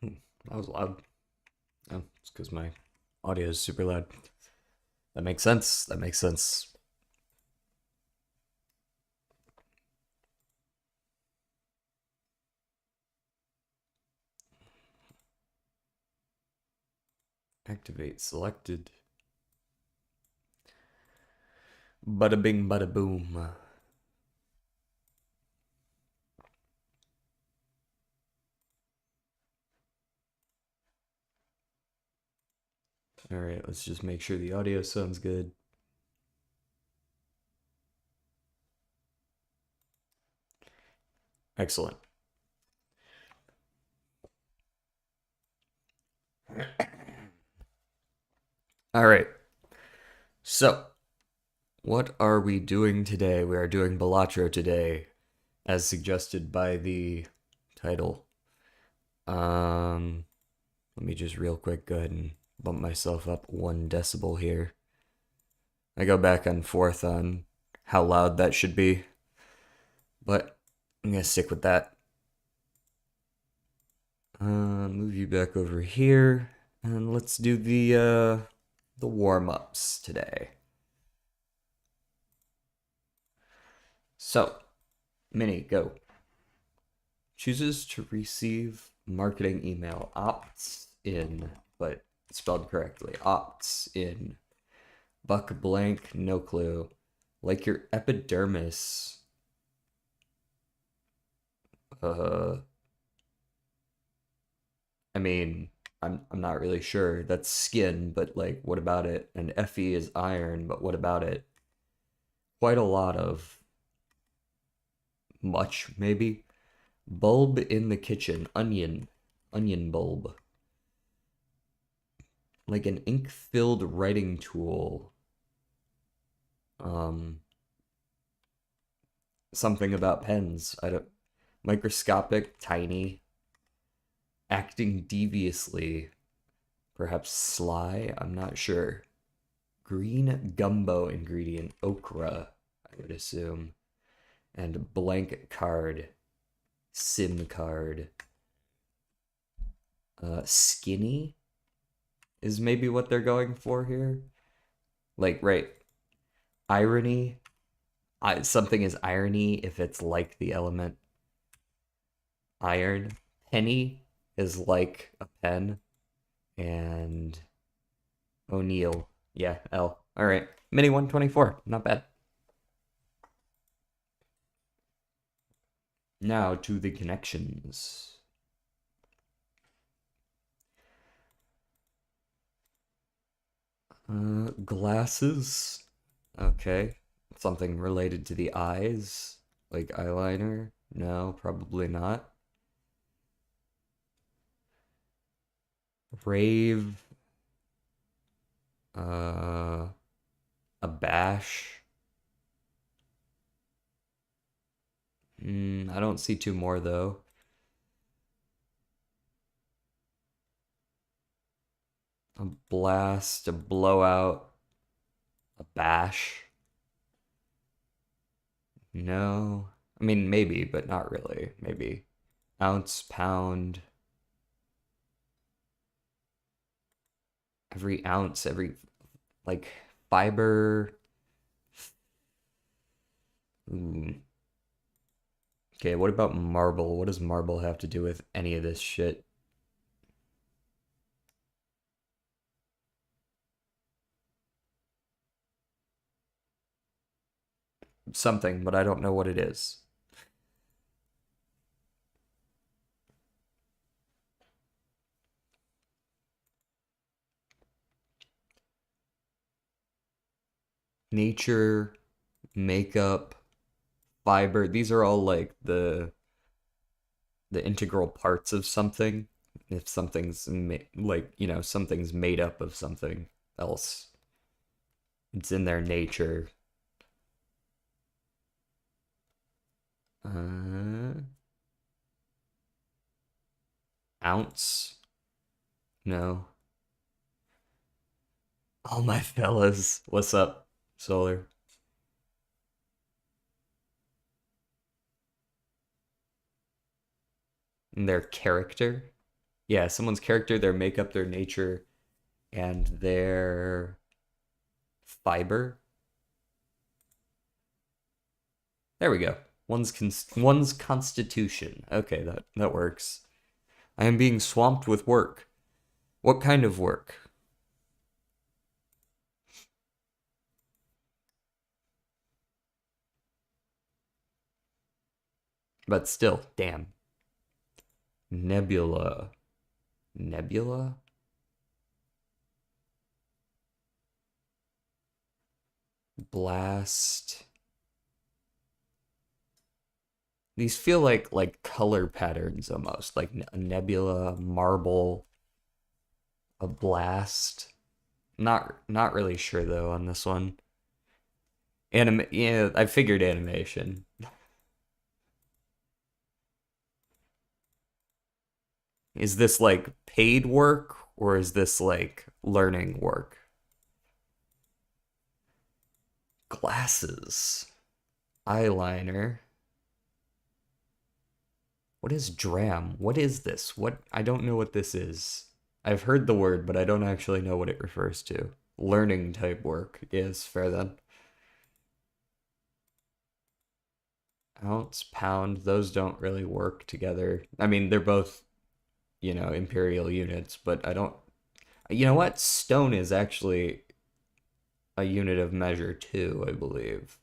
That was loud. Oh, it's because my audio is super loud. That makes sense. That makes sense. Activate selected. Bada bing, bada boom. All right, let's just make sure the audio sounds good. Excellent. All right. So, what are we doing today? We are doing Balatro today, as suggested by the title. Let me just real quick go ahead and bump myself up 1 decibel here. I go back and forth on how loud that should be, but I'm gonna stick with that. Move you back over here, and let's do the warm-ups today. So, Minnie, go. Chooses to receive marketing email, opts in, but spelled correctly, opts in. Buck blank, no clue. Like your epidermis. Uh, I mean, I'm not really sure. That's skin, but like, what about it? And Fe is iron, but what about it? Quite a lot of much, maybe. Bulb in the kitchen, onion bulb. Like an ink-filled writing tool. Um, Something about pens. I don't. Microscopic, tiny. Acting deviously. Perhaps sly. I'm not sure. Green gumbo ingredient, okra, I would assume. And blank card, SIM card. Skinny is maybe what they're going for here. Like, right, irony. Something is irony if it's like the element iron. Penny is like a pen. And O'Neill. Yeah, L. All right. Mini 124. Not bad. Now to the connections. Glasses. Okay. Something related to the eyes. Like eyeliner. No, probably not. Rave. Uh, a bash. I don't see two more though. A blast, a blowout, a bash. No. I mean, maybe, but not really. Maybe. Ounce, pound. Every ounce, every, like, fiber. Ooh. Okay, what about marble? What does marble have to do with any of this shit? Something, but I don't know what it is. Nature, makeup, fiber. These are all like the integral parts of something. If something's like, something's made up of something else. It's in their nature. Uh, Ounce? No. All my fellas. What's up, Solar? Their character? Yeah, someone's character, their makeup, their nature, and their fiber. There we go. One's constitution. Okay, that works. I am being swamped with work. What kind of work? But still, damn. Nebula. Nebula? Blast. These feel like color patterns almost, like a nebula, marble, a blast. Not really sure though on this one. Yeah, I figured animation. Is this like paid work or is this like learning work? Glasses, eyeliner. What is dram? What is this? What I don't know what this is. I've heard the word, but I don't actually know what it refers to. Learning type work. Yes, fair then. Ounce, pound, those don't really work together. I mean, they're both, imperial units, but I don't. You know what? Stone is actually a unit of measure too, I believe.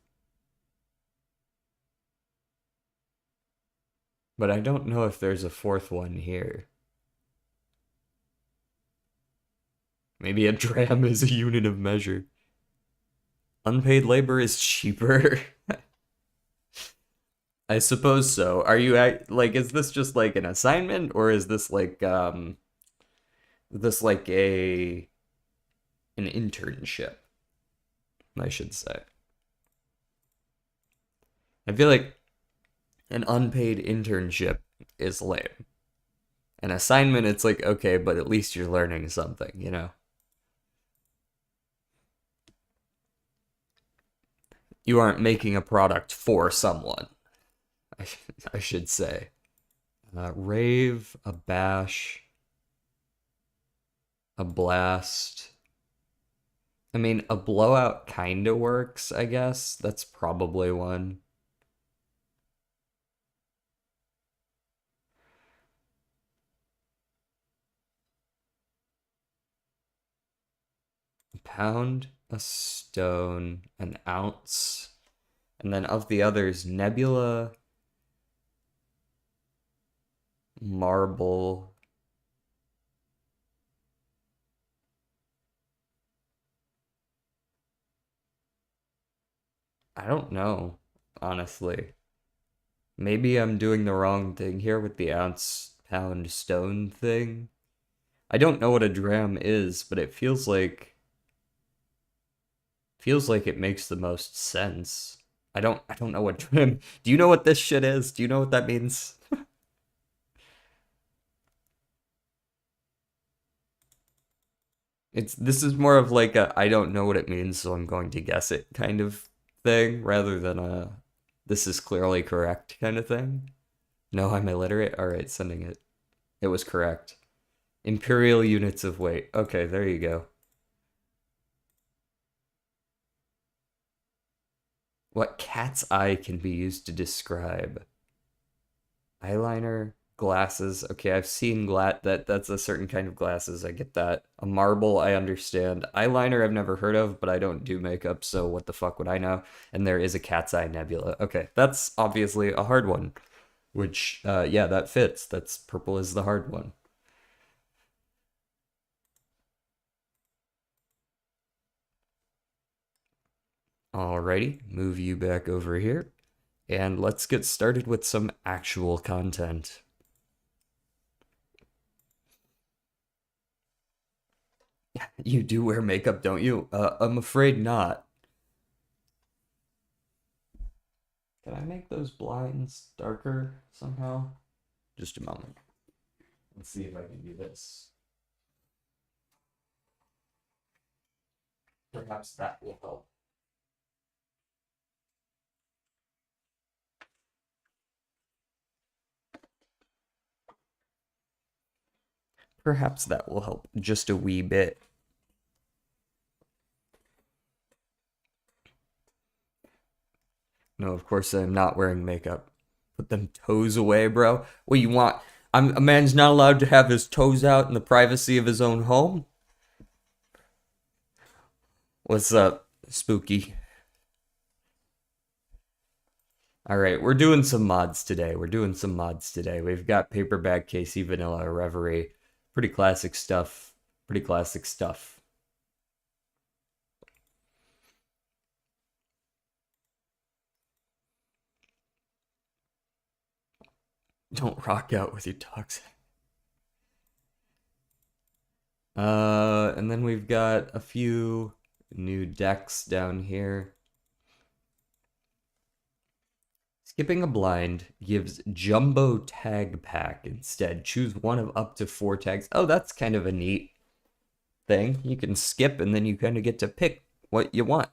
But I don't know if there's a fourth one here. Maybe a dram is a unit of measure. Unpaid labor is cheaper. I suppose so. Are you like, is this just like an assignment or is this like a an internship, I should say. I feel like an unpaid internship is lame. An assignment, it's like, okay, but at least you're learning something, you know? You aren't making a product for someone, I, I should say. Rave, a bash, a blast. I mean, a blowout kind of works, I guess. That's probably one. A pound, a stone, an ounce. And then of the others, nebula, marble. I don't know, honestly. Maybe I'm doing the wrong thing here with the ounce, pound, stone thing. I don't know what a dram is, but it feels like it makes the most sense. I don't know what dram. Do you know what this shit is? Do you know what that means? It's this is more of like a I don't know what it means, so I'm going to guess it kind of thing rather than a this is clearly correct kind of thing. No, I'm illiterate. All right, sending it. It was correct. Imperial units of weight. Okay, there you go. What cat's eye can be used to describe? Eyeliner, glasses. Okay, I've seen that's a certain kind of glasses. I get that. A marble, I understand. Eyeliner I've never heard of, but I don't do makeup, so what the fuck would I know? And there is a cat's eye nebula. Okay, that's obviously a hard one. Which yeah, that fits. That's purple is the hard one. Alrighty, move you back over here. And let's get started with some actual content. You do wear makeup, don't you? I'm afraid not. Can I make those blinds darker somehow? Just a moment. Let's see if I can do this. Perhaps that will help. Perhaps that will help just a wee bit. No, of course I'm not wearing makeup. Put them toes away, bro. What you want? A man's not allowed to have his toes out in the privacy of his own home? What's up, spooky? Alright, we're doing some mods today. We've got Paperback KC Vanilla Reverie. Pretty classic stuff. Don't rock out with your toxic. And then we've got a few new decks down here. Skipping a blind gives Jumbo Tag Pack instead. Choose one of up to 4 tags. Oh, that's kind of a neat thing. You can skip and then you kind of get to pick what you want.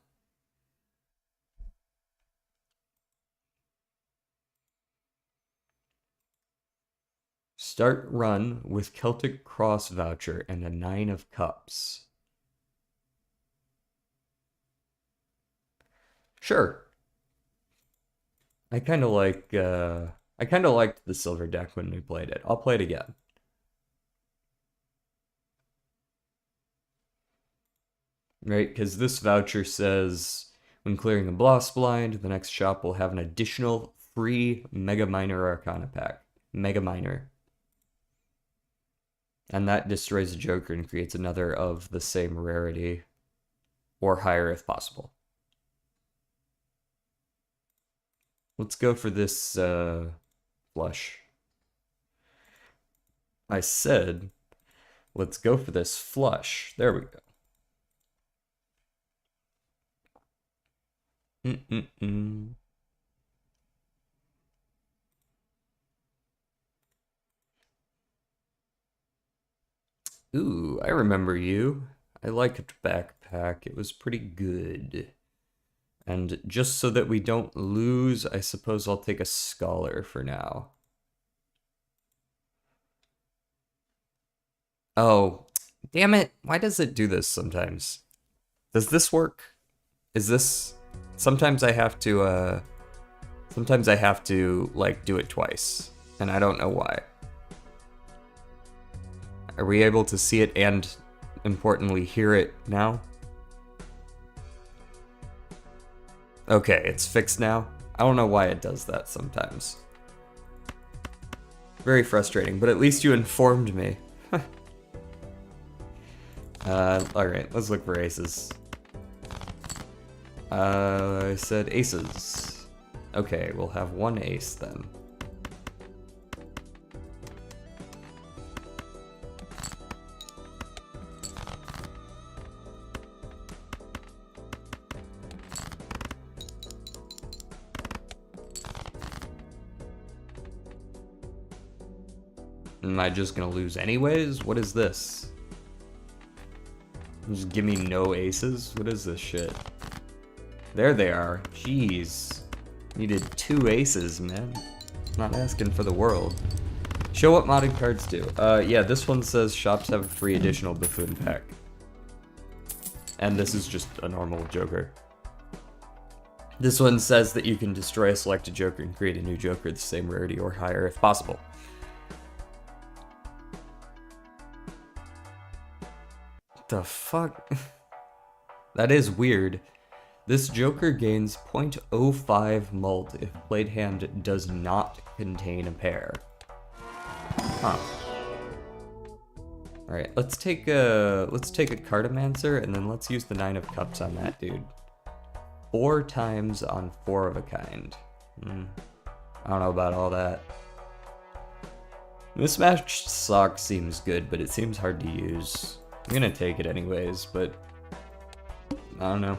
Start run with Celtic Cross voucher and a 9 of Cups. Sure. I kind of liked the silver deck when we played it. I'll play it again. Right, because this voucher says when clearing a Bloss blind, the next shop will have an additional free Mega Minor Arcana pack. Mega Minor. And that destroys a Joker and creates another of the same rarity, or higher if possible. Let's go for this flush. I said, let's go for this flush. There we go. Ooh, I remember you. I liked Backpack. It was pretty good. And just so that we don't lose, I suppose I'll take a Scholar for now. Oh, damn it. Why does it do this sometimes? Does this work? Is this... Sometimes I have to, like, do it twice. And I don't know why. Are we able to see it and, importantly, hear it now? Okay, it's fixed now. I don't know why it does that sometimes. Very frustrating, but at least you informed me. Alright, let's look for aces. I said aces. Okay, we'll have one ace then. Am I just gonna lose anyways? What is this? Just give me no aces? What is this shit? There they are. Jeez. Needed 2 aces, man. Not asking for the world. Show what modded cards do. Yeah, this one says shops have a free additional Buffoon pack. And this is just a normal Joker. This one says that you can destroy a selected Joker and create a new Joker the same rarity or higher if possible. The fuck? That is weird. This Joker gains 0.05 mult if played hand does not contain a pair. Huh. Alright, let's take a Cartomancer and then let's use the 9 of Cups on that dude. 4 times on 4 of a kind. I don't know about all that. Mismatched Sock seems good, but it seems hard to use. I'm gonna take it anyways, but I don't know.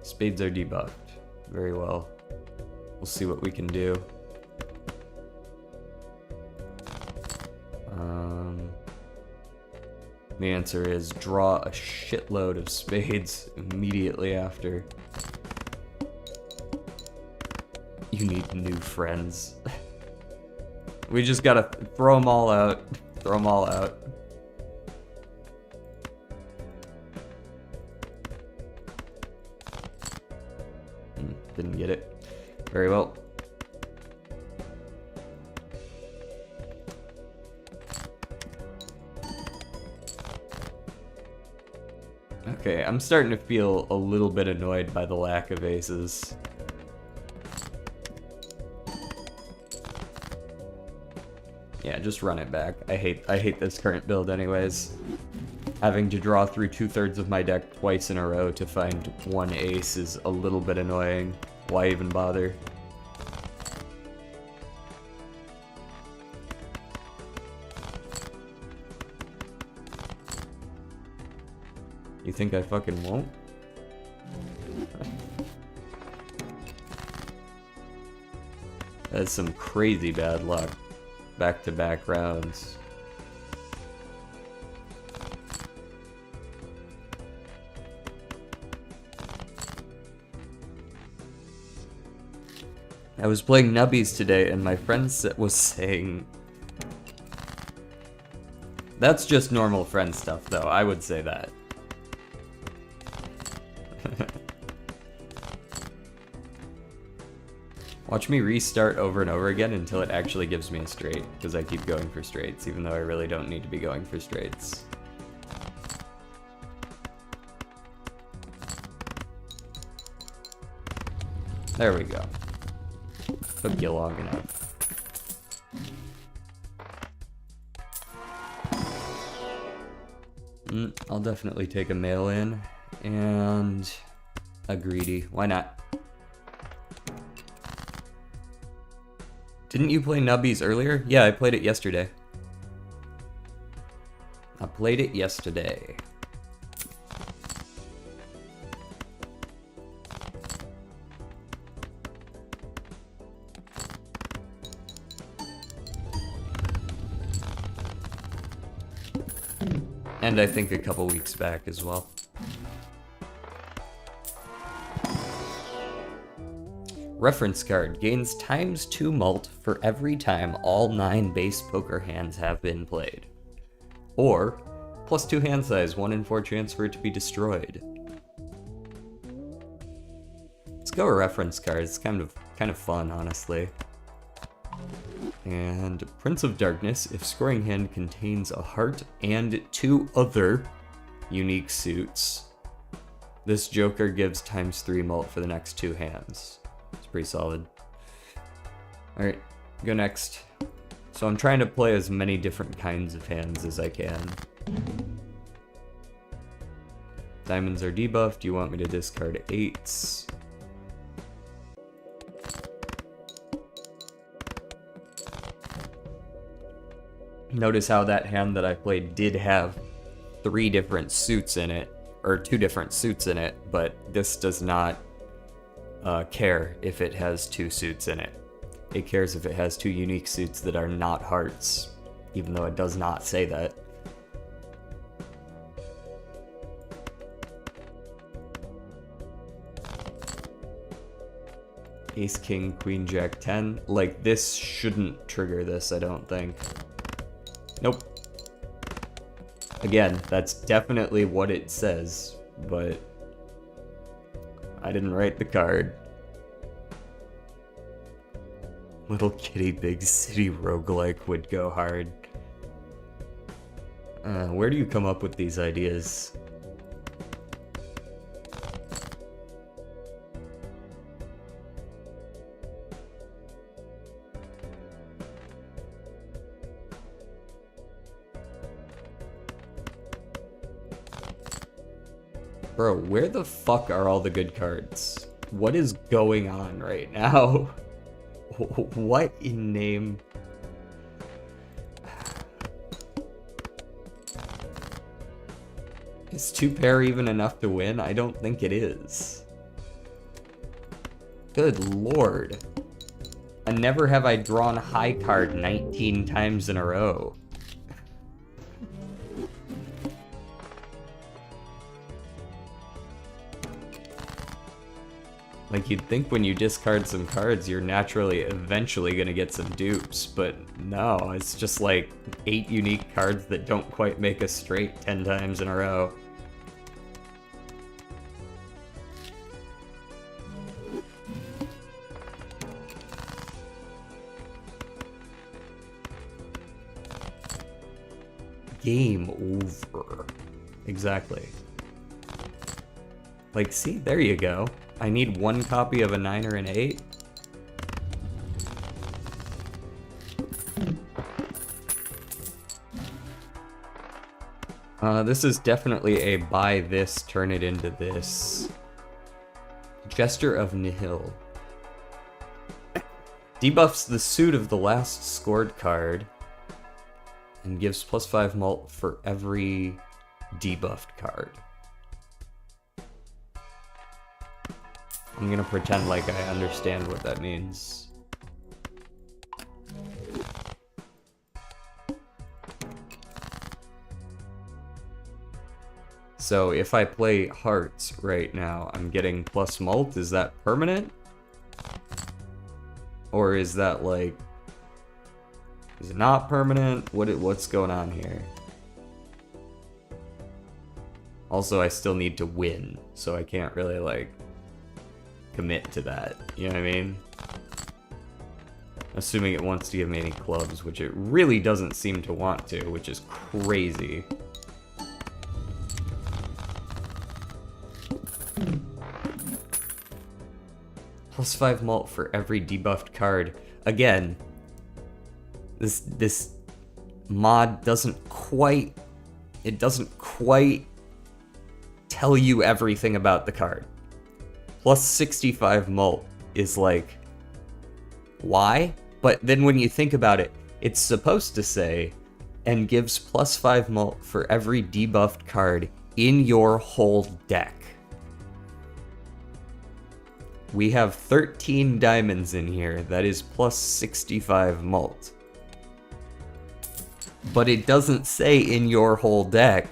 Spades are debuffed. Very well. We'll see what we can do. The answer is draw a shitload of spades immediately after. You need new friends. We just gotta throw them all out. Throw them all out. Didn't get it. Very well. Okay, I'm starting to feel a little bit annoyed by the lack of aces. Yeah, just run it back. I hate this current build anyways. Having to draw through 2/3 of my deck twice in a row to find one ace is a little bit annoying. Why even bother? You think I fucking won't? That's some crazy bad luck. Back-to-back rounds. I was playing Nubbies today and my friend was saying... That's just normal friend stuff though, I would say that. Watch me restart over and over again until it actually gives me a straight, because I keep going for straights, even though I really don't need to be going for straights. There we go. Took you long enough. I'll definitely take a mail-in, and a greedy. Why not? Didn't you play Nubbies earlier? Yeah, I played it yesterday. I played it yesterday. And I think a couple weeks back as well. Reference card gains ×2 mult for every time all 9 base poker hands have been played. Or, +2 hand size, 1 in 4 chance for it to be destroyed. Let's go a reference card, it's kind of fun, honestly. And Prince of Darkness, if scoring hand contains a heart and 2 other unique suits, this joker gives ×3 mult for the next 2 hands. It's pretty solid. Alright, go next. So I'm trying to play as many different kinds of hands as I can. Diamonds are debuffed. You want me to discard 8s? Notice how that hand that I played did have 3 different suits in it, or 2 different suits in it, but this does not care if it has 2 suits in it. It cares if it has 2 unique suits that are not hearts, even though it does not say that. Ace, King, Queen, Jack, 10. Like, this shouldn't trigger this, I don't think. Nope. Again, that's definitely what it says, but I didn't write the card. Little Kitty Big City roguelike would go hard. Where do you come up with these ideas? Bro, where the fuck are all the good cards? What is going on right now? What in name? Is 2 pair even enough to win? I don't think it is. Good lord. And never have I drawn high card 19 times in a row. Like, you'd think when you discard some cards, you're naturally eventually gonna get some dupes, but no, it's just like 8 unique cards that don't quite make a straight 10 times in a row. Game over. Exactly. Like, see, there you go. I need 1 copy of a 9 or an 8. This is definitely a buy this, turn it into this. Jester of Nihil. Debuffs the suit of the last scored card and gives +5 mult for every debuffed card. I'm gonna pretend like I understand what that means. So if I play hearts right now, I'm getting plus mult. Is that permanent? Or is that like... is it not permanent? What's going on here? Also, I still need to win, so I can't really like commit to that. You know what I mean? Assuming it wants to give me any clubs, which it really doesn't seem to want to, which is crazy. +5 mult for every debuffed card. Again, this mod doesn't quite tell you everything about the card. +65 mult is like, why? But then when you think about it, it's supposed to say, and gives +5 mult for every debuffed card in your whole deck. We have 13 diamonds in here, that is +65 mult. But it doesn't say in your whole deck.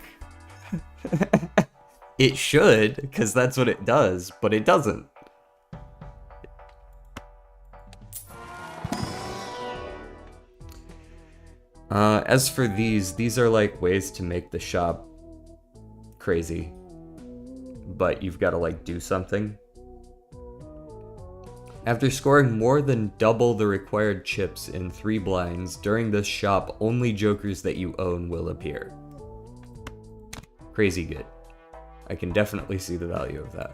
It should, because that's what it does, but it doesn't. As for these are like ways to make the shop crazy. But you've got to like do something. After scoring more than double the required chips in 3 blinds, during this shop, only jokers that you own will appear. Crazy good. I can definitely see the value of that.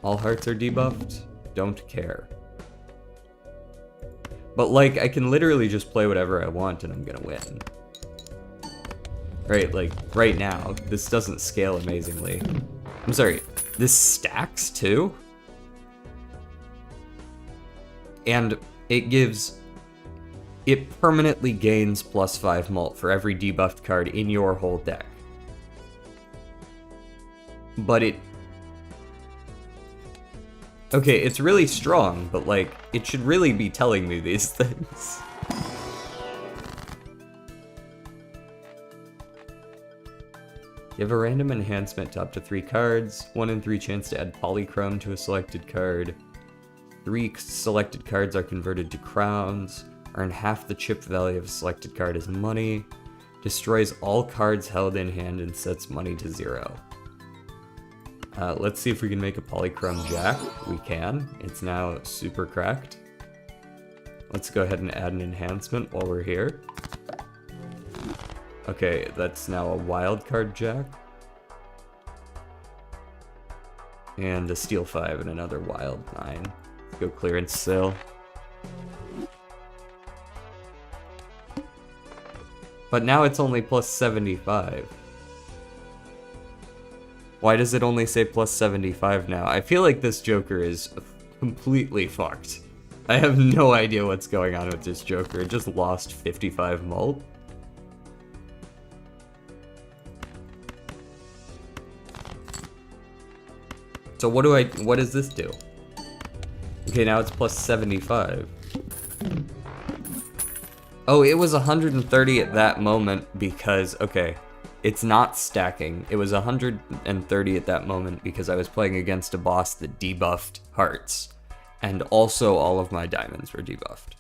All hearts are debuffed? Don't care. But like, I can literally just play whatever I want and I'm gonna win. Right, like, right now, this doesn't scale amazingly. I'm sorry, this stacks too? And it permanently gains +5 mult for every debuffed card in your whole deck. But okay, it's really strong, but like, it should really be telling me these things. You have a random enhancement to up to 3 cards, 1 in 3 chance to add polychrome to a selected card. 3 selected cards are converted to crowns, earn half the chip value of a selected card as money, destroys all cards held in hand and sets money to 0. Let's see if we can make a polychrome jack. We can. It's now super cracked. Let's go ahead and add an enhancement while we're here. Okay, that's now a wild card jack. And a steel 5 and another wild 9. Let's go clearance sale. But now it's only +75. Why does it only say +75 now? I feel like this Joker is completely fucked. I have no idea what's going on with this Joker. It just lost 55 mult. So what does this do? Okay, now it's +75. Oh, it was 130 at that moment because, okay. It's not stacking. It was 130 at that moment because I was playing against a boss that debuffed hearts. And also all of my diamonds were debuffed.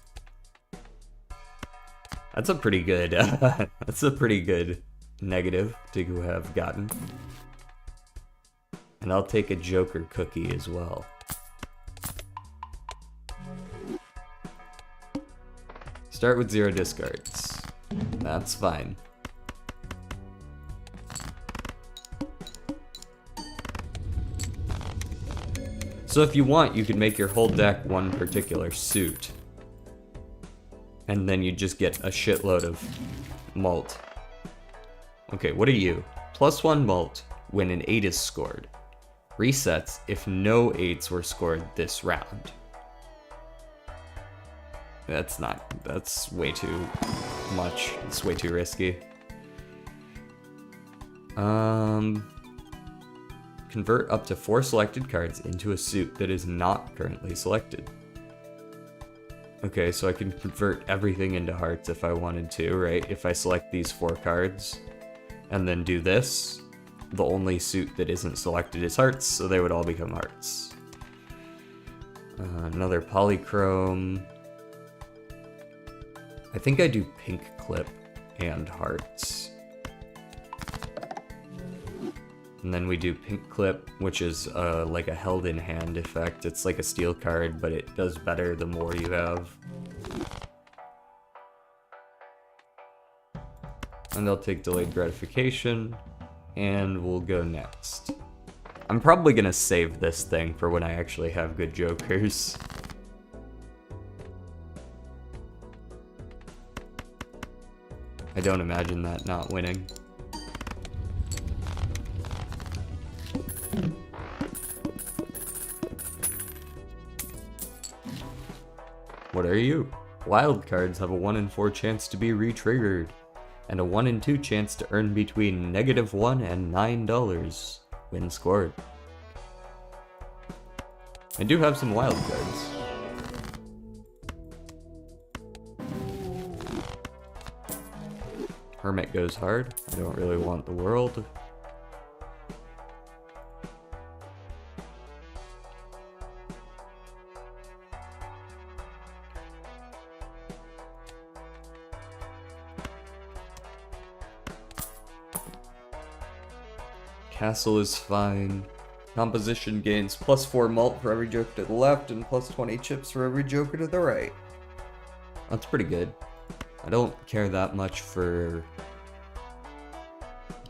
That's a pretty good, that's a pretty good negative to have gotten. And I'll take a Joker cookie as well. Start with 0 discards. That's fine. So if you want, you could make your whole deck one particular suit. And then you just get a shitload of malt. Okay, what are you? +1 malt when an 8 is scored. Resets if no 8s were scored this round. That's way too much. It's way too risky. Convert up to 4 selected cards into a suit that is not currently selected. Okay, so I can convert everything into hearts if I wanted to, right? If I select these 4 cards, and then do this, the only suit that isn't selected is hearts, so they would all become hearts. Another polychrome. I think I do pink clip and hearts. And then we do pink clip, which is like a held in hand effect. It's like a steel card, but it does better the more you have. And I'll take delayed gratification, and we'll go next. I'm probably gonna save this thing for when I actually have good jokers. I don't imagine that not winning. What are you? Wild cards have a 1 in 4 chance to be re-triggered, and a 1 in 2 chance to earn between -1 and $9 when scored. I do have some wild cards. Hermit goes hard. I don't really want the world. Castle is fine. Composition gains +4 malt for every joker to the left and +20 chips for every joker to the right. That's pretty good. I don't care that much for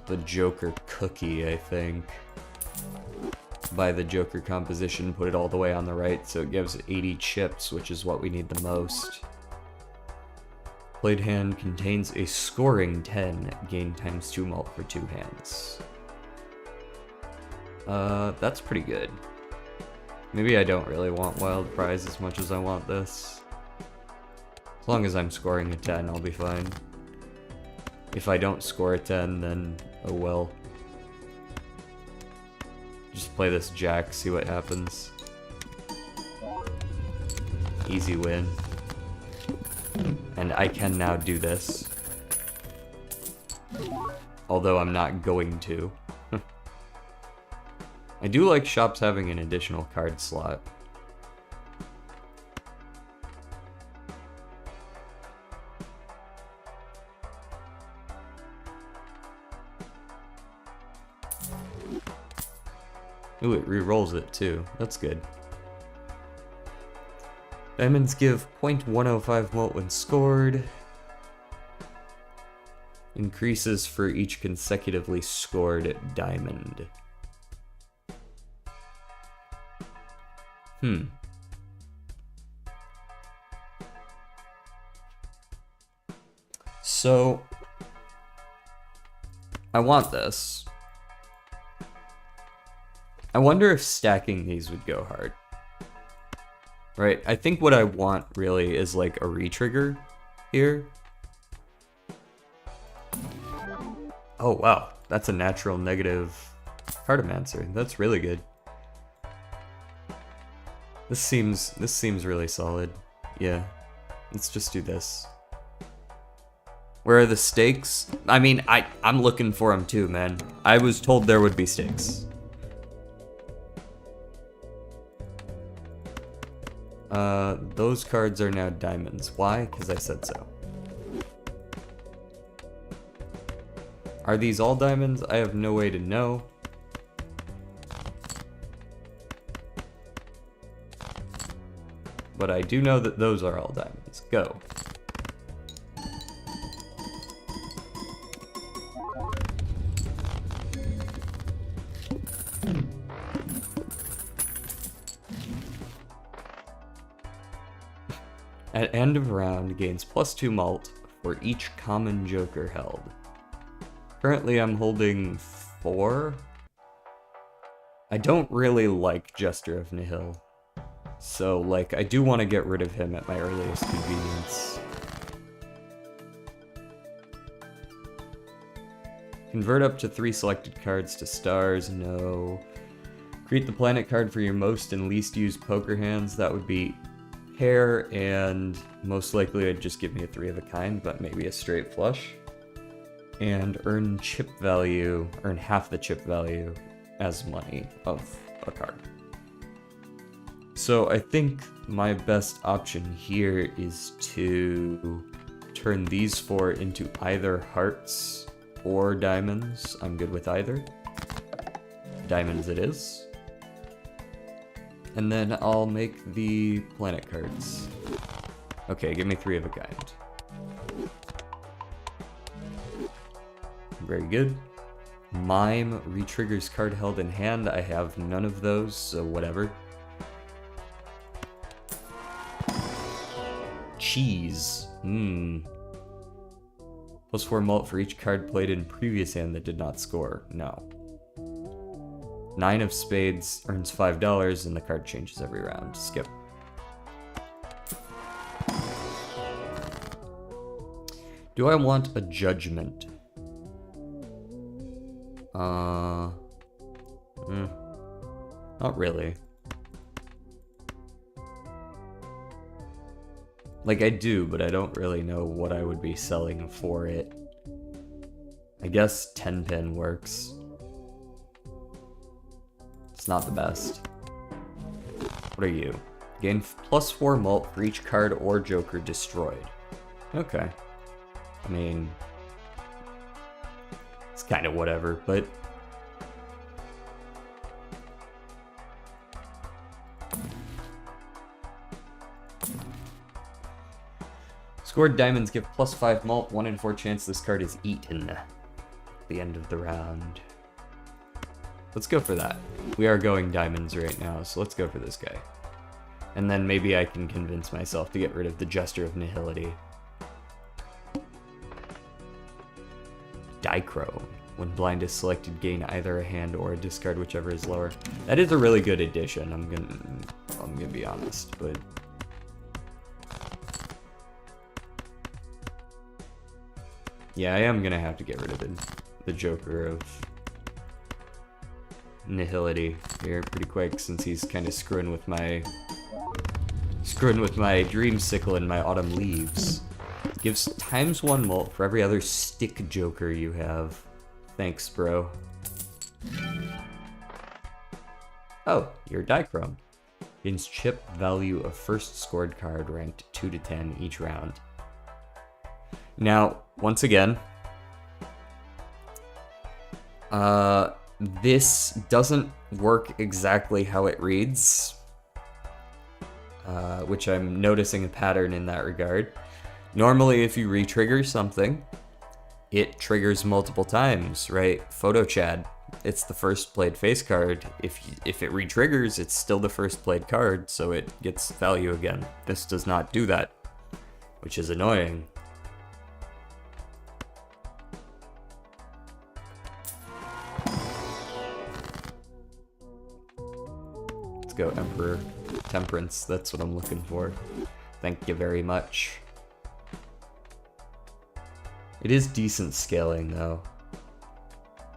the Joker cookie, I think. Buy the Joker composition, put it all the way on the right, so it gives 80 chips, which is what we need the most. Played hand contains a scoring 10, gain ×2 malt for 2 hands. That's pretty good. Maybe I don't really want Wild Prize as much as I want this. As long as I'm scoring a 10, I'll be fine. If I don't score a 10, then oh well. Just play this Jack, see what happens. Easy win. And I can now do this. Although I'm not going to. I do like shops having an additional card slot. Ooh, it re-rolls it too. That's good. Diamonds give 0.105 malt when scored. Increases for each consecutively scored diamond. So, I want this. I wonder if stacking these would go hard. Right, I think what I want really is like a re-trigger here. Oh wow, that's a natural negative Cartomancer. That's really good. This seems really solid. Yeah, let's just do this. Where are the stakes? I mean, I'm looking for them too, man. I was told there would be stakes. Those cards are now diamonds. Why? Because I said so. Are these all diamonds? I have no way to know. But I do know that those are all diamonds. Go. At end of round, gains +2 malt for each common joker held. Currently I'm holding 4. I don't really like Jester of Nihil. So, like, I do want to get rid of him at my earliest convenience. Convert up to 3 selected cards to stars, no. Create the planet card for your most and least used poker hands. That would be pair, and most likely it'd just give me a 3 of a kind, but maybe a straight flush. And earn chip value, earn half the chip value as money of a card. So I think my best option here is to turn these 4 into either hearts or diamonds. I'm good with either. Diamonds it is. And then I'll make the planet cards. Okay, give me 3 of a kind. Very good. Mime retriggers card held in hand. I have none of those, so whatever. Cheese. +4 malt for each card played in previous hand that did not score. No. 9 of spades earns $5 and the card changes every round. Skip. Do I want a judgment? Not really. Like, I do, but I don't really know what I would be selling for it. I guess 10 pin works. It's not the best. What are you? Gain +4 malt for each card or joker destroyed. Okay. I mean, it's kind of whatever, but... Scored diamonds give +5 malt, 1 in 4 chance this card is eaten at the end of the round. Let's go for that. We are going diamonds right now, so let's go for this guy. And then maybe I can convince myself to get rid of the Jester of Nihility. Dichro. When blind is selected, gain either a hand or a discard, whichever is lower. That is a really good addition, I'm gonna be honest, but... Yeah, I am gonna have to get rid of the Joker of Nihility here pretty quick, since he's kind of screwing with my Dreamsicle and my Autumn Leaves. Gives ×1 mult for every other stick Joker you have. Thanks, bro. Oh, you're Dichrome. Gains chip value of first scored card ranked 2 to 10 each round. Now, once again, this doesn't work exactly how it reads, which I'm noticing a pattern in that regard. Normally, if you re-trigger something, it triggers multiple times, right? Photo Chad, it's the first played face card. If it re-triggers, it's still the first played card, so it gets value again. This does not do that, which is annoying. Let's go Emperor Temperance, that's what I'm looking for. Thank you very much. It is decent scaling, though.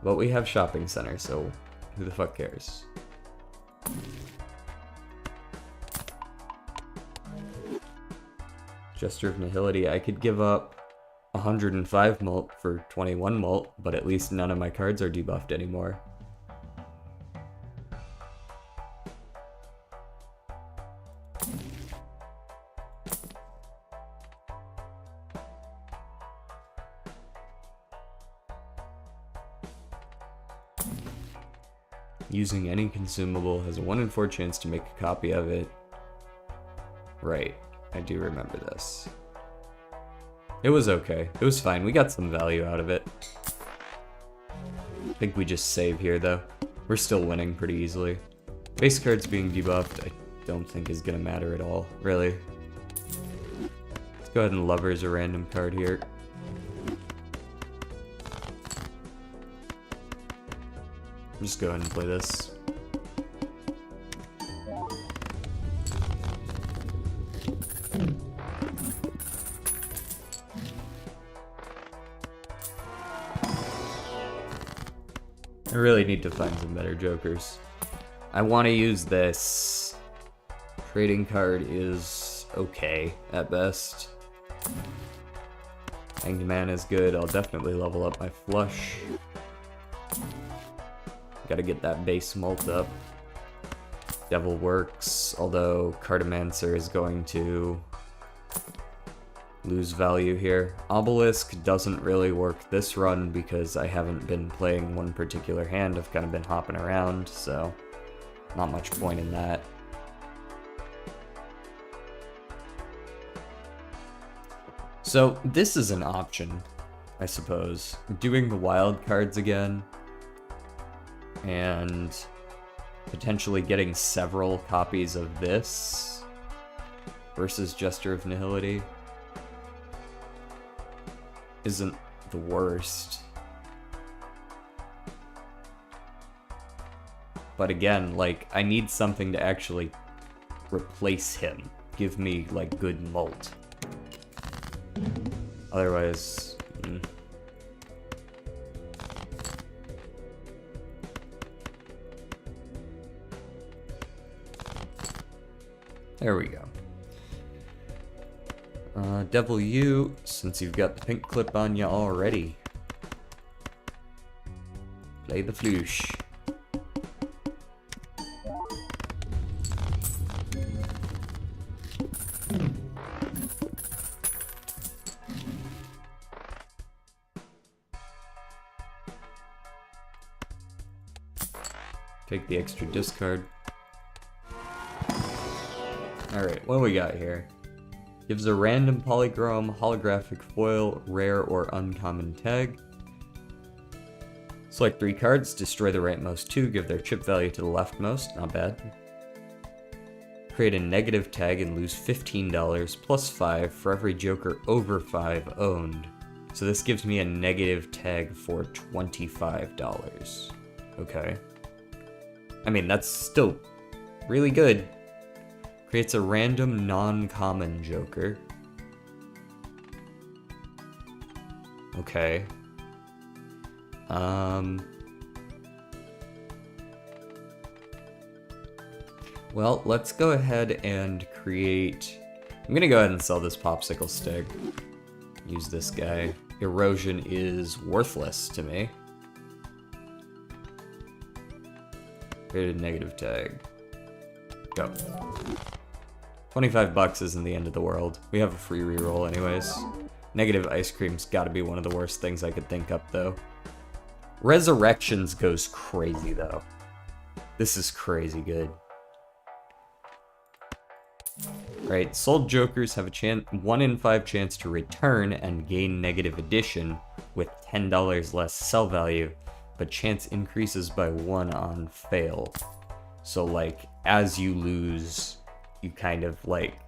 But we have shopping center, so who the fuck cares? Jester of Nihility, I could give up 105 mult for 21 mult, but at least none of my cards are debuffed anymore. Using any consumable has a 1 in 4 chance to make a copy of it. Right, I do remember this. It was okay. It was fine. We got some value out of it. I think we just save here, though. We're still winning pretty easily. Base cards being debuffed, I don't think is gonna matter at all, really. Let's go ahead and Lovers a random card here. Just go ahead and play this. I really need to find some better jokers. I want to use this. Trading card is okay at best. Hanged Man is good. I'll definitely level up my flush. Gotta get that base mult up. Devil works, although Cartomancer is going to lose value here. Obelisk doesn't really work this run because I haven't been playing one particular hand. I've kind of been hopping around, so not much point in that. So this is an option, I suppose. Doing the wild cards again and potentially getting several copies of this versus Jester of Nihility isn't the worst. But again, like, I need something to actually replace him. Give me, like, good mult. Otherwise... There we go. Devil you, since you've got the pink clip on you already. Play the floosh. Take the extra discard. Alright, what do we got here? Gives a random polychrome, holographic foil, rare or uncommon tag. Select 3 cards, destroy the rightmost 2, give their chip value to the leftmost, not bad. Create a negative tag and lose $15 plus 5 for every Joker over 5 owned. So this gives me a negative tag for $25. Okay. I mean, that's still really good. Creates a random non-common Joker. Okay. Well, let's go ahead and create... I'm gonna go ahead and sell this popsicle stick. Use this guy. Erosion is worthless to me. Create a negative tag. Go. 25 bucks isn't the end of the world. We have a free reroll anyways. Negative ice cream's gotta be one of the worst things I could think up though. Resurrections goes crazy though. This is crazy good. Right, sold Jokers have a 1 in 5 chance to return and gain negative addition with $10 less sell value, but chance increases by 1 on fail. So like, as you lose, you kind of like,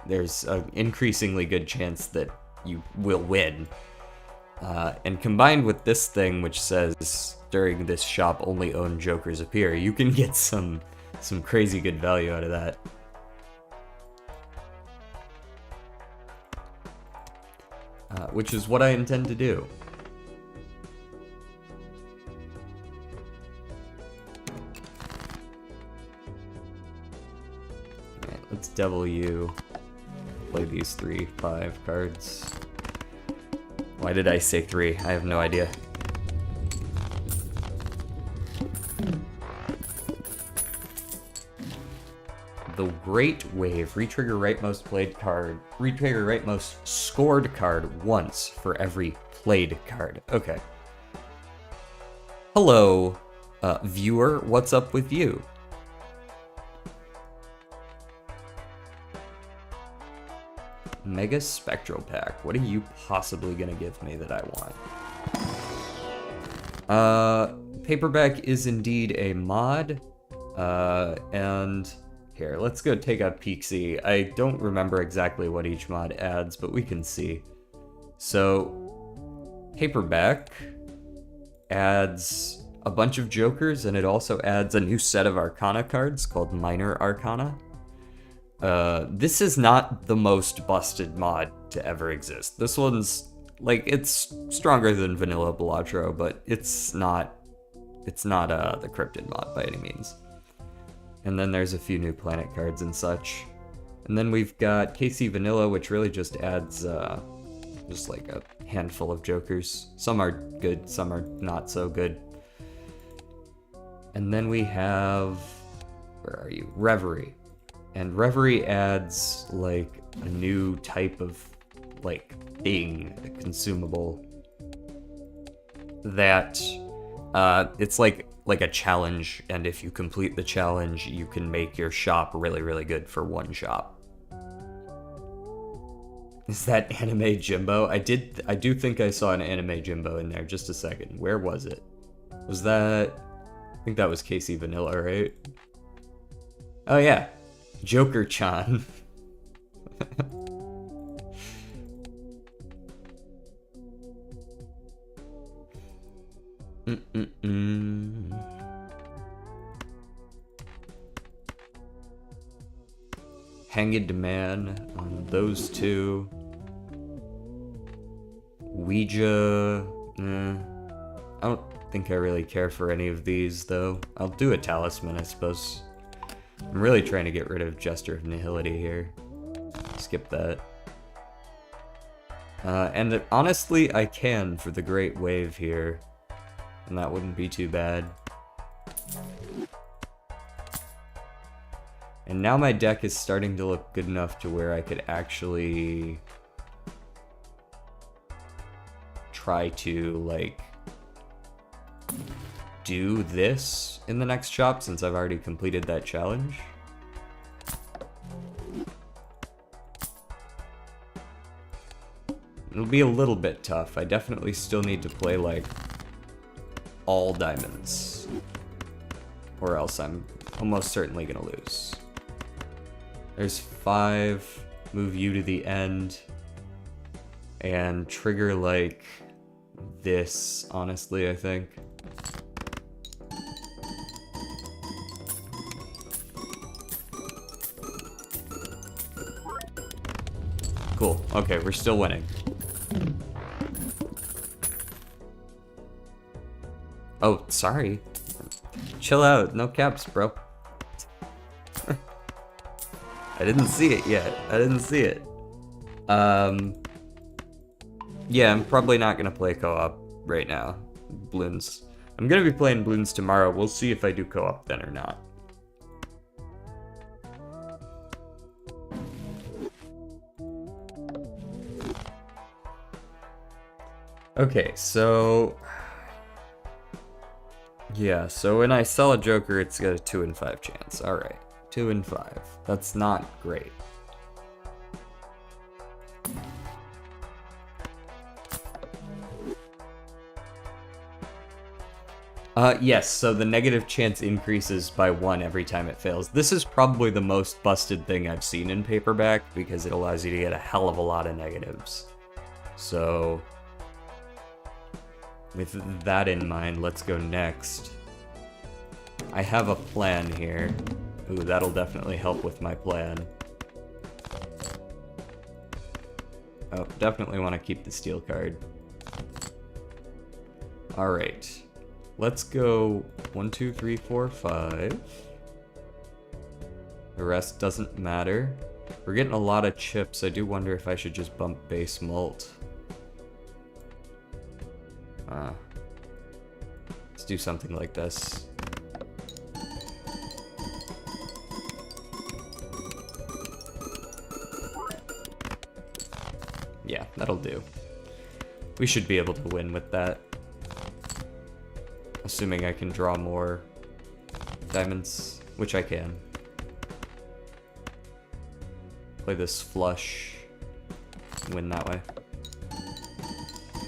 there's an increasingly good chance that you will win. And combined with this thing which says, during this shop only owned Jokers appear, you can get some crazy good value out of that. Which is what I intend to do. Alright, let's devil you. Play these 3/5 cards. Why did I say 3? I have no idea. The Great Wave. Retrigger rightmost played card. Retrigger rightmost scored card once for every played card. Okay. Hello, viewer. What's up with you? Mega Spectral Pack. What are you possibly gonna give me that I want? Paperback is indeed a mod. And here, let's go take a peek-see. I don't remember exactly what each mod adds, but we can see. So, Paperback adds a bunch of jokers, and it also adds a new set of Arcana cards called Minor Arcana. This is not the most busted mod to ever exist. This one's, like, it's stronger than vanilla Balatro, but it's not the Cryptid mod by any means. And then there's a few new planet cards and such. And then we've got KC Vanilla, which really just adds, just like a handful of jokers. Some are good, some are not so good. And then we have, where are you? Reverie. And Reverie adds, like, a new type of, like, thing, a consumable, that, it's like a challenge, and if you complete the challenge, you can make your shop really, really good for one shop. Is that Anime Jimbo? I do think I saw an Anime Jimbo in there. Just a second. Where was it? Was that, I think that was KC Vanilla, right? Oh yeah. Joker-chan. Hanged Man on those two. Ouija. I don't think I really care for any of these, though. I'll do a talisman, I suppose. I'm really trying to get rid of Jester of Nihility here. Skip that. And honestly, I can for the Great Wave here. And that wouldn't be too bad. And now my deck is starting to look good enough to where I could actually try to, like, do this in the next shop since I've already completed that challenge. It'll be a little bit tough. I definitely still need to play, like, all diamonds, or else I'm almost certainly gonna lose. There's 5, move you to the end, and trigger, like, this, honestly, I think. Cool. Okay, we're still winning. Oh, sorry. Chill out. No caps, bro. I didn't see it yet. I didn't see it. Yeah, I'm probably not gonna play co-op right now. Bloons. I'm gonna be playing Bloons tomorrow. We'll see if I do co-op then or not. Okay, so... yeah, so when I sell a Joker, it's got a 2 in 5 chance. Alright, 2 in 5. That's not great. Yes, so the negative chance increases by 1 every time it fails. This is probably the most busted thing I've seen in Paperback because it allows you to get a hell of a lot of negatives. So... with that in mind, let's go next. I have a plan here. Ooh, that'll definitely help with my plan. Oh, definitely want to keep the steel card. Alright. Let's go 1, 2, 3, 4, 5. The rest doesn't matter. We're getting a lot of chips. I do wonder if I should just bump base mult. Let's do something like this. Yeah, that'll do. We should be able to win with that. Assuming I can draw more diamonds, which I can. Play this flush, win that way.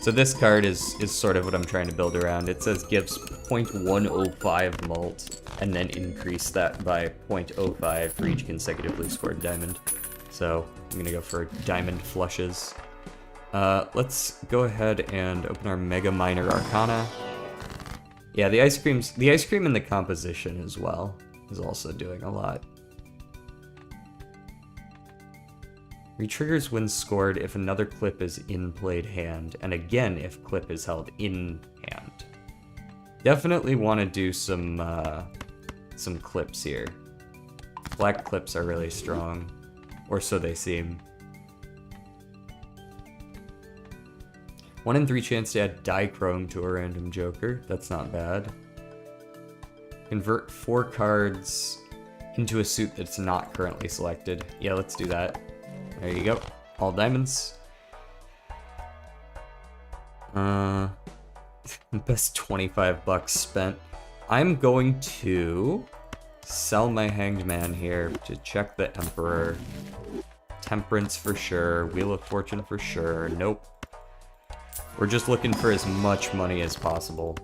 So this card is sort of what I'm trying to build around. It says gives 0.105 mult, and then increase that by 0.05 for each consecutively scored diamond. So I'm gonna go for diamond flushes. Let's go ahead and open our Mega Minor Arcana. Yeah, the ice cream in the composition as well is also doing a lot. Retriggers when scored if another clip is in played hand, and again if clip is held in hand. Definitely want to do some clips here. Black clips are really strong, or so they seem. 1 in 3 chance to add Dichrome to a random joker. That's not bad. Convert 4 cards into a suit that's not currently selected. Yeah, let's do that. There you go. All diamonds. Best 25 bucks spent. I'm going to sell my Hanged Man here to check the Emperor. Temperance for sure. Wheel of Fortune for sure. Nope. We're just looking for as much money as possible.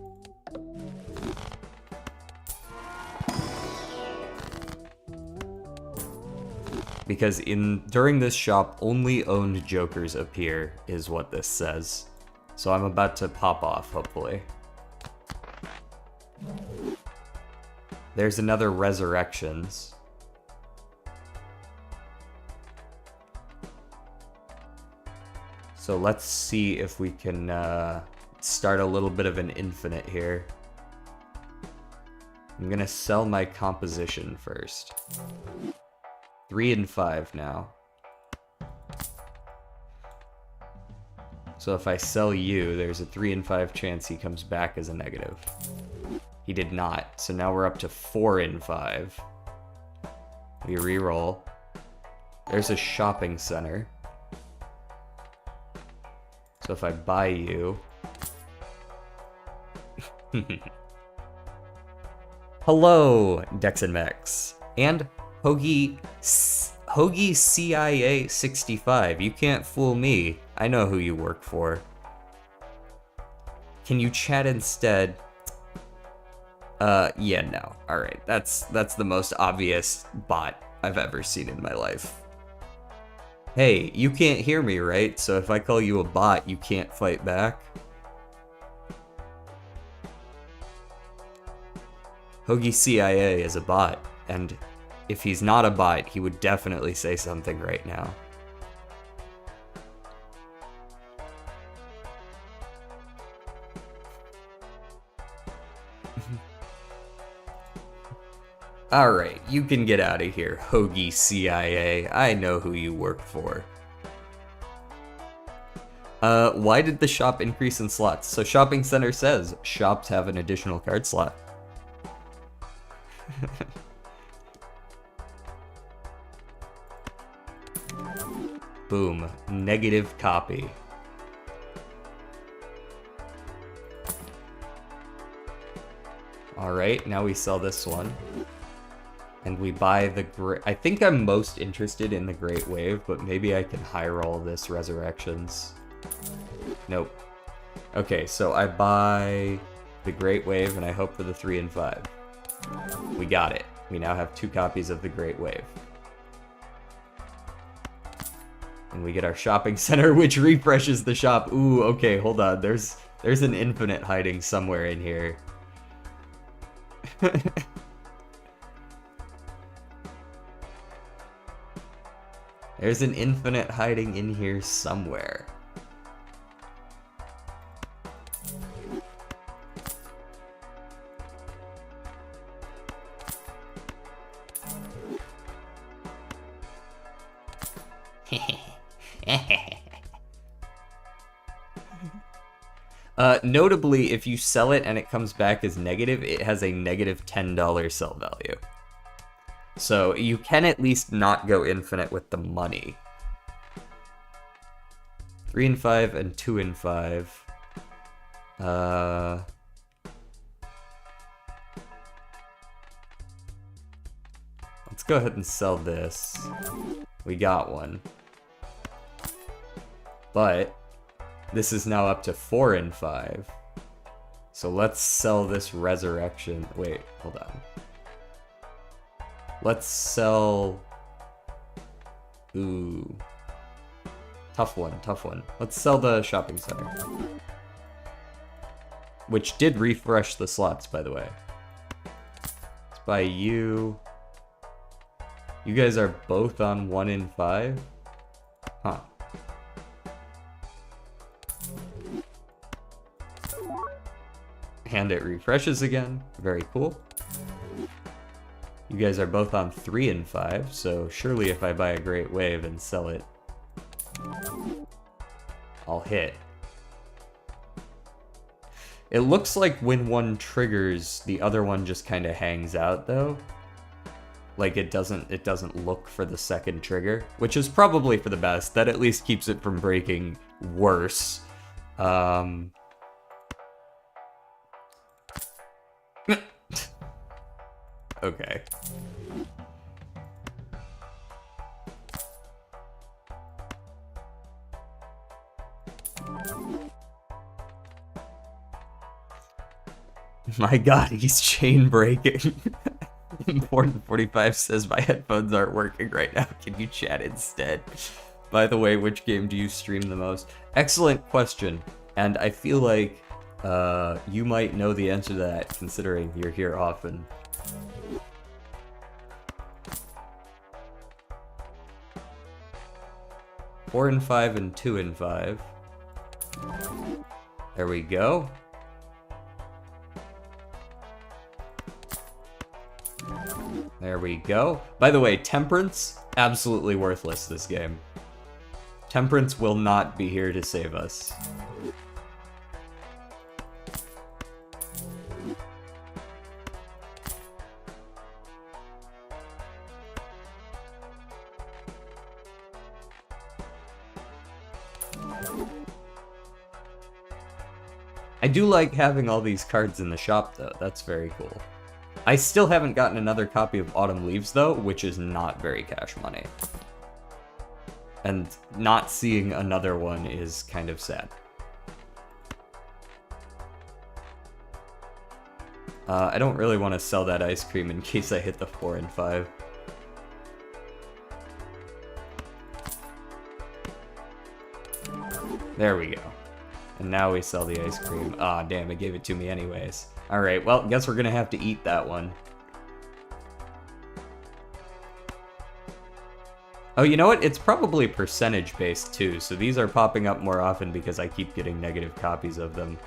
Because during this shop, only owned jokers appear, is what this says. So I'm about to pop off, hopefully. There's another Resurrections. So let's see if we can start a little bit of an infinite here. I'm gonna sell my composition first. 3 and 5 now. So if I sell you, there's a 3 and 5 chance he comes back as a negative. He did not, so now we're up to 4 and 5. We re-roll. There's a shopping center. So if I buy you... Hello, Dex and Mex. And Hoagie CIA 65. You can't fool me. I know who you work for. Can you chat instead? Yeah, no. Alright, that's the most obvious bot I've ever seen in my life. Hey, you can't hear me, right? So if I call you a bot, you can't fight back? Hoagie CIA is a bot, and if he's not a bot, he would definitely say something right now. Alright, you can get out of here, Hoagie CIA. I know who you work for. Why did the shop increase in slots? So Shopping Center says shops have an additional card slot. Boom. Negative copy. Alright, now we sell this one. And we buy the I think I'm most interested in the Great Wave, but maybe I can high roll this Resurrections. Nope. Okay, so I buy the Great Wave and I hope for the 3 and 5. We got it. We now have 2 copies of the Great Wave. And we get our shopping center, which refreshes the shop. Ooh, okay, hold on. There's an infinite hiding somewhere in here. There's an infinite hiding in here somewhere. Notably, if you sell it and it comes back as negative, it has a negative $10 sell value. So you can at least not go infinite with the money. 3 and 5 and 2 and 5. Let's go ahead and sell this. We got one. But this is now up to 4 and 5. So let's sell this resurrection. Wait, hold on. Let's sell... Ooh. Tough one, tough one. Let's sell the shopping center. Which did refresh the slots, by the way. Let's buy you. You guys are both on 1 in 5? Huh. And it refreshes again. Very cool. You guys are both on 3 and 5, so surely if I buy a Great Wave and sell it, I'll hit. It looks like when one triggers, the other one just kind of hangs out, though. Like it doesn't look for the second trigger, which is probably for the best. That at least keeps it from breaking worse. Okay. My god, he's chain breaking. Important 45 says my headphones aren't working right now. Can you chat instead? By the way, which game do you stream the most? Excellent question. And I feel like you might know the answer to that considering you're here often. Four and 5 and 2 and 5. There we go. There we go. By the way, Temperance, absolutely worthless this game. Temperance will not be here to save us. I do like having all these cards in the shop, though. That's very cool. I still haven't gotten another copy of Autumn Leaves, though, which is not very cash money. And not seeing another one is kind of sad. I don't really want to sell that ice cream in case I hit the 4 and 5. There we go. And now we sell the ice cream. Ah, damn, it gave it to me anyways. Alright, well, guess we're gonna have to eat that one. Oh, you know what? It's probably percentage-based, too, so these are popping up more often because I keep getting negative copies of them.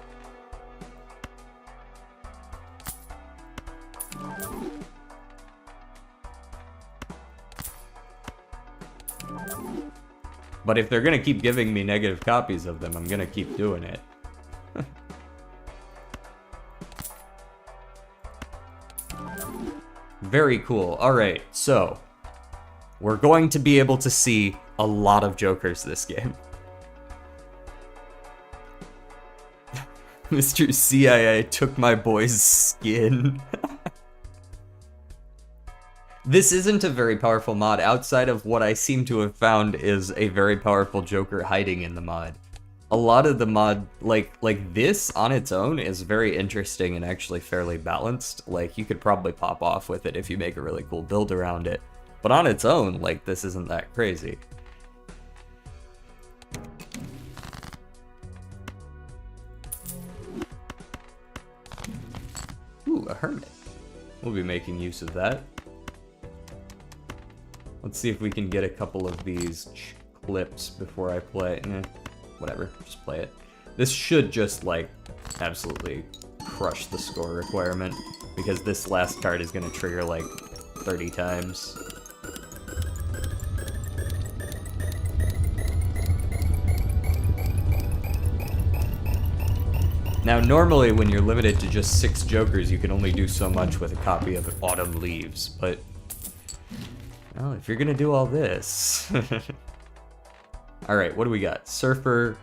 But if they're gonna keep giving me negative copies of them, I'm gonna keep doing it. Very cool. Alright, so we're going to be able to see a lot of Jokers this game. Mr. CIA took my boy's skin. This isn't a very powerful mod outside of what I seem to have found is a very powerful Joker hiding in the mod. A lot of the mod, like this on its own is very interesting and actually fairly balanced. Like, you could probably pop off with it if you make a really cool build around it. But on its own, like, this isn't that crazy. Ooh, a hermit. We'll be making use of that. Let's see if we can get a couple of these clips before I play. Whatever, just play it. This should just, like, absolutely crush the score requirement, because this last card is going to trigger, like, 30 times. Now, normally when you're limited to just 6 jokers, you can only do so much with a copy of Autumn Leaves, but... well, if you're gonna do all this... Alright, what do we got? Surfer,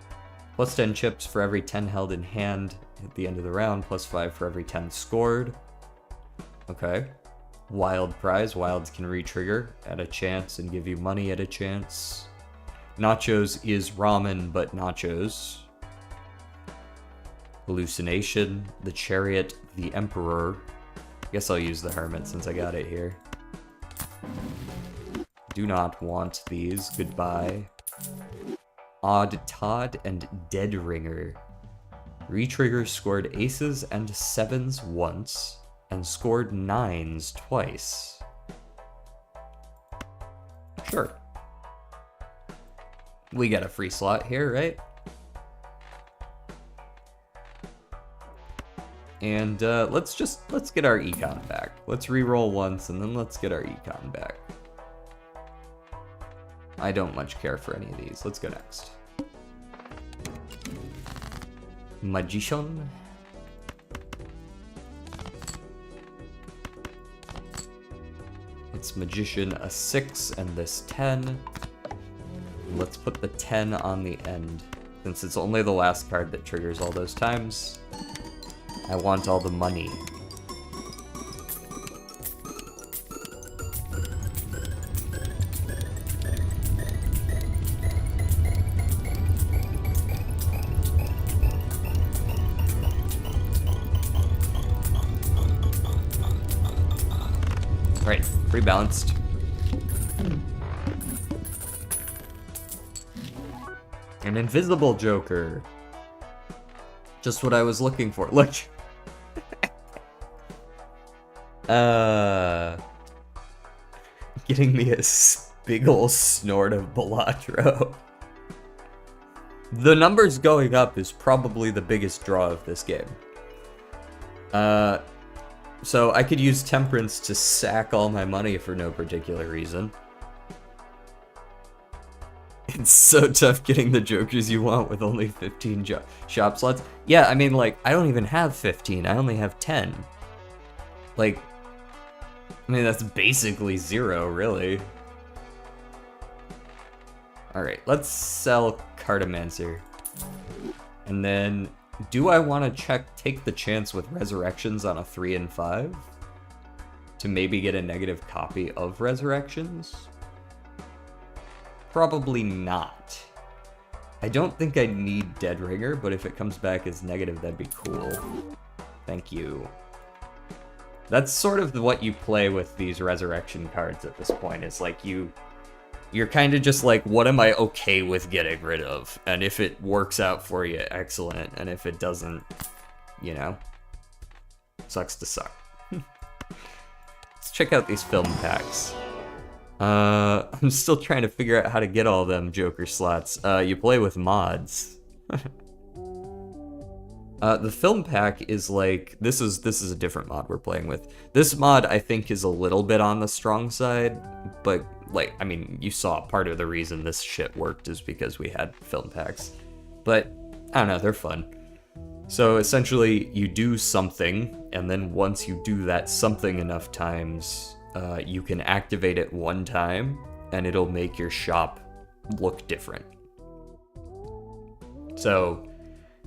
plus 10 chips for every 10 held in hand at the end of the round, plus 5 for every 10 scored. Okay. Wild prize, wilds can re-trigger at a chance and give you money at a chance. Nachos is ramen, but nachos. Hallucination, the chariot, the emperor. Guess I'll use the hermit since I got it here. Do not want these, goodbye. Odd Todd and Dead Ringer. Retrigger scored aces and 7s once, and scored 9s twice. Sure. We got a free slot here, right? And let's get our econ back. Let's re-roll once, and then let's get our econ back. I don't much care for any of these. Let's go next. Magician. It's Magician a 6 and this 10. Let's put the 10 on the end. Since it's only the last card that triggers all those times, I want all the money. Right, rebalanced. An invisible Joker. Just what I was looking for. Look. Getting me a big ol' snort of Balatro. The numbers going up is probably the biggest draw of this game. So I could use Temperance to sack all my money for no particular reason. It's so tough getting the jokers you want with only 15 shop slots. Yeah, I mean, like, I don't even have 15. I only have 10. Like, I mean, that's basically 0, really. Alright, let's sell Cartomancer. And then, do I want to take the chance with Resurrections on a 3 and 5? To maybe get a negative copy of Resurrections? Probably not. I don't think I need Dead Ringer, but if it comes back as negative, that'd be cool. Thank you. That's sort of what you play with these Resurrection cards at this point. It's like you're kind of just like, what am I okay with getting rid of? And if it works out for you, excellent. And if it doesn't, you know, sucks to suck. Let's check out these film packs. I'm still trying to figure out how to get all them Joker slots. You play with mods. The film pack is like, this is a different mod we're playing with. This mod, I think, is a little bit on the strong side, but, like, I mean, you saw part of the reason this shit worked is because we had film packs. But, I don't know, they're fun. So, essentially, you do something, and then once you do that something enough times, you can activate it one time, and it'll make your shop look different. So,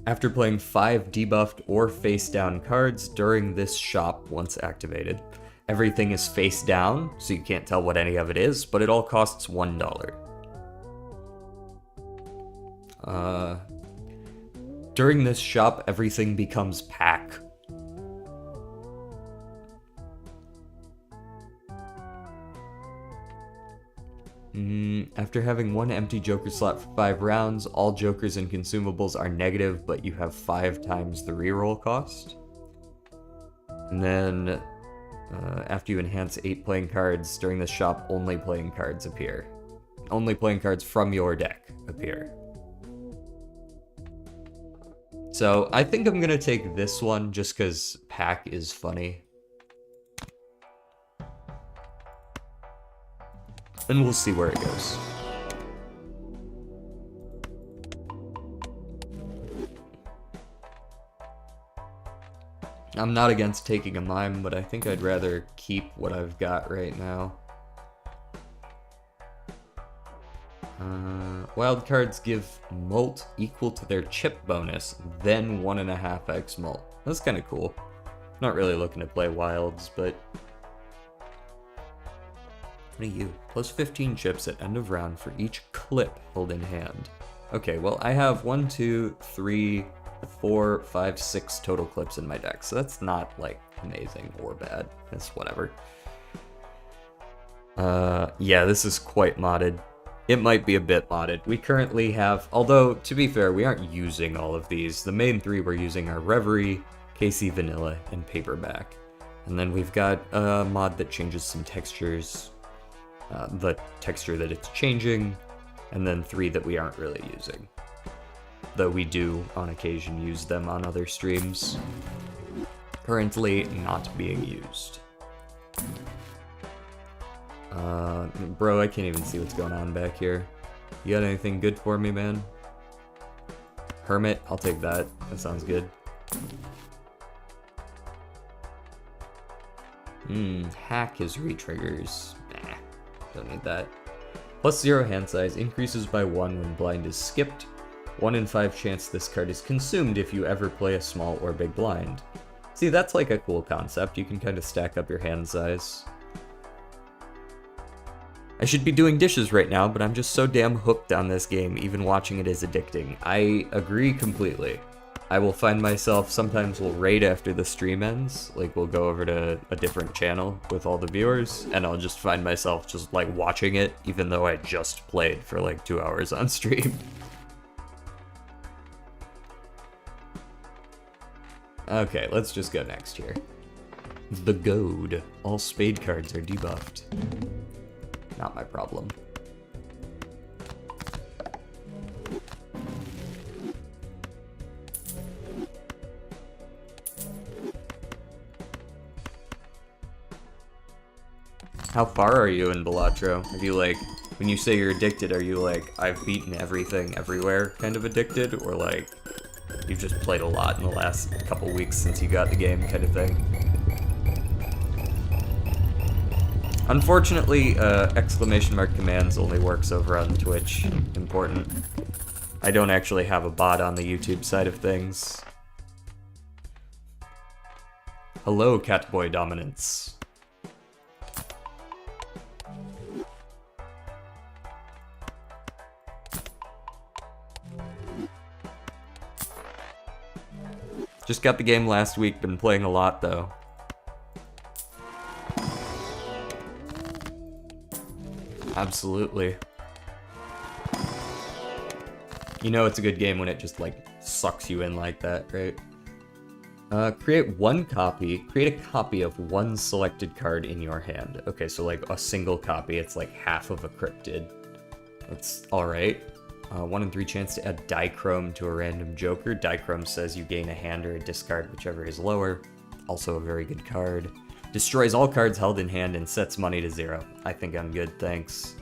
after playing 5 debuffed or face down cards during this shop once activated, everything is face down, so you can't tell what any of it is, but it all costs $1. During this shop, everything becomes pack. After having one empty Joker slot for 5 rounds, all Jokers and consumables are negative, but you have 5 times the reroll cost. And then, after you enhance 8 playing cards, during this shop, only playing cards appear. Only playing cards from your deck appear. So, I think I'm gonna take this one just because pack is funny. And we'll see where it goes. I'm not against taking a mime, but I think I'd rather keep what I've got right now. Wild cards give molt equal to their chip bonus, then 1.5x molt. That's kind of cool. Not really looking to play wilds, but... What are you? Plus 15 chips at end of round for each clip held in hand. Okay, well, I have 1, 2, 3, 4, 5, 6 total clips in my deck, so that's not, like, amazing or bad. It's whatever. Yeah, this is quite modded. It might be a bit modded. We currently have, although, to be fair, we aren't using all of these. The main three we're using are Reverie, KC Vanilla, and Paperback. And then we've got a mod that changes some textures, the texture that it's changing, and then 3 that we aren't really using. Though we do, on occasion, use them on other streams. Currently not being used. Bro, I can't even see what's going on back here. You got anything good for me, man? Hermit, I'll take that. That sounds good. Hack his re-triggers. Nah, don't need that. Plus 0 hand size increases by 1 when blind is skipped. 1 in 5 chance this card is consumed if you ever play a small or big blind. See, that's like a cool concept. You can kind of stack up your hand size. I should be doing dishes right now, but I'm just so damn hooked on this game, even watching it is addicting. I agree completely. I will find myself, sometimes we'll raid after the stream ends, like we'll go over to a different channel with all the viewers, and I'll just find myself just like watching it, even though I just played for like 2 hours on stream. Okay, let's just go next here. The Goad. All spade cards are debuffed. Not my problem. How far are you in Balatro? Have you like, when you say you're addicted, are you like, I've beaten everything everywhere kind of addicted? Or like, you've just played a lot in the last couple weeks since you got the game kind of thing? Unfortunately, exclamation mark commands only works over on Twitch. Important. I don't actually have a bot on the YouTube side of things. Hello, Catboy Dominance. Just got the game last week, been playing a lot though. Absolutely. You know it's a good game when it just like sucks you in like that, right? Create a copy of one selected card in your hand. Okay, so like a single copy, it's like half of a cryptid. That's alright. 1 in 3 chance to add Dichrome to a random joker. Dichrome says you gain a hand or a discard, whichever is lower. Also a very good card. Destroys all cards held in hand and sets money to 0. I think I'm good, thanks.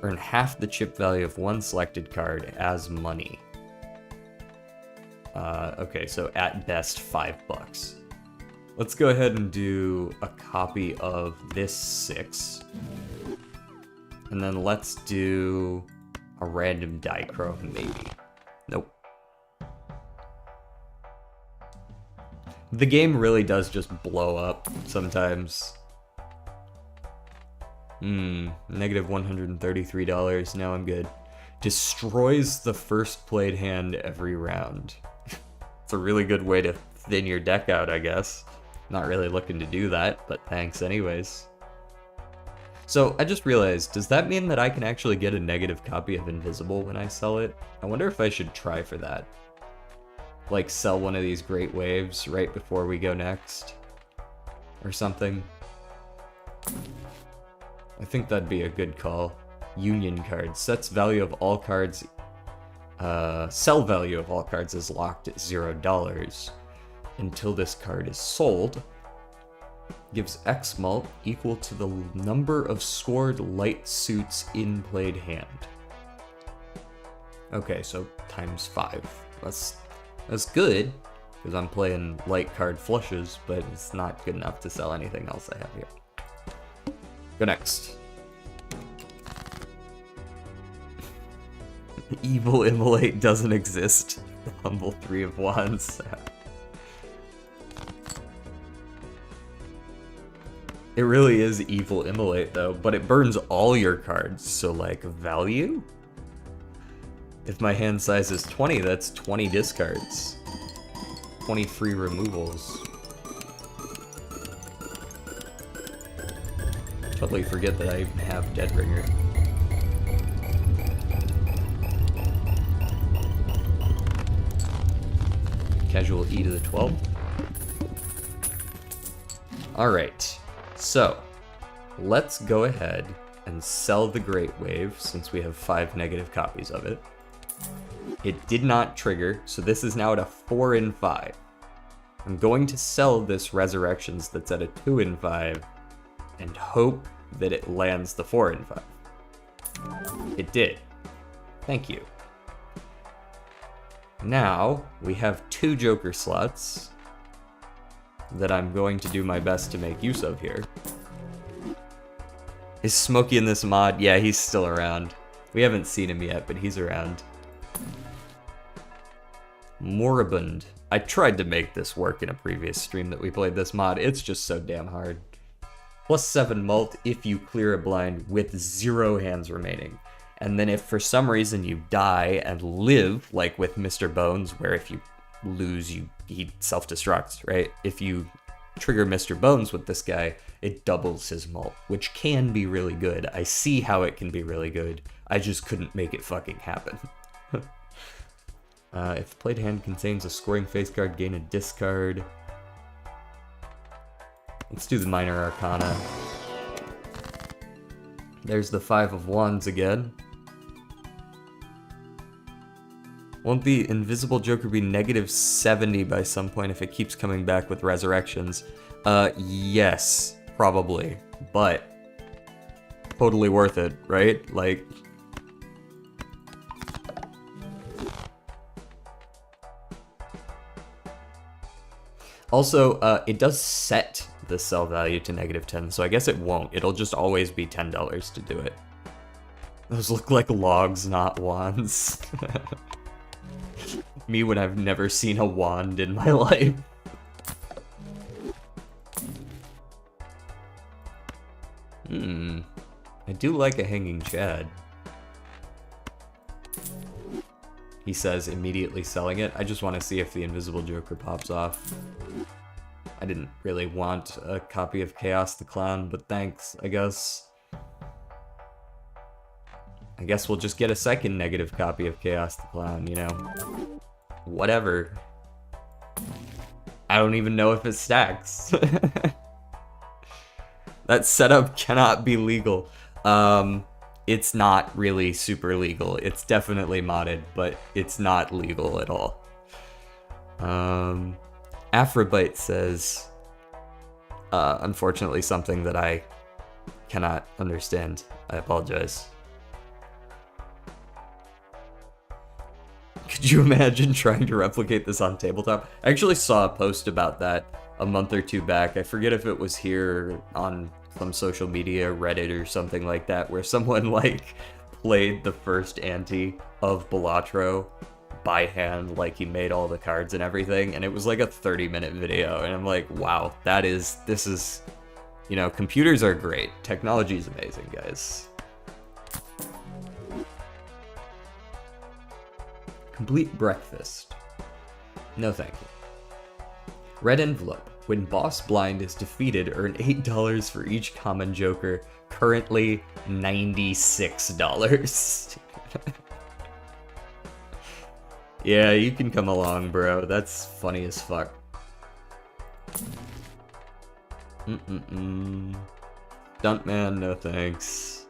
Earn half the chip value of one selected card as money. Okay, so at best $5. Let's go ahead and do a copy of this 6. And then let's do a random Dichrome, maybe. Nope. The game really does just blow up sometimes. Negative $133. Now I'm good. Destroys the first played hand every round. It's a really good way to thin your deck out, I guess. Not really looking to do that, but thanks anyways. So, I just realized, does that mean that I can actually get a negative copy of Invisible when I sell it? I wonder if I should try for that. Like, sell one of these Great Waves right before we go next. Or something. I think that'd be a good call. Union card. Sets value of all cards. Sell value of all cards is locked at $0. Until this card is sold. Gives X mult equal to the number of scored light suits in played hand. Okay, so times 5. That's good. because I'm playing light card flushes, but it's not good enough to sell anything else I have here. Go next. Evil Immolate doesn't exist. The Humble 3 of Wands. It really is Evil Immolate though, but it burns all your cards, so like value? If my hand size is 20, that's 20 discards. 20 free removals. Totally forget that I even have Deadringer. Casual E to the 12. Alright, so let's go ahead and sell the Great Wave since we have 5 negative copies of it. It did not trigger, so this is now at a 4 in 5. I'm going to sell this Resurrections that's at a 2 in 5 and hope that it lands the 4 in 5. It did. Thank you. Now, we have 2 Joker slots that I'm going to do my best to make use of here. Is Smokey in this mod? Yeah, he's still around. We haven't seen him yet, but he's around. Moribund. I tried to make this work in a previous stream that we played this mod. It's just so damn hard. +7 mult if you clear a blind with 0 hands remaining. And then if for some reason you die and live, like with Mr. Bones, where if you lose, he self-destructs, right? If you trigger Mr. Bones with this guy, it doubles his mult, which can be really good. I see how it can be really good. I just couldn't make it fucking happen. If the played hand contains a scoring face card, gain a discard. Let's do the Minor Arcana. There's the 5 of Wands again. Won't the Invisible Joker be -70 by some point if it keeps coming back with Resurrections? Yes, probably, but totally worth it, right? Like, also, it does set the sell value to -10, so I guess it won't. It'll just always be $10 to do it. Those look like logs, not wands. Me when I've never seen a wand in my life. I do like a Hanging Chad. He says, immediately selling it. I just want to see if the Invisible Joker pops off. I didn't really want a copy of Chaos the Clown, but thanks, I guess. I guess we'll just get a second negative copy of Chaos the Clown, you know? Whatever. I don't even know if it stacks. That setup cannot be legal. It's not really super legal. It's definitely modded, but it's not legal at all. Afrobyte says, unfortunately something that I cannot understand. I apologize. Could you imagine trying to replicate this on tabletop? I actually saw a post about that a month or 2 back. I forget if it was here on some social media, Reddit or something like that, where someone like played the first ante of Balatro by hand, like he made all the cards and everything, and it was like a 30-minute video, and I'm like, wow, this is, you know, computers are great. Technology is amazing, guys. Complete breakfast. No thank you. Red envelope. When boss blind is defeated, earn $8 for each common joker. Currently $96. Yeah, you can come along, bro. That's funny as fuck. Stuntman, no thanks.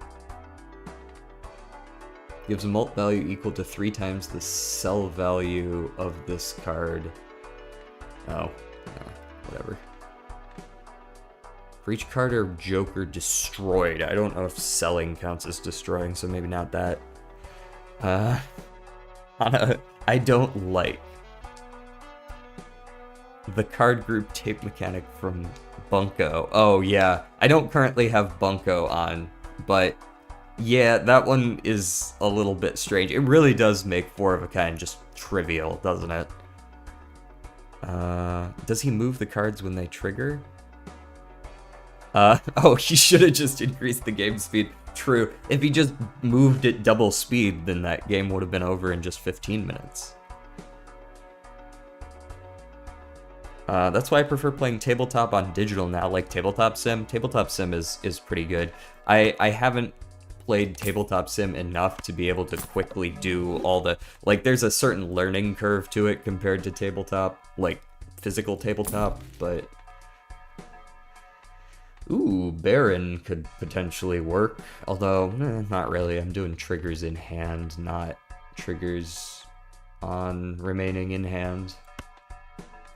Gives a mult value equal to 3 times the sell value of this card. Oh, whatever. For each card or joker destroyed. I don't know if selling counts as destroying, so maybe not that. I don't like the card group tape mechanic from Bunko. Oh, yeah. I don't currently have Bunko on, but yeah, that one is a little bit strange. It really does make Four of a Kind just trivial, doesn't it? Does he move the cards when they trigger? Oh, he should have just increased the game speed. True. If he just moved at double speed, then that game would have been over in just 15 minutes. That's why I prefer playing tabletop on digital now, like Tabletop Sim. Tabletop Sim is pretty good. I haven't played Tabletop Sim enough to be able to quickly do all the... Like, there's a certain learning curve to it compared to tabletop, like physical tabletop, but... Ooh, Baron could potentially work, although, not really. I'm doing triggers in hand, not triggers on remaining in hand.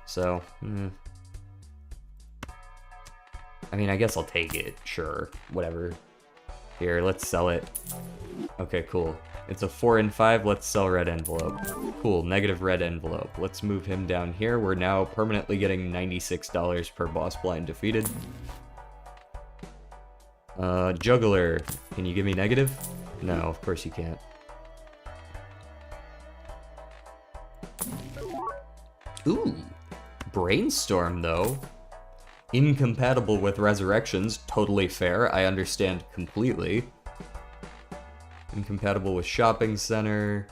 So, I mean, I guess I'll take it, sure, whatever. Here, let's sell it. Okay, cool. It's a 4 and 5, let's sell red envelope. Cool, negative red envelope. Let's move him down here. We're now permanently getting $96 per boss blind defeated. Juggler, can you give me negative? No, of course you can't. Ooh, Brainstorm, though. Incompatible with Resurrections, totally fair, I understand completely. Incompatible with Shopping Center.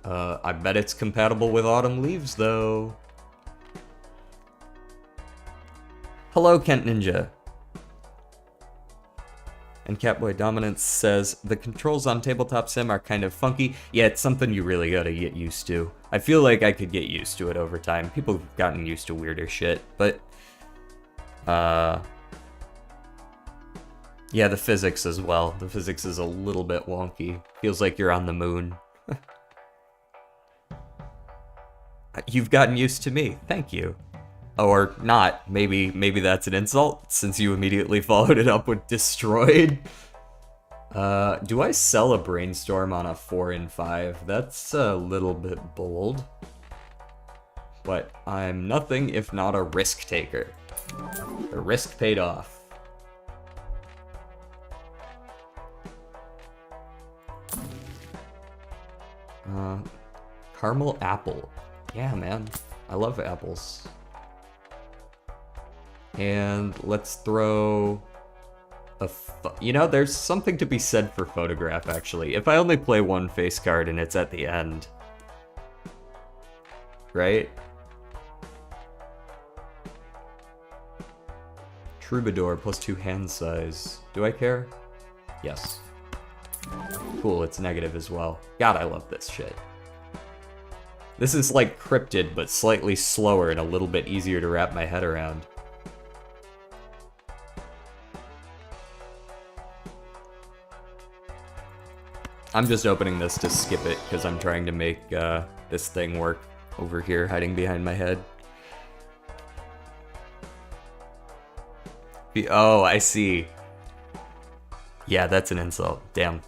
I bet it's compatible with Autumn Leaves, though. Hello, Kent Ninja. And Catboy Dominance says, the controls on Tabletop Sim are kind of funky. Yeah, it's something you really gotta get used to. I feel like I could get used to it over time. People have gotten used to weirder shit, but... yeah, the physics as well. The physics is a little bit wonky. Feels like you're on the moon. You've gotten used to me. Thank you. Or not. Maybe that's an insult, since you immediately followed it up with destroyed. Do I sell a Brainstorm on a 4 and 5? That's a little bit bold. But I'm nothing if not a risk taker. The risk paid off. Caramel apple. Yeah, man. I love apples. And let's throw a... you know, there's something to be said for photograph, actually. If I only play one face card and it's at the end. Right? Troubadour plus 2 hand size. Do I care? Yes. Cool, it's negative as well. God, I love this shit. This is like Cryptid, but slightly slower and a little bit easier to wrap my head around. I'm just opening this to skip it, because I'm trying to make this thing work over here, hiding behind my head. Oh, I see. Yeah, that's an insult. Damn.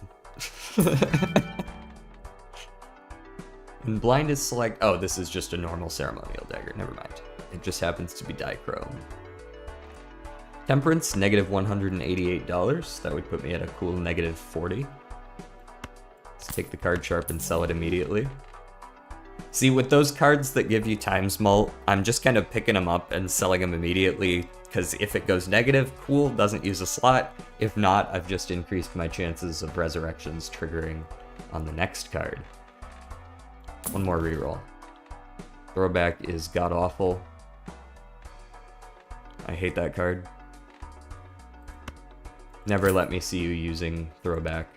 And blind is select... oh, this is just a normal ceremonial dagger. Never mind. It just happens to be dichrome. Temperance, negative $188. That would put me at a cool negative 40. Let's take the card sharp and sell it immediately. See, with those cards that give you Times Mult, I'm just kind of picking them up and selling them immediately, because if it goes negative, cool, doesn't use a slot. If not, I've just increased my chances of Resurrections triggering on the next card. One more reroll. Throwback is god-awful. I hate that card. Never let me see you using Throwback.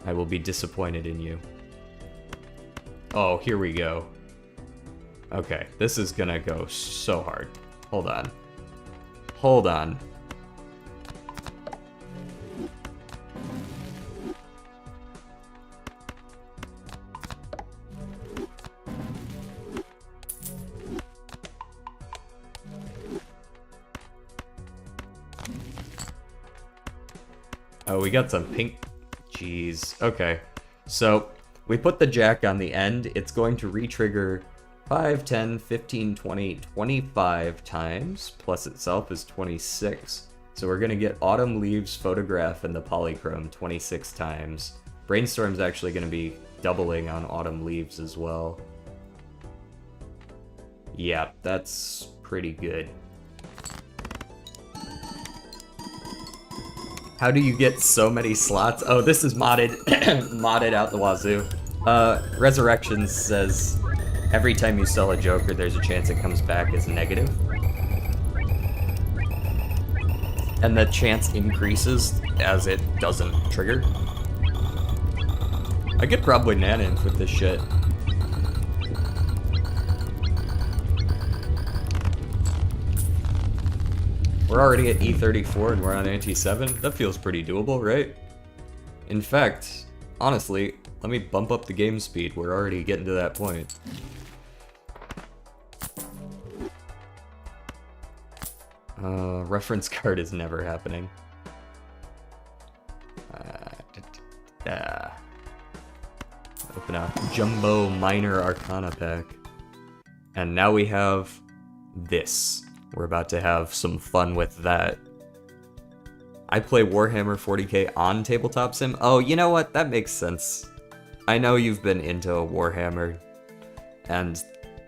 I will be disappointed in you. Oh, here we go. Okay, this is gonna go so hard. Hold on. Hold on. Oh, we got some pink... jeez. Okay. So, We put the jack on the end, it's going to re-trigger 5, 10, 15, 20, 25 times, plus itself is 26. So we're going to get Autumn Leaves Photograph in the Polychrome 26 times. Brainstorm's actually going to be doubling on Autumn Leaves as well. Yeah, that's pretty good. How do you get so many slots? Oh, this is modded, modded out the wazoo. Resurrections says, every time you sell a Joker, there's a chance it comes back as negative. And the chance increases as it doesn't trigger. I could probably Naninth with this shit. We're already at E34 and we're on anti-7. That feels pretty doable, right? In fact, honestly, let me bump up the game speed. We're already getting to that point. Reference card is never happening. Open a Jumbo Minor Arcana pack. And now we have this. We're about to have some fun with that. I play Warhammer 40k on Tabletop Sim. Oh, you know what? That makes sense. I know you've been into Warhammer, and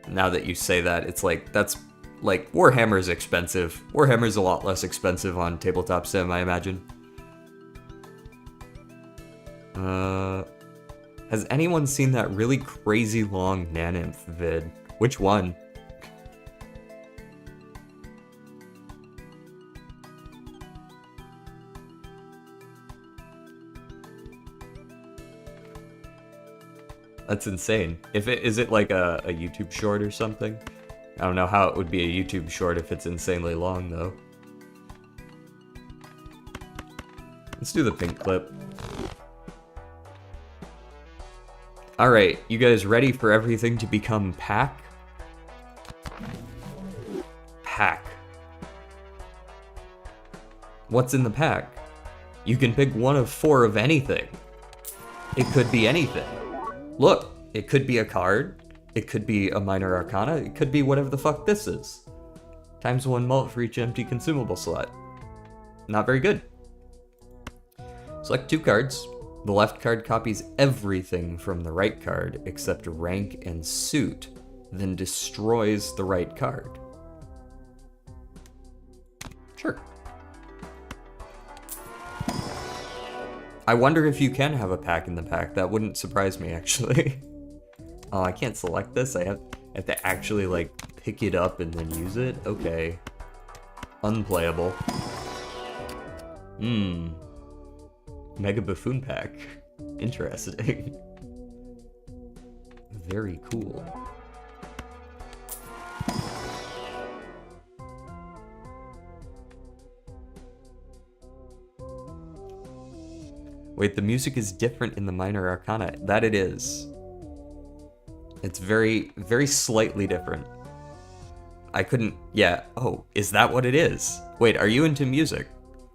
now that you say that, it's like, that's, like, Warhammer's expensive. Warhammer's a lot less expensive on Tabletop Sim, I imagine. Has anyone seen that really crazy long Naninth vid? Which one? That's insane. Is it like a YouTube short or something? I don't know how it would be a YouTube short if it's insanely long, though. Let's do the pink clip. Alright, you guys ready for everything to become pack? Pack. What's in the pack? You can pick one of 4 of anything. It could be anything. Look, it could be a card, it could be a Minor Arcana, it could be whatever the fuck this is. Times 1 mult for each empty consumable slot. Not very good. Select 2 cards. The left card copies everything from the right card except rank and suit, then destroys the right card. Sure. I wonder if you can have a pack in the pack. That wouldn't surprise me, actually. Oh, I can't select this. I have to actually, like, pick it up and then use it? Okay. Unplayable. Mega Buffoon pack. Interesting. Very cool. Wait, the music is different in the Minor Arcana. That it is. It's very, very slightly different. I couldn't... Yeah. Oh, is that what it is? Wait, are you into music?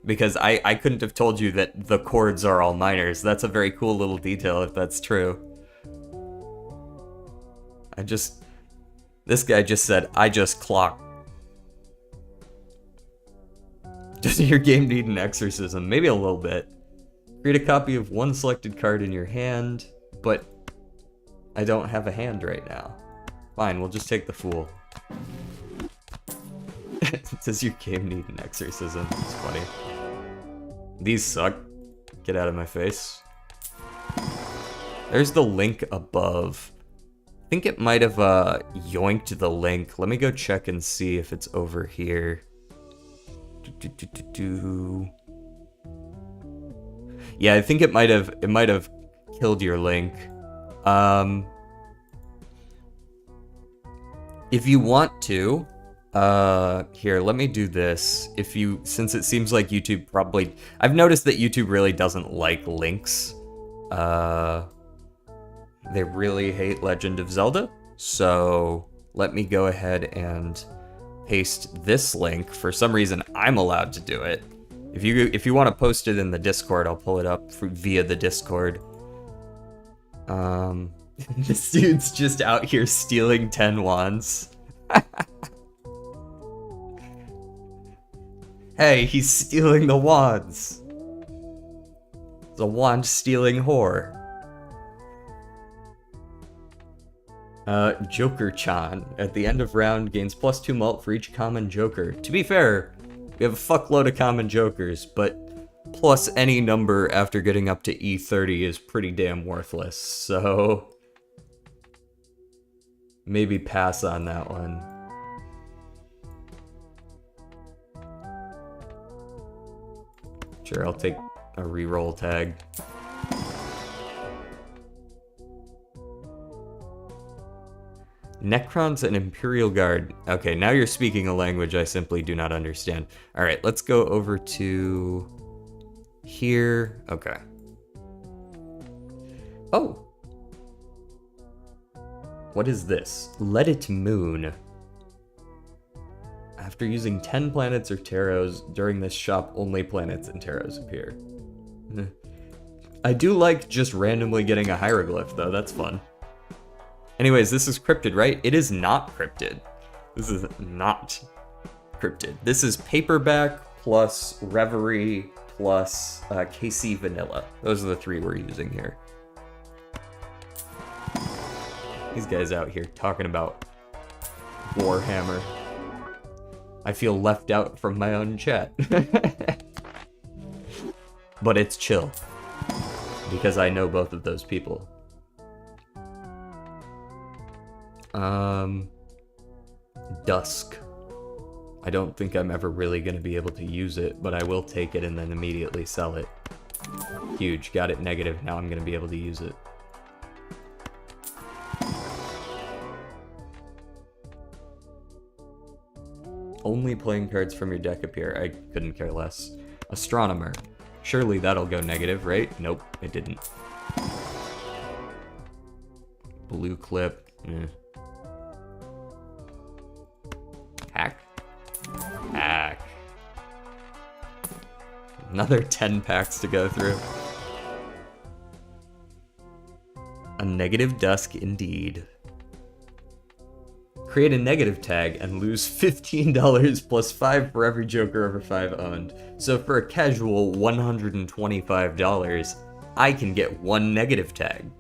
Because I couldn't have told you that the chords are all minors. That's a very cool little detail if that's true. This guy just said, I just clocked. Does your game need an exorcism? Maybe a little bit. Create a copy of one selected card in your hand, but I don't have a hand right now. Fine, we'll just take the Fool. Does your game need an exorcism? It's funny. These suck. Get out of my face. There's the link above. I think it might have yoinked the link. Let me go check and see if it's over here. Yeah, I think it might have killed your link. If you want to, here, let me do this. Since it seems like YouTube probably, I've noticed that YouTube really doesn't like links. They really hate Legend of Zelda. So let me go ahead and paste this link. For some reason, I'm allowed to do it. If you want to post it in the Discord, I'll pull it up via the Discord. Um, this dude's just out here stealing 10 wands. Hey, he's stealing the wands. It's a wand stealing whore. Joker-chan. At the end of round, gains +2 mult for each common joker. To be fair, we have a fuckload of common jokers, but plus any number after getting up to E30 is pretty damn worthless, so maybe pass on that one. Sure, I'll take a reroll tag. Necrons and Imperial Guard. Okay, now you're speaking a language I simply do not understand. Alright, let's go over to here. Okay. Oh! What is this? Let It Moon. After using 10 planets or tarots during this shop, only planets and tarots appear. I do like just randomly getting a hieroglyph, though. That's fun. Anyways, this is cryptid, right? It is not cryptid. This is not cryptid. This is paperback plus Reverie plus KC Vanilla. Those are the three we're using here. These guys out here talking about Warhammer. I feel left out from my own chat. But it's chill. Because I know both of those people. Dusk. I don't think I'm ever really going to be able to use it, but I will take it and then immediately sell it. Huge. Got it negative. Now I'm going to be able to use it. Only playing cards from your deck appear. I couldn't care less. Astronomer. Surely that'll go negative, right? Nope, it didn't. Blue clip. Hack. Hack. Another 10 packs to go through. A negative dusk indeed. Create a negative tag and lose $15 plus 5 for every Joker over 5 owned. So for a casual $125, I can get one negative tag.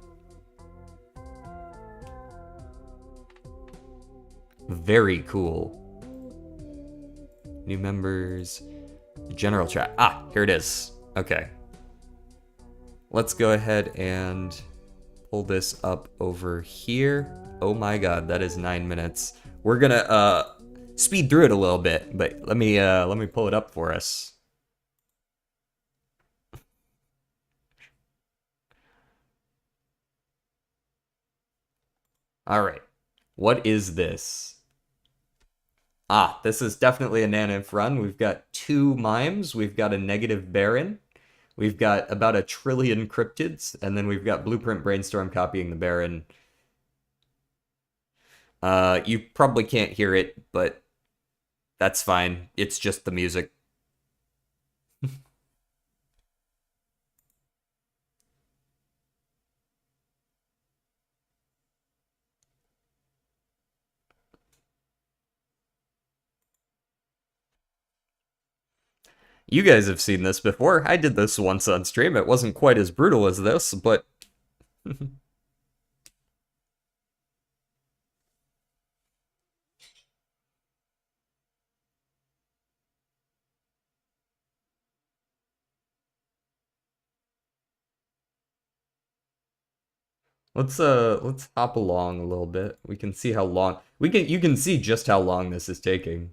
Very cool. New members. General chat. Ah, here it is. Okay. Let's go ahead and pull this up over here. Oh my god, that is 9 minutes. We're gonna speed through it a little bit, but let me pull it up for us. Alright. What is this? Ah, this is definitely a Nanith run. We've got 2 mimes, we've got a negative Baron, we've got about 1 trillion cryptids, and then we've got Blueprint Brainstorm copying the Baron. You probably can't hear it, but that's fine. It's just the music. You guys have seen this before. I did this once on stream. It wasn't quite as brutal as this, but... let's hop along a little bit. We can see how long you can see just how long this is taking.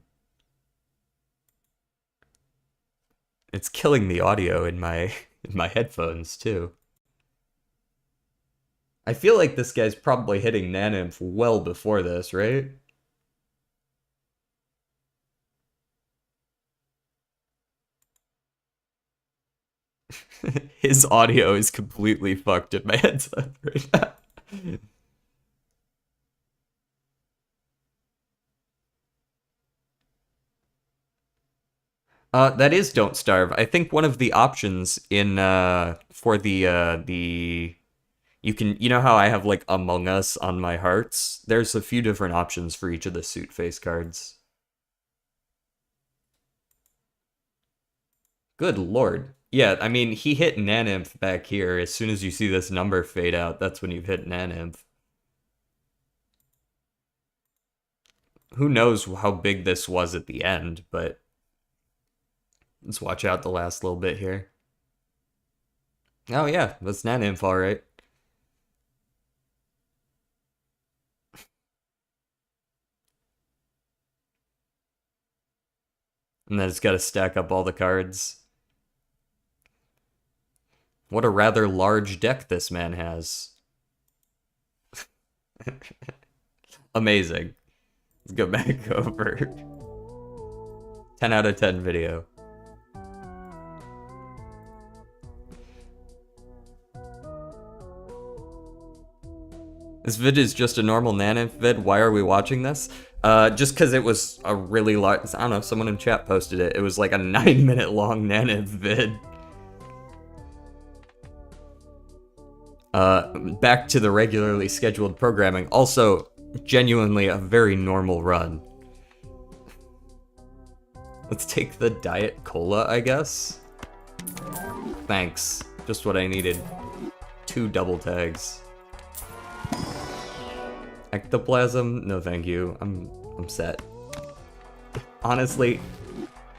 It's killing the audio in my headphones too. I feel like this guy's probably hitting Nanith well before this, right? His audio is completely fucked in my headset right now. That is Don't Starve. I think one of the options in for the You know how I have like Among Us on my hearts? There's a few different options for each of the suit face cards. Good lord. Yeah, I mean, he hit Nanymph back here. As soon as you see this number fade out, that's when you've hit Nanymph. Who knows how big this was at the end, but let's watch out the last little bit here. Oh yeah, that's Nanymph, alright. And then it's got to stack up all the cards. What a rather large deck this man has. Amazing. Let's go back over. 10 out of 10 video. This vid is just a normal Nanymph vid. Why are we watching this? Just because it was a really large... I don't know, someone in chat posted it. It was like a 9-minute long Nanymph vid. Back to the regularly scheduled programming. Also, genuinely a very normal run. Let's take the Diet Cola, I guess. Thanks. Just what I needed. 2 double tags. Ectoplasm? No thank you. I'm set. Honestly,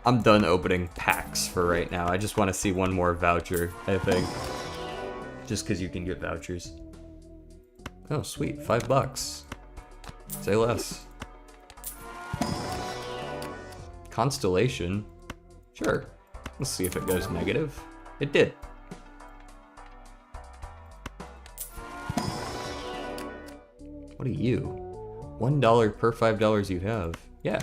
I'm done opening packs for right now. I just want to see one more voucher, I think. Just because you can get vouchers. Oh, sweet. $5. Say less. Constellation? Sure. Let's see if it goes negative. It did. What are you? $1 per $5 you have. Yeah.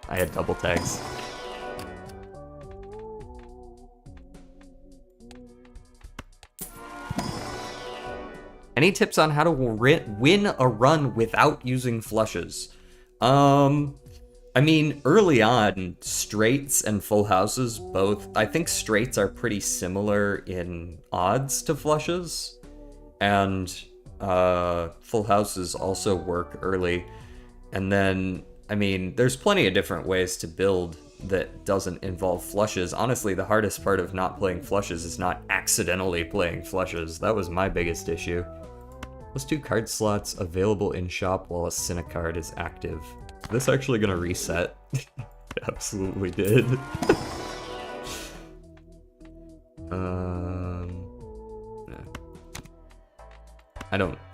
I had double tags. Any tips on how to win a run without using flushes? I mean, early on, straights and full houses both, I think straights are pretty similar in odds to flushes, and full houses also work early. And then, I mean, there's plenty of different ways to build that doesn't involve flushes. Honestly, the hardest part of not playing flushes is not accidentally playing flushes. That was my biggest issue. Those 2 card slots available in shop while a Cine card is active. Is this actually gonna reset? It absolutely did. No.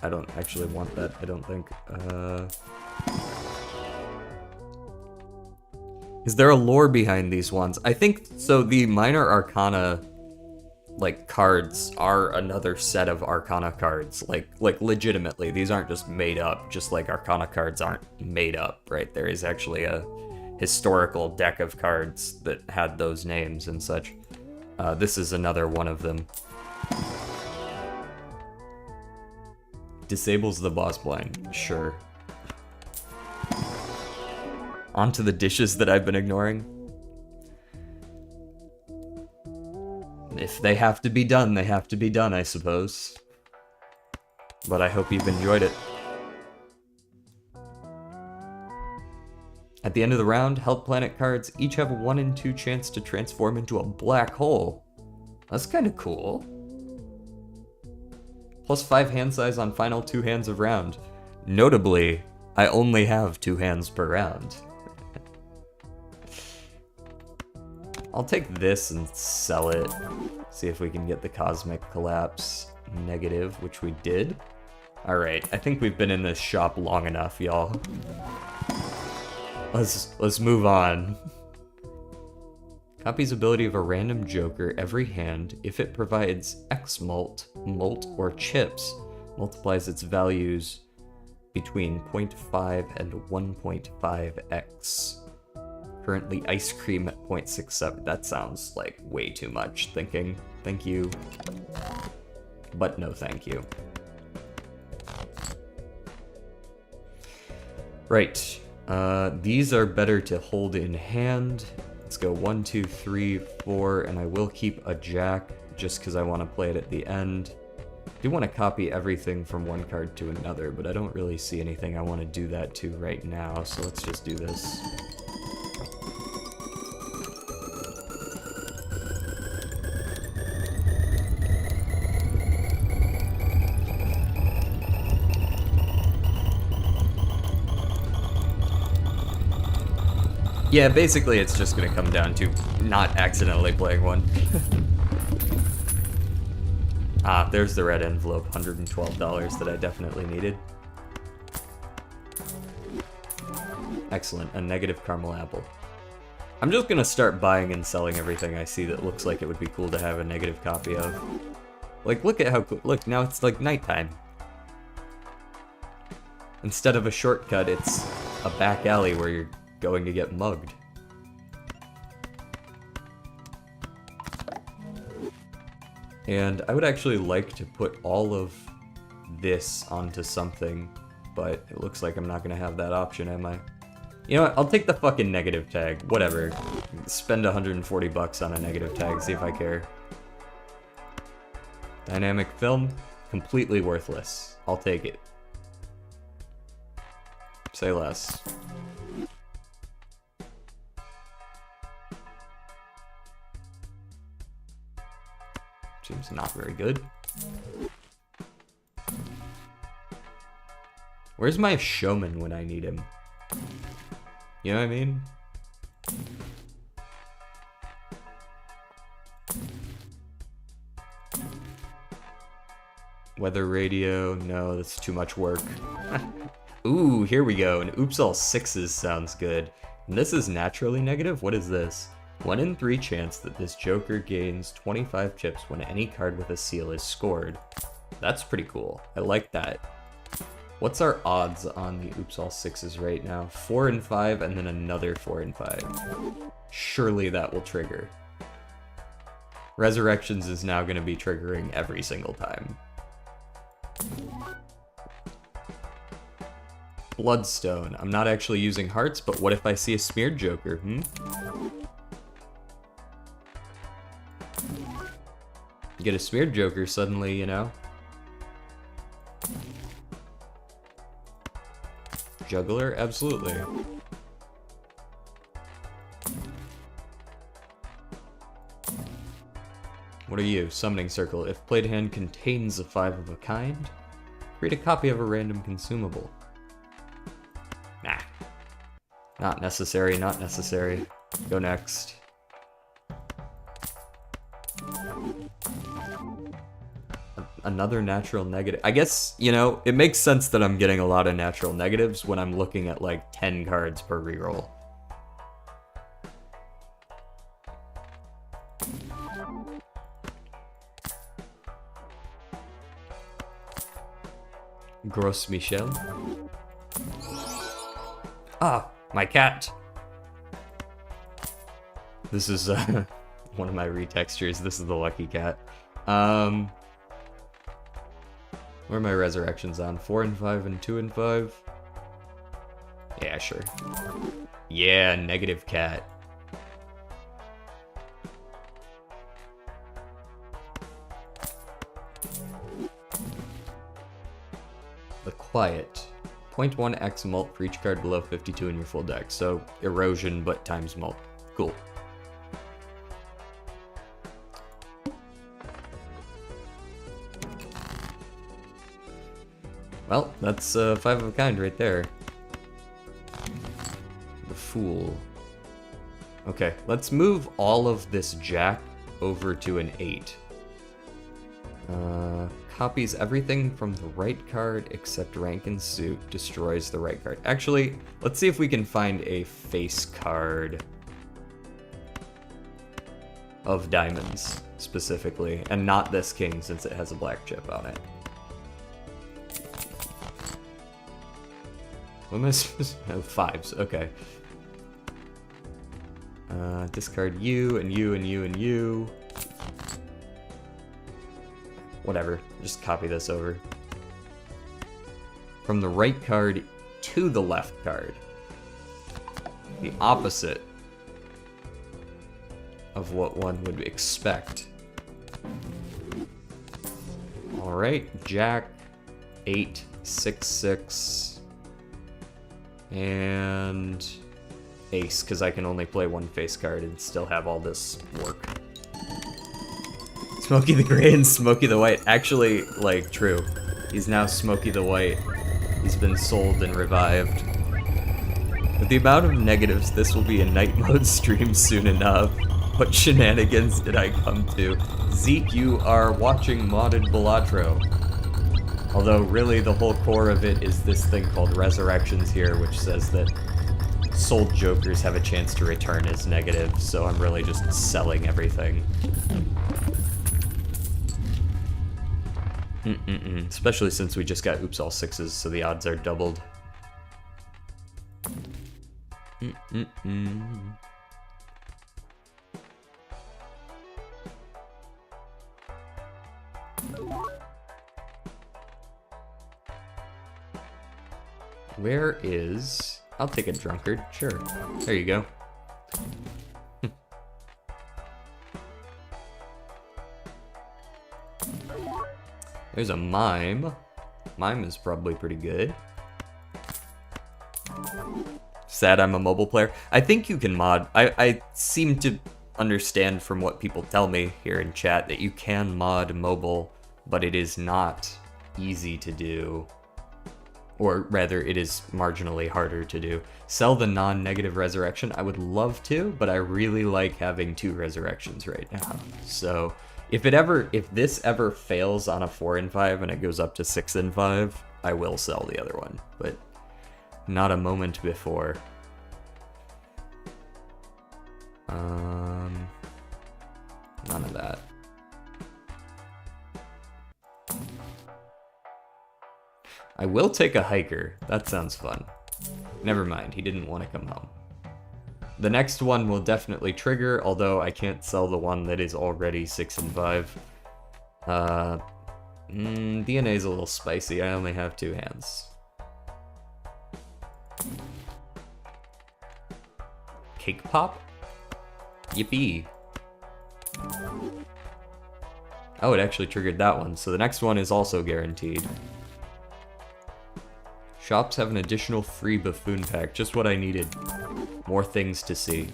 I don't actually want that, I don't think. Is there a lore behind these ones? I think so. The minor arcana like cards are another set of arcana cards, like legitimately. These aren't just made up, just like arcana cards aren't made up, right? There is actually a historical deck of cards that had those names and such. This is another one of them. Disables the boss blind, sure. Onto the dishes that I've been ignoring. If they have to be done, they have to be done, I suppose. But I hope you've enjoyed it. At the end of the round, Held Planet cards each have a 1 in 2 chance to transform into a black hole. That's kind of cool. Plus 5 hand size on final 2 hands of round. Notably, I only have 2 hands per round. I'll take this and sell it. See if we can get the Cosmic Collapse negative, which we did. Alright, I think we've been in this shop long enough, y'all. Let's move on. Copies ability of a random joker every hand if it provides X mult, or chips. Multiplies its values between 0.5 and 1.5x. Currently ice cream at 0.67. That sounds like way too much. Thinking, thank you, but no thank you. Right, these are better to hold in hand. Let's go 1, 2, 3, 4, and I will keep a jack just because I want to play it at the end. I do want to copy everything from one card to another, but I don't really see anything I want to do that to right now, so let's just do this. Yeah, basically it's just gonna come down to not accidentally playing one. Ah, there's the red envelope, $112 that I definitely needed. Excellent, a negative caramel apple. I'm just gonna start buying and selling everything I see that looks like it would be cool to have a negative copy of. Like, look at how cool, look, now it's like nighttime. Instead of a shortcut, it's a back alley where you're going to get mugged. And I would actually like to put all of this onto something, but it looks like I'm not gonna have that option, am I? You know what, I'll take the fucking negative tag, whatever. Spend 140 bucks on a negative tag, see if I care. Dynamic film, completely worthless. I'll take it. Say less. Seems not very good. Where's my showman when I need him? You know what I mean? Weather radio, no, that's too much work. Ooh, here we go, and oops all sixes sounds good. And this is naturally negative? What is this? 1 in 3 chance that this Joker gains 25 chips when any card with a seal is scored. That's pretty cool. I like that. What's our odds on the oops all sixes right now? 4 and 5 and then another 4 and 5. Surely that will trigger. Resurrections is now going to be triggering every single time. Bloodstone. I'm not actually using hearts, but what if I see a smeared Joker, Get a smeared Joker suddenly, you know? Juggler? Absolutely. What are you? Summoning Circle. If played hand contains a 5 of a kind, create a copy of a random consumable. Nah. Not necessary, not necessary. Go next. Another natural negative. I guess, you know, it makes sense that I'm getting a lot of natural negatives when I'm looking at like 10 cards per reroll. Gros Michel. Ah, my cat. This is one of my retextures. This is the lucky cat. Where are my resurrections on? 4 and 5 and 2 and 5? Yeah, sure. Yeah, negative cat. The Quiet. 0.1x mult for each card below 52 in your full deck. So, erosion, but times mult. Cool. Well, that's 5 of a kind right there. The Fool. Okay, let's move all of this jack over to an 8. Copies everything from the right card except rank and suit, destroys the right card. Actually, let's see if we can find a face card of diamonds, specifically, and not this king since it has a black chip on it. What am I supposed to... Oh, 5s, okay. Discard you, and you, and you, and you. Whatever, just copy this over. From the right card to the left card. The opposite of what one would expect. Alright, Jack, 8, 6, 6, and Ace, because I can only play one face card and still have all this work. Smokey the Gray and Smokey the White. Actually, like, true. He's now Smokey the White. He's been sold and revived. With the amount of negatives, this will be a night mode stream soon enough. What shenanigans did I come to? Zeke, you are watching modded Balatro. Although, really, the whole core of it is this thing called Resurrections here, which says that sold jokers have a chance to return as negative, so I'm really just selling everything. Especially since we just got oops all 6s, so the odds are doubled. Where is... I'll take a drunkard, sure. There you go. There's a mime. Mime is probably pretty good. Sad I'm a mobile player. I think you can mod. I seem to understand from what people tell me here in chat that you can mod mobile, but it is not easy to do. Or rather, it is marginally harder to do. Sell the non-negative resurrection. I would love to, but I really like having 2 resurrections right now. So if this ever fails on a 4 and 5 and it goes up to 6 and 5, I will sell the other one. But not a moment before. None of that. I will take a hiker. That sounds fun. Never mind, he didn't want to come home. The next one will definitely trigger, although I can't sell the one that is already 6 and 5. DNA is a little spicy. I only have 2 hands. Cake pop? Yippee. Oh, it actually triggered that one, so the next one is also guaranteed. Shops have an additional free buffoon pack, just what I needed. More things to see.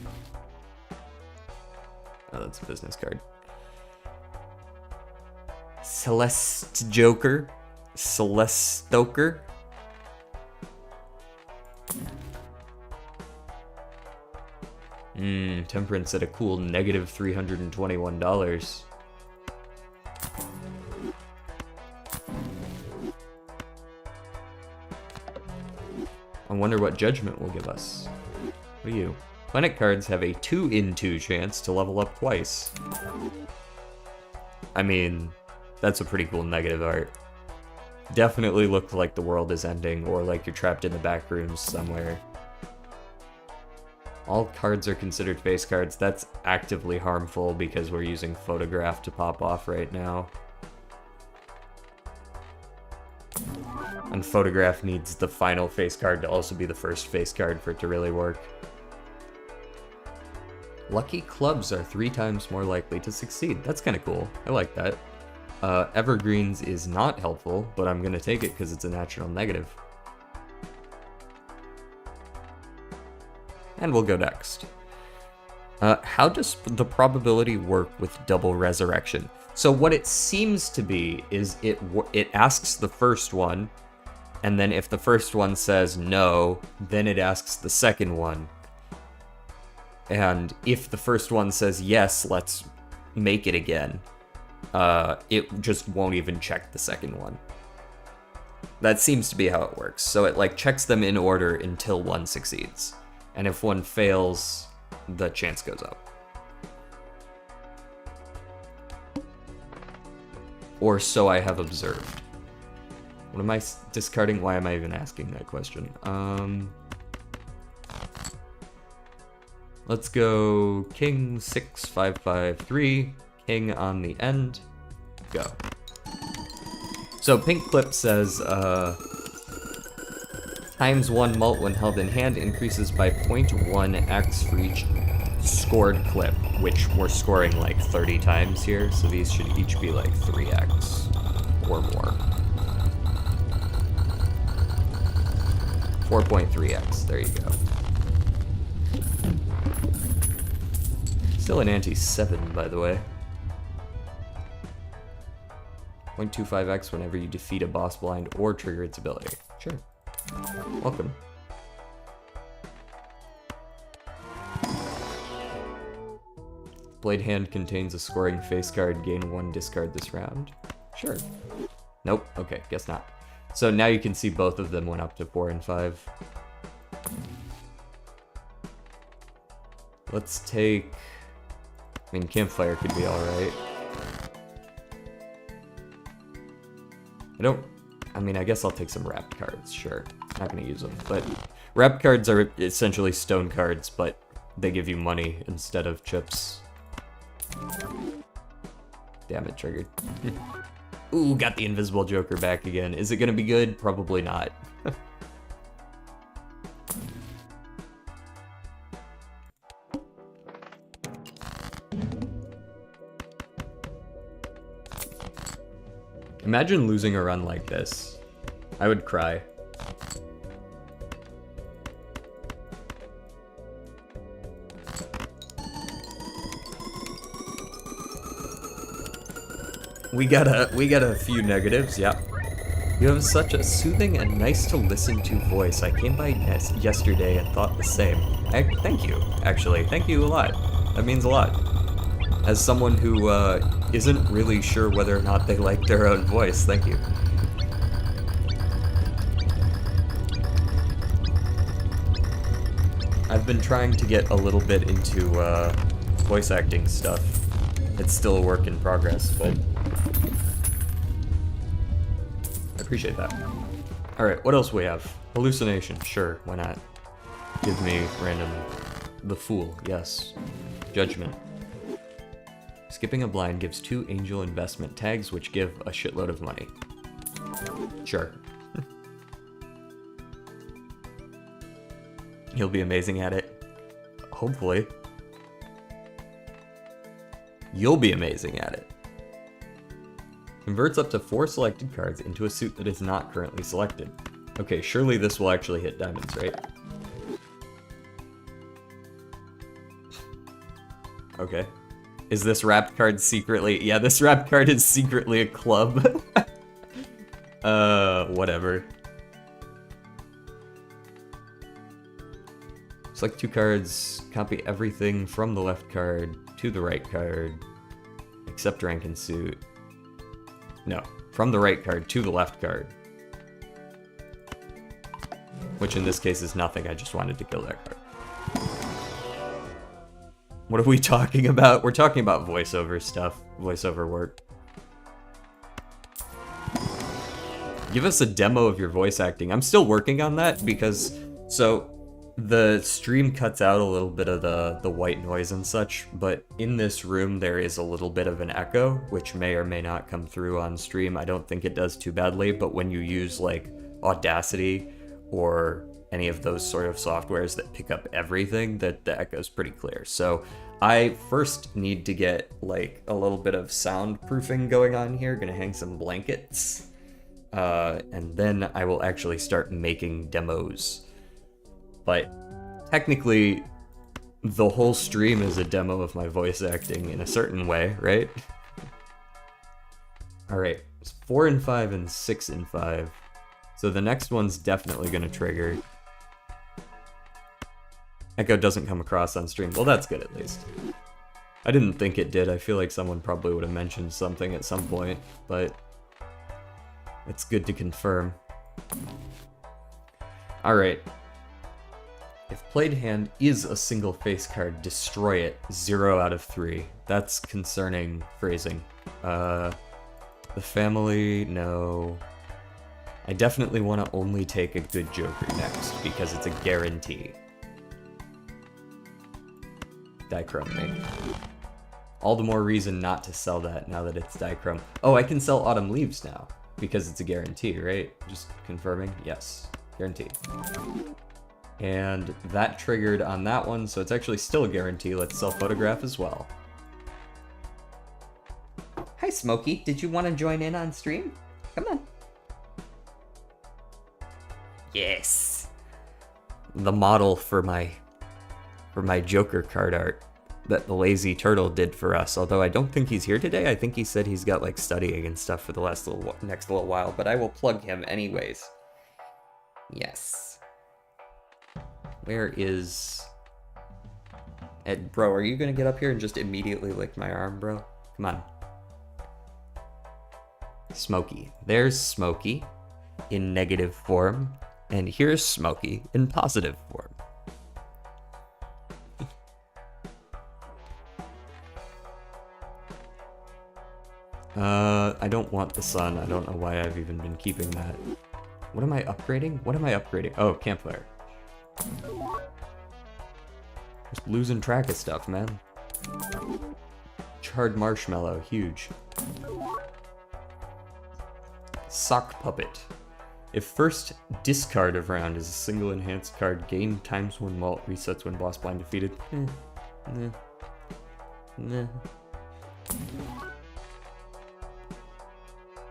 Oh, that's a business card. Celeste Joker. Celeste Stoker. Temperance at a cool negative $321. I wonder what Judgment will give us. What are you? Planet cards have a 2 in 2 chance to level up twice. I mean, that's a pretty cool negative art. Definitely looked like the world is ending, or like you're trapped in the back rooms somewhere. All cards are considered face cards. That's actively harmful because we're using Photograph to pop off right now. And Photograph needs the final face card to also be the first face card for it to really work. Lucky clubs are 3 times more likely to succeed. That's kind of cool. I like that. Evergreens is not helpful, but I'm going to take it because it's a natural negative. And we'll go next. How does the probability work with double resurrection? So what it seems to be is it asks the first one, and then if the first one says no, then it asks the second one. And if the first one says yes, let's make it again, it just won't even check the second one. That seems to be how it works. So it like checks them in order until one succeeds. And if one fails, the chance goes up. Or so I have observed. What am I discarding? Why am I even asking that question? Let's go King 6553, King on the end, go. So Pink Clip says, ×1 mult when held in hand increases by 0.1x for each scored clip, which we're scoring like 30 times here, so these should each be like 3x or more. 4.3x, there you go. Still an ante-7, by the way. 0.25x whenever you defeat a boss blind or trigger its ability. Sure. Welcome. Blade hand contains a scoring face card. Gain 1, discard this round. Sure. Nope. Okay, guess not. So now you can see both of them went up to 4 and 5. Let's take... I mean, campfire could be alright. I mean, I guess I'll take some wrapped cards, sure. Not gonna use them, but wrapped cards are essentially stone cards, but they give you money instead of chips. Damn it, triggered. Ooh, got the invisible Joker back again. Is it gonna be good? Probably not. Imagine losing a run like this. I would cry. We got a few negatives, yep. You have such a soothing and nice to listen to voice. I came by yesterday and thought the same. Thank you, actually. Thank you a lot. That means a lot. As someone who isn't really sure whether or not they like their own voice, thank you. I've been trying to get a little bit into voice acting stuff. It's still a work in progress, but I appreciate that. Alright, what else we have? Hallucination, sure, why not? Give me random... The Fool, yes. Judgment. Skipping a blind gives 2 angel investment tags, which give a shitload of money. Sure. He'll be amazing at it. Hopefully. You'll be amazing at it. Converts up to 4 selected cards into a suit that is not currently selected. Okay, surely this will actually hit diamonds, right? Okay. Is this wrapped card secretly... Yeah, this wrapped card is secretly a club. Whatever. Select 2 cards, copy everything from the left card to the right card, except rank and suit. No, from the right card to the left card. Which in this case is nothing, I just wanted to kill that card. What are we talking about? We're talking about voiceover stuff, voiceover work. Give us a demo of your voice acting. I'm still working on that because, so, the stream cuts out a little bit of the white noise and such, but in this room there is a little bit of an echo, which may or may not come through on stream. I don't think it does too badly, but when you use like Audacity or any of those sort of softwares that pick up everything, that the echo's pretty clear. So I first need to get like a little bit of soundproofing going on here. Gonna hang some blankets, and then I will actually start making demos. But technically, the whole stream is a demo of my voice acting in a certain way, right? Alright, 4 and 5 and 6 and 5. So the next one's definitely gonna trigger. Echo doesn't come across on stream. Well, that's good at least. I didn't think it did. I feel like someone probably would have mentioned something at some point, but it's good to confirm. Alright. If played hand is a single face card, destroy it. 0 out of 3. That's concerning phrasing. The family, no. I definitely want to only take a good Joker next, because it's a guarantee. Dichrome me. All the more reason not to sell that now that it's Dichrome. Oh, I can sell Autumn Leaves now, because it's a guarantee, right? Just confirming? Yes. Guaranteed. And that triggered on that one, so it's actually still a guarantee. Let's sell Photograph as well. Hi, Smokey. Did you want to join in on stream? Come on. Yes. The model for my Joker card art that the lazy turtle did for us. Although I don't think he's here today. I think he said he's got like studying and stuff for the next little while. But I will plug him anyways. Yes. Where is Ed? Bro, are you gonna get up here and just immediately lick my arm, bro? Come on. Smokey. There's Smokey in negative form. And here's Smokey in positive form. I don't want the sun. I don't know why I've even been keeping that. What am I upgrading? What am I upgrading? Oh, campfire. Just losing track of stuff, man. Charred marshmallow, huge. Sock puppet. If first discard of round is a single enhanced card, gain ×1 malt, resets when boss blind defeated.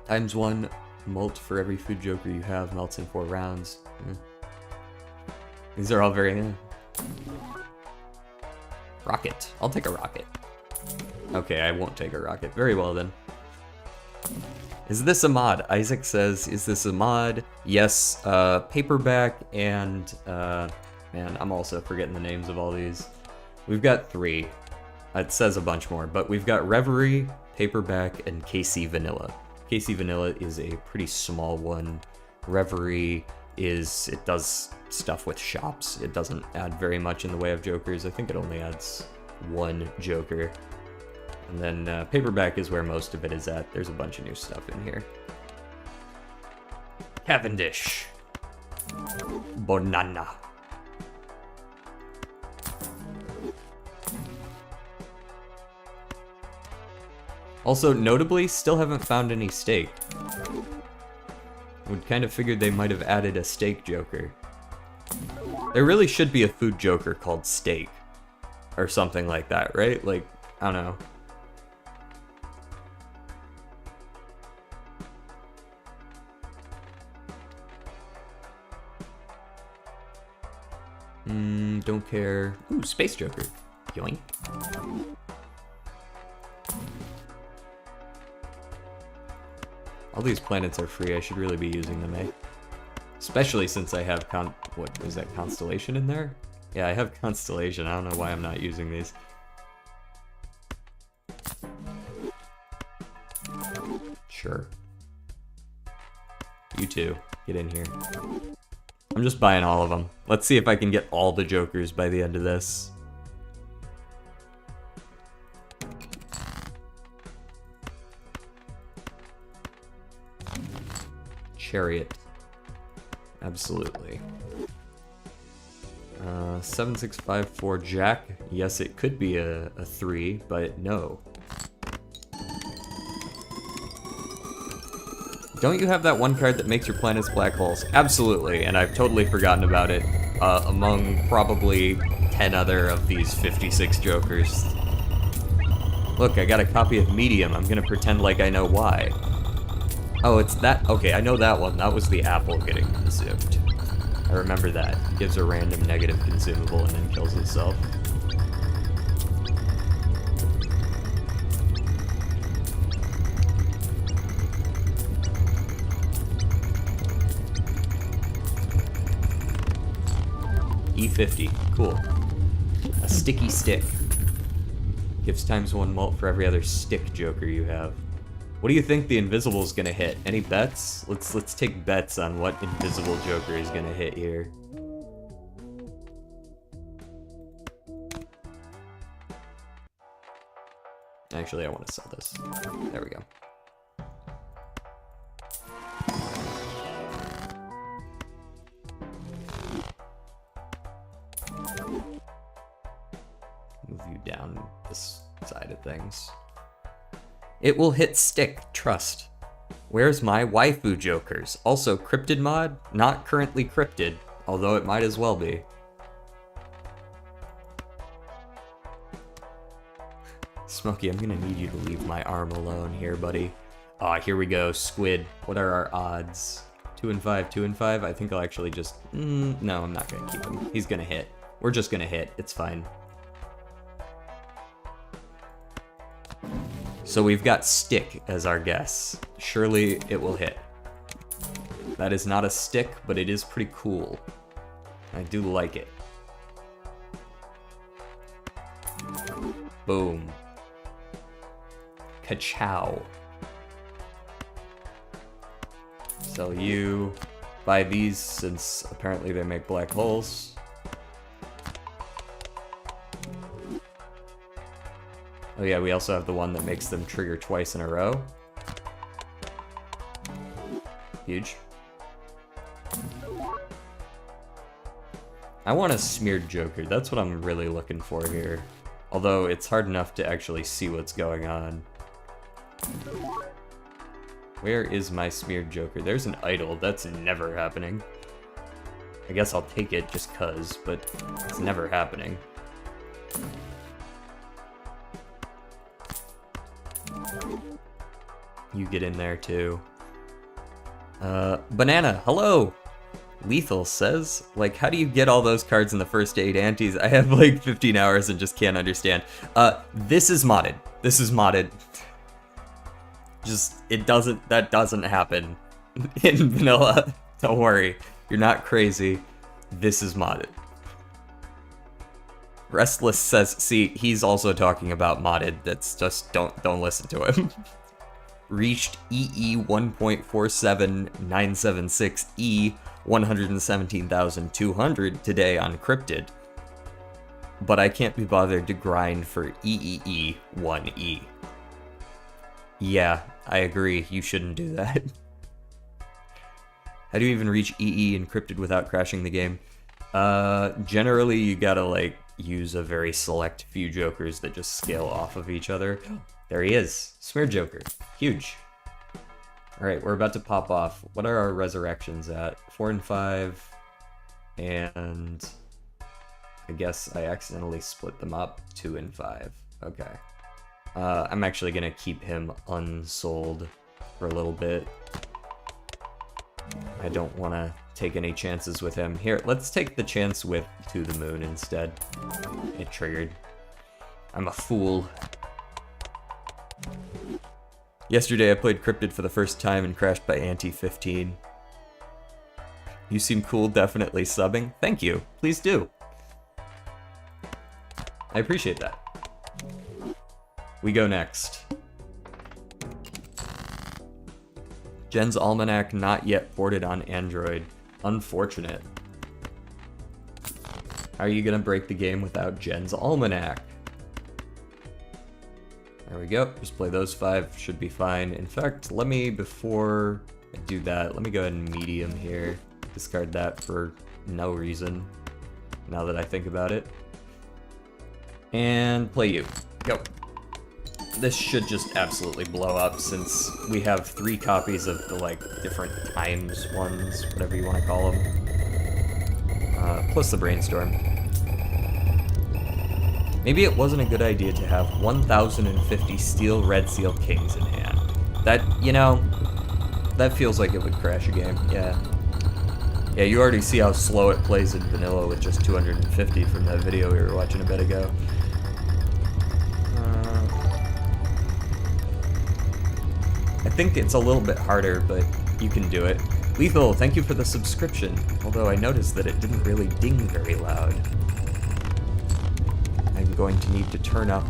×1 malt for every food joker you have, melts in 4 rounds. These are all very... Rocket. I'll take a rocket. Okay, I won't take a rocket. Very well then. Is this a mod? Isaac says, is this a mod? Yes, paperback and, man, I'm also forgetting the names of all these. We've got 3. It says a bunch more, but we've got Reverie, paperback, and KC Vanilla. KC Vanilla is a pretty small one. Reverie it does stuff with shops. It doesn't add very much in the way of jokers. I think it only adds 1 joker. And then paperback is where most of it is at. There's a bunch of new stuff in here. Cavendish. Banana. Also, notably, still haven't found any steak. Would kind of figured they might have added a steak joker. There really should be a food joker called steak. Or something like that, right? Like, I don't know. Don't care. Ooh, Space Joker. Yoink. All these planets are free. I should really be using them, eh? Especially since I have what is that, Constellation in there? Yeah, I have Constellation. I don't know why I'm not using these. Sure. You too. Get in here. I'm just buying all of them. Let's see if I can get all the jokers by the end of this. Chariot. Absolutely. 7654 Jack. Yes, it could be a 3, but no. Don't you have that one card that makes your planets black holes? Absolutely, and I've totally forgotten about it. Among probably 10 other of these 56 jokers. Look, I got a copy of Medium. I'm gonna pretend like I know why. Oh, it's that. Okay, I know that one. That was the apple getting consumed. I remember that. It gives a random negative consumable and then kills itself. E50. Cool. A sticky stick. Gives ×1 mult for every other stick joker you have. What do you think the Invisible's gonna hit? Any bets? Let's take bets on what Invisible Joker is gonna hit here. Actually, I want to sell this. There we go. Move you down this side of things. It will hit stick, trust. Where's my waifu jokers? Also, cryptid mod? Not currently cryptid, although it might as well be. Smokey, I'm gonna need you to leave my arm alone here, buddy. Ah, here we go. Squid. What are our odds? 2 and 5, 2 and 5. I think I'll actually just... no, I'm not going to keep him. He's going to hit. We're just going to hit. It's fine. So we've got stick as our guess. Surely it will hit. That is not a stick, but it is pretty cool. I do like it. Boom. Ka-chow. Sell you. Buy these since apparently they make black holes. Oh yeah, we also have the one that makes them trigger twice in a row. Huge. I want a smeared Joker. That's what I'm really looking for here. Although it's hard enough to actually see what's going on. Where is my smeared Joker? There's an idol. That's never happening. I guess I'll take it just cuz, but it's never happening. You get in there too. Banana, hello! Lethal says, like, how do you get all those cards in the first 8 antes? I have like 15 hours and just can't understand. This is modded. This is modded. Just, that doesn't happen in vanilla. Don't worry, you're not crazy. This is modded. Restless says, see, he's also talking about modded. That's just, don't listen to him. Reached EE 1.47976E 117,200 today on Cryptid. But I can't be bothered to grind for EEE 1E. Yeah, I agree. You shouldn't do that. How do you even reach EE encrypted without crashing the game? Generally you gotta like use a very select few jokers that just scale off of each other. There he is. Smear Joker. Huge. Alright, we're about to pop off. What are our resurrections at? 4 and 5. And I guess I accidentally split them up. 2 and 5. Okay. I'm actually gonna keep him unsold for a little bit. I don't want to take any chances with him. Here, let's take the chance with To the Moon instead. It triggered. I'm a fool. Yesterday I played Cryptid for the first time and crashed by Ante 15. You seem cool, definitely subbing. Thank you. Please do. I appreciate that. We go next. Jen's Almanac not yet ported on Android. Unfortunate. How are you gonna break the game without Jen's Almanac? There we go. Just play those 5. Should be fine. In fact, let me, before I do that, let me go ahead and medium here. Discard that for no reason, now that I think about it. And play you. Go. This should just absolutely blow up since we have 3 copies of the, like, different times ones, whatever you want to call them. Plus the Brainstorm. Maybe it wasn't a good idea to have 1,050 Steel Red Seal Kings in hand. That, you know, that feels like it would crash a game, yeah. Yeah, you already see how slow it plays in vanilla with just 250 from that video we were watching a bit ago. I think it's a little bit harder, but you can do it. Lethal, thank you for the subscription, although I noticed that it didn't really ding very loud. I'm going to need to turn up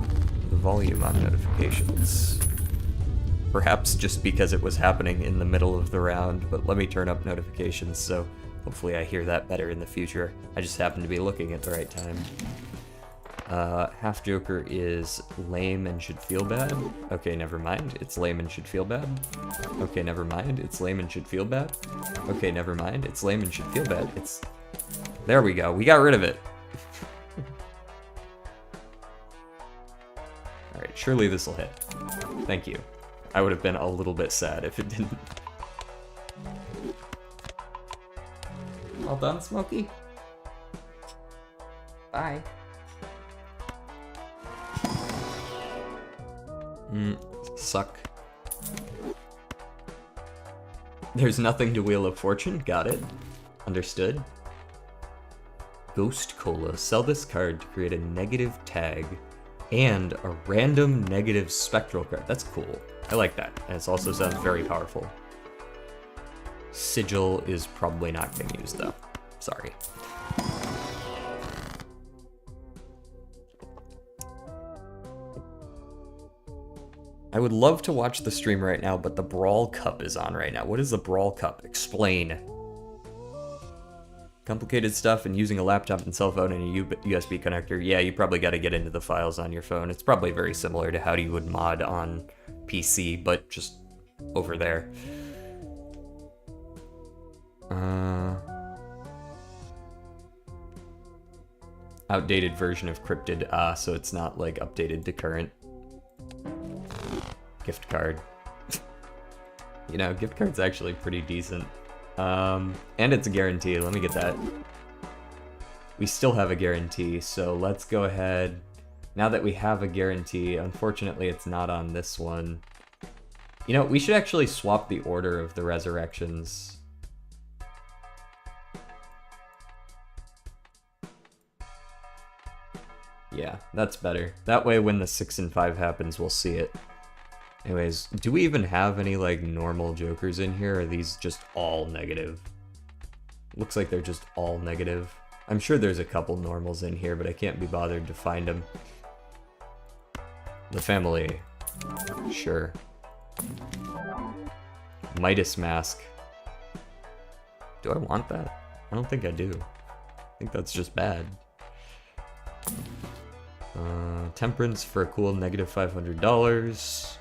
the volume on notifications. Perhaps just because it was happening in the middle of the round, but let me turn up notifications, so hopefully I hear that better in the future. I just happen to be looking at the right time. Half Joker is lame and should feel bad. Okay, never mind. It's lame and should feel bad. Okay, never mind. It's lame and should feel bad. Okay, never mind. It's lame and should feel bad. It's... There we go. We got rid of it. Alright, surely this will hit. Thank you. I would have been a little bit sad if it didn't. All done, Smokey? Bye. Suck. There's nothing to Wheel of Fortune. Got it. Understood. Ghost Cola. Sell this card to create a negative tag and a random negative spectral card. That's cool. I like that. And it also sounds very powerful. Sigil is probably not getting used though. Sorry. I would love to watch the stream right now, but the Brawl Cup is on right now. What is the Brawl Cup? Explain. Complicated stuff and using a laptop and cell phone and a USB connector. Yeah, you probably got to get into the files on your phone. It's probably very similar to how you would mod on PC, but just over there. Outdated version of Cryptid. So it's not like updated to current. Gift card. You know, gift card's actually pretty decent. And it's a guarantee. Let me get that. We still have a guarantee, so let's go ahead. Now that we have a guarantee, unfortunately it's not on this one. You know, we should actually swap the order of the resurrections. Yeah, that's better. That way when the 6 and 5 happens, we'll see it. Anyways, do we even have any, like, normal jokers in here, or are these just all negative? Looks like they're just all negative. I'm sure there's a couple normals in here, but I can't be bothered to find them. The family. Sure. Midas Mask. Do I want that? I don't think I do. I think that's just bad. Temperance for a cool negative $500.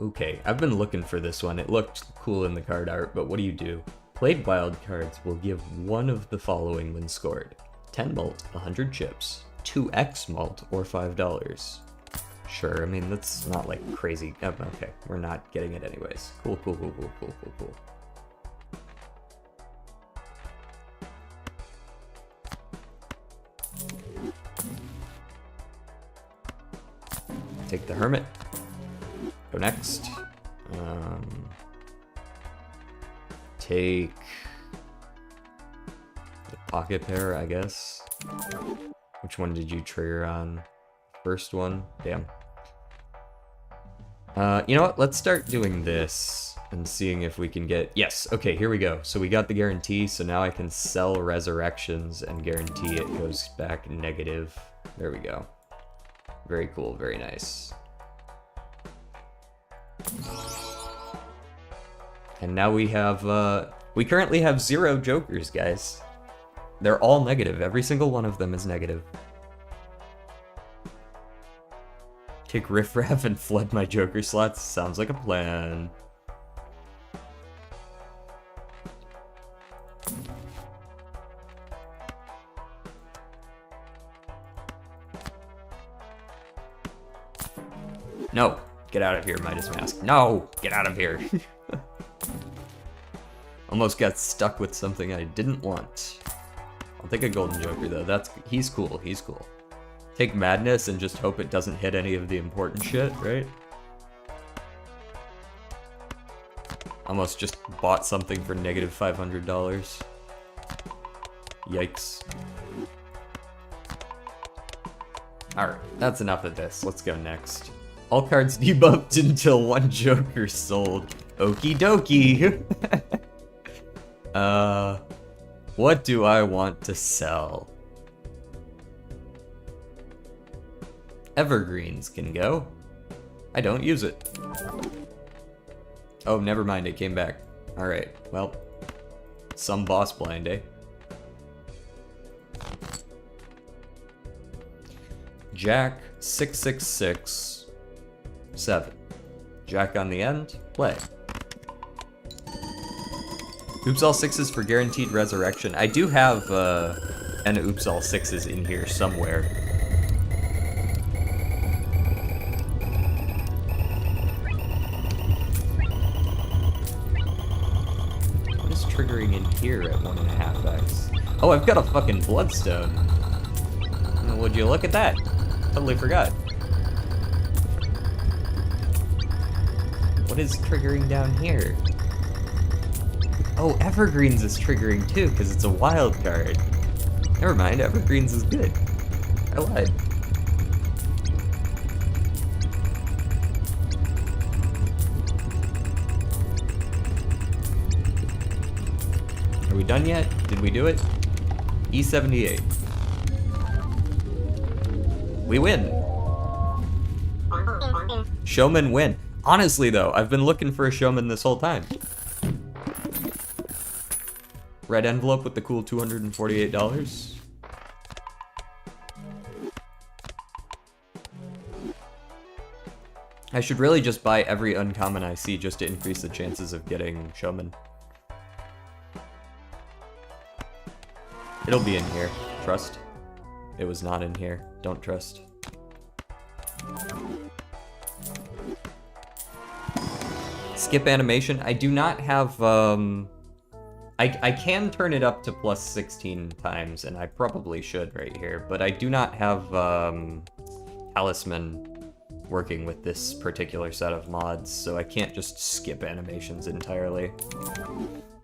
Okay, I've been looking for this one. It looked cool in the card art, but what do? Played wild cards will give one of the following when scored. 10 malt, 100 chips, 2x malt, or $5. Sure, I mean, that's not like crazy. Okay, we're not getting it anyways. Cool. Take the Hermit. Go next. Take the Pocket Pair, I guess. Which one did you trigger on? First one? Damn. You know what? Let's start doing this and seeing if we can get... Yes, okay, here we go. So we got the guarantee, so now I can sell resurrections and guarantee it goes back negative. There we go. Very cool, very nice. And now we have, we currently have 0 jokers, guys. They're all negative. Every single one of them is negative. Take Riff Raff and flood my joker slots. Sounds like a plan. No, get out of here, Midas Mask. No, get out of here. Almost got stuck with something I didn't want. I'll take a golden joker though. He's cool. Take Madness and just hope it doesn't hit any of the important shit, right? Almost just bought something for negative $500. Yikes. Alright, that's enough of this. Let's go next. All cards debuffed until 1 joker sold. Okie dokie. What do I want to sell? Evergreens can go. I don't use it. Oh, never mind, it came back. Alright, well, some boss blind, eh? Jack, 666, 7. Jack on the end, play. Oops all 6s for guaranteed resurrection. I do have an oops all 6s in here somewhere. What is triggering in here at 1.5x? Oh, I've got a fucking bloodstone. Would you look at that? Totally forgot. What is triggering down here? Oh, Evergreens is triggering too, because it's a wild card. Never mind, Evergreens is good. I lied. Are we done yet? Did we do it? E78. We win. Showman win. Honestly though, I've been looking for a showman this whole time. Red envelope with the cool $248. I should really just buy every uncommon I see just to increase the chances of getting showman. It'll be in here. Trust. It was not in here. Don't trust. Skip animation. I do not have, I can turn it up to plus 16 times, and I probably should right here, but I do not have, Talisman working with this particular set of mods, so I can't just skip animations entirely.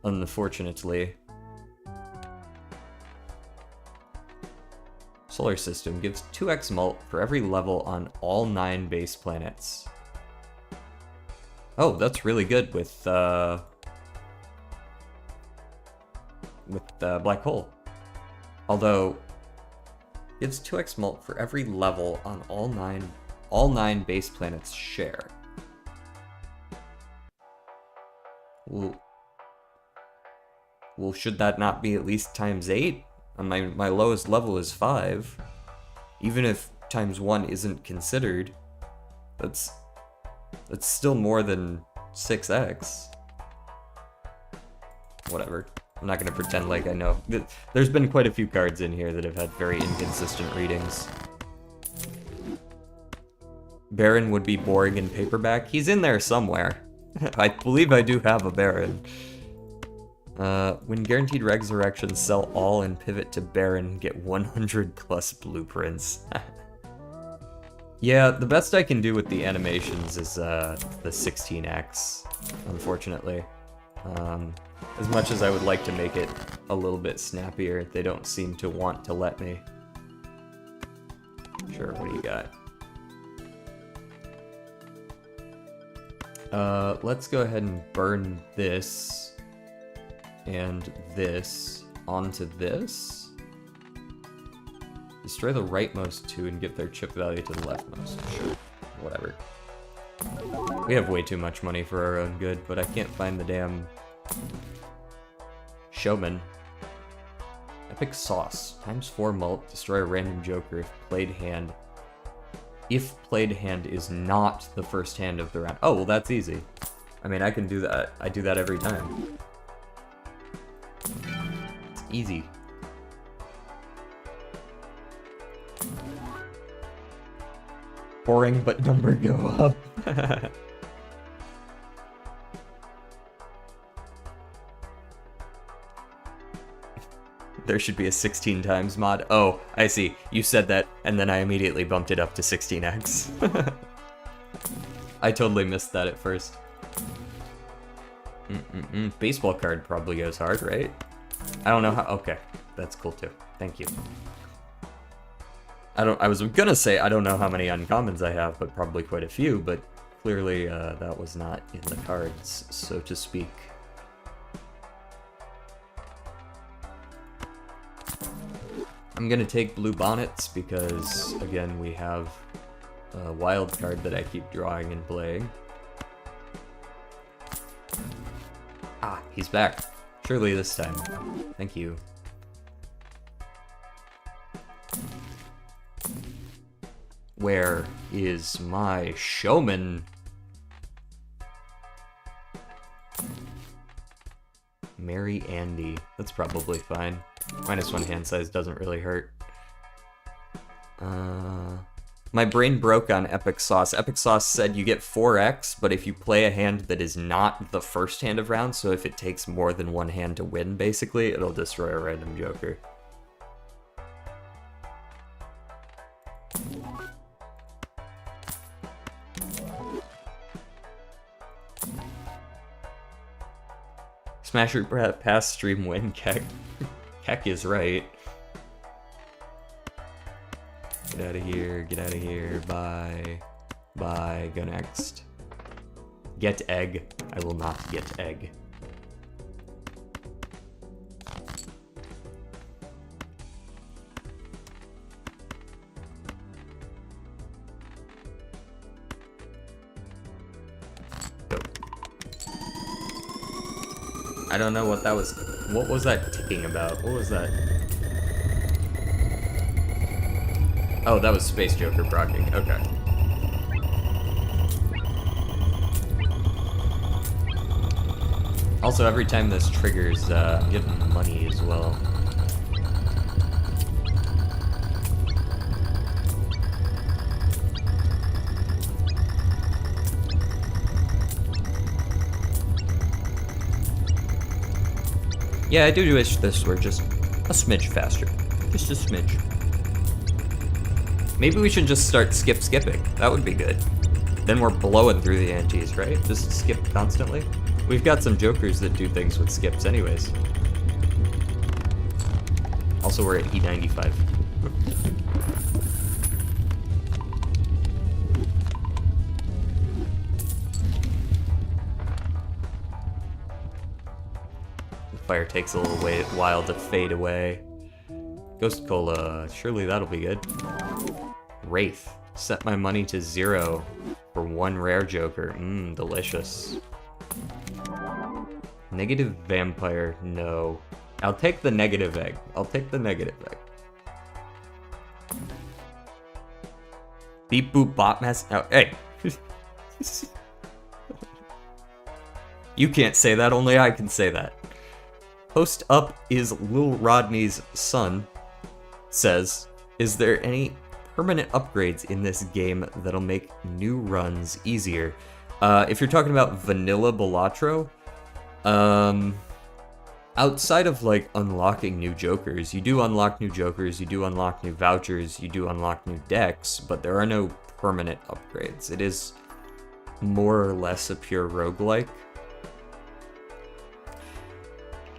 Unfortunately. Solar system gives 2x mult for every level on all 9 base planets. Oh, that's really good with black hole. Although, gives 2x mult for every level on all nine base planets share. Well, should that not be at least times 8? My lowest level is 5. Even if times 1 isn't considered, that's still more than 6x. Whatever. I'm not gonna pretend like I know. There's been quite a few cards in here that have had very inconsistent readings. Baron would be boring in paperback. He's in there somewhere. I believe I do have a Baron. When guaranteed resurrection, sell all and pivot to Baron, get 100 plus blueprints. Yeah, the best I can do with the animations is the 16x, unfortunately. As much as I would like to make it a little bit snappier, they don't seem to want to let me. Sure, what do you got? Let's go ahead and burn this and this onto this. Destroy the rightmost two and give their chip value to the leftmost. Sure, whatever. We have way too much money for our own good, but I can't find the damn showman. Epic sauce. Times 4 mult. Destroy a random joker if played hand. If played hand is not the first hand of the round. Oh, well that's easy. I mean, I can do that. I do that every time. It's easy. Boring, but number go up. There should be a 16 times mod. Oh, I see. You said that, and then I immediately bumped it up to 16x. I totally missed that at first. Baseball card probably goes hard, right? I don't know how. Okay, that's cool too. Thank you. I was gonna say I don't know how many uncommons I have, but probably quite a few. But clearly that was not in the cards, so to speak. I'm gonna take blue bonnets because again we have a wild card that I keep drawing and playing. Ah, he's back. Surely this time. Thank you. Where is my showman? Mary Andy. That's probably fine. -1 hand size doesn't really hurt. My brain broke on Epic Sauce. Epic Sauce said you get 4x, but if you play a hand that is not the first hand of round, so if it takes more than 1 hand to win, basically, it'll destroy a random joker. Smasher pass stream win, Keck. Keck is right. Get out of here, get out of here, bye. Bye, go next. Get egg. I will not get egg. I don't know what that was. What was that ticking about? What was that? Oh, that was Space Joker proccing. Okay. Also, every time this triggers, I'm getting money as well. Yeah, I do wish this were just a smidge faster. Just a smidge. Maybe we should just start skipping. That would be good. Then we're blowing through the antes, right? Just skip constantly. We've got some jokers that do things with skips anyways. Also, we're at E95. Fire takes a little while to fade away. Ghost Cola, surely that'll be good. Wraith, set my money to 0 for 1 rare joker. Mmm, delicious. Negative vampire, no. I'll take the negative egg. I'll take the negative egg. Beep boop bot mess. Oh, hey. You can't say that, only I can say that. Post up is Lil Rodney's son says, is there any permanent upgrades in this game that'll make new runs easier? If you're talking about vanilla Balatro, outside of like unlocking new jokers, you do unlock new jokers, you do unlock new vouchers, you do unlock new decks, but there are no permanent upgrades. It is more or less a pure roguelike.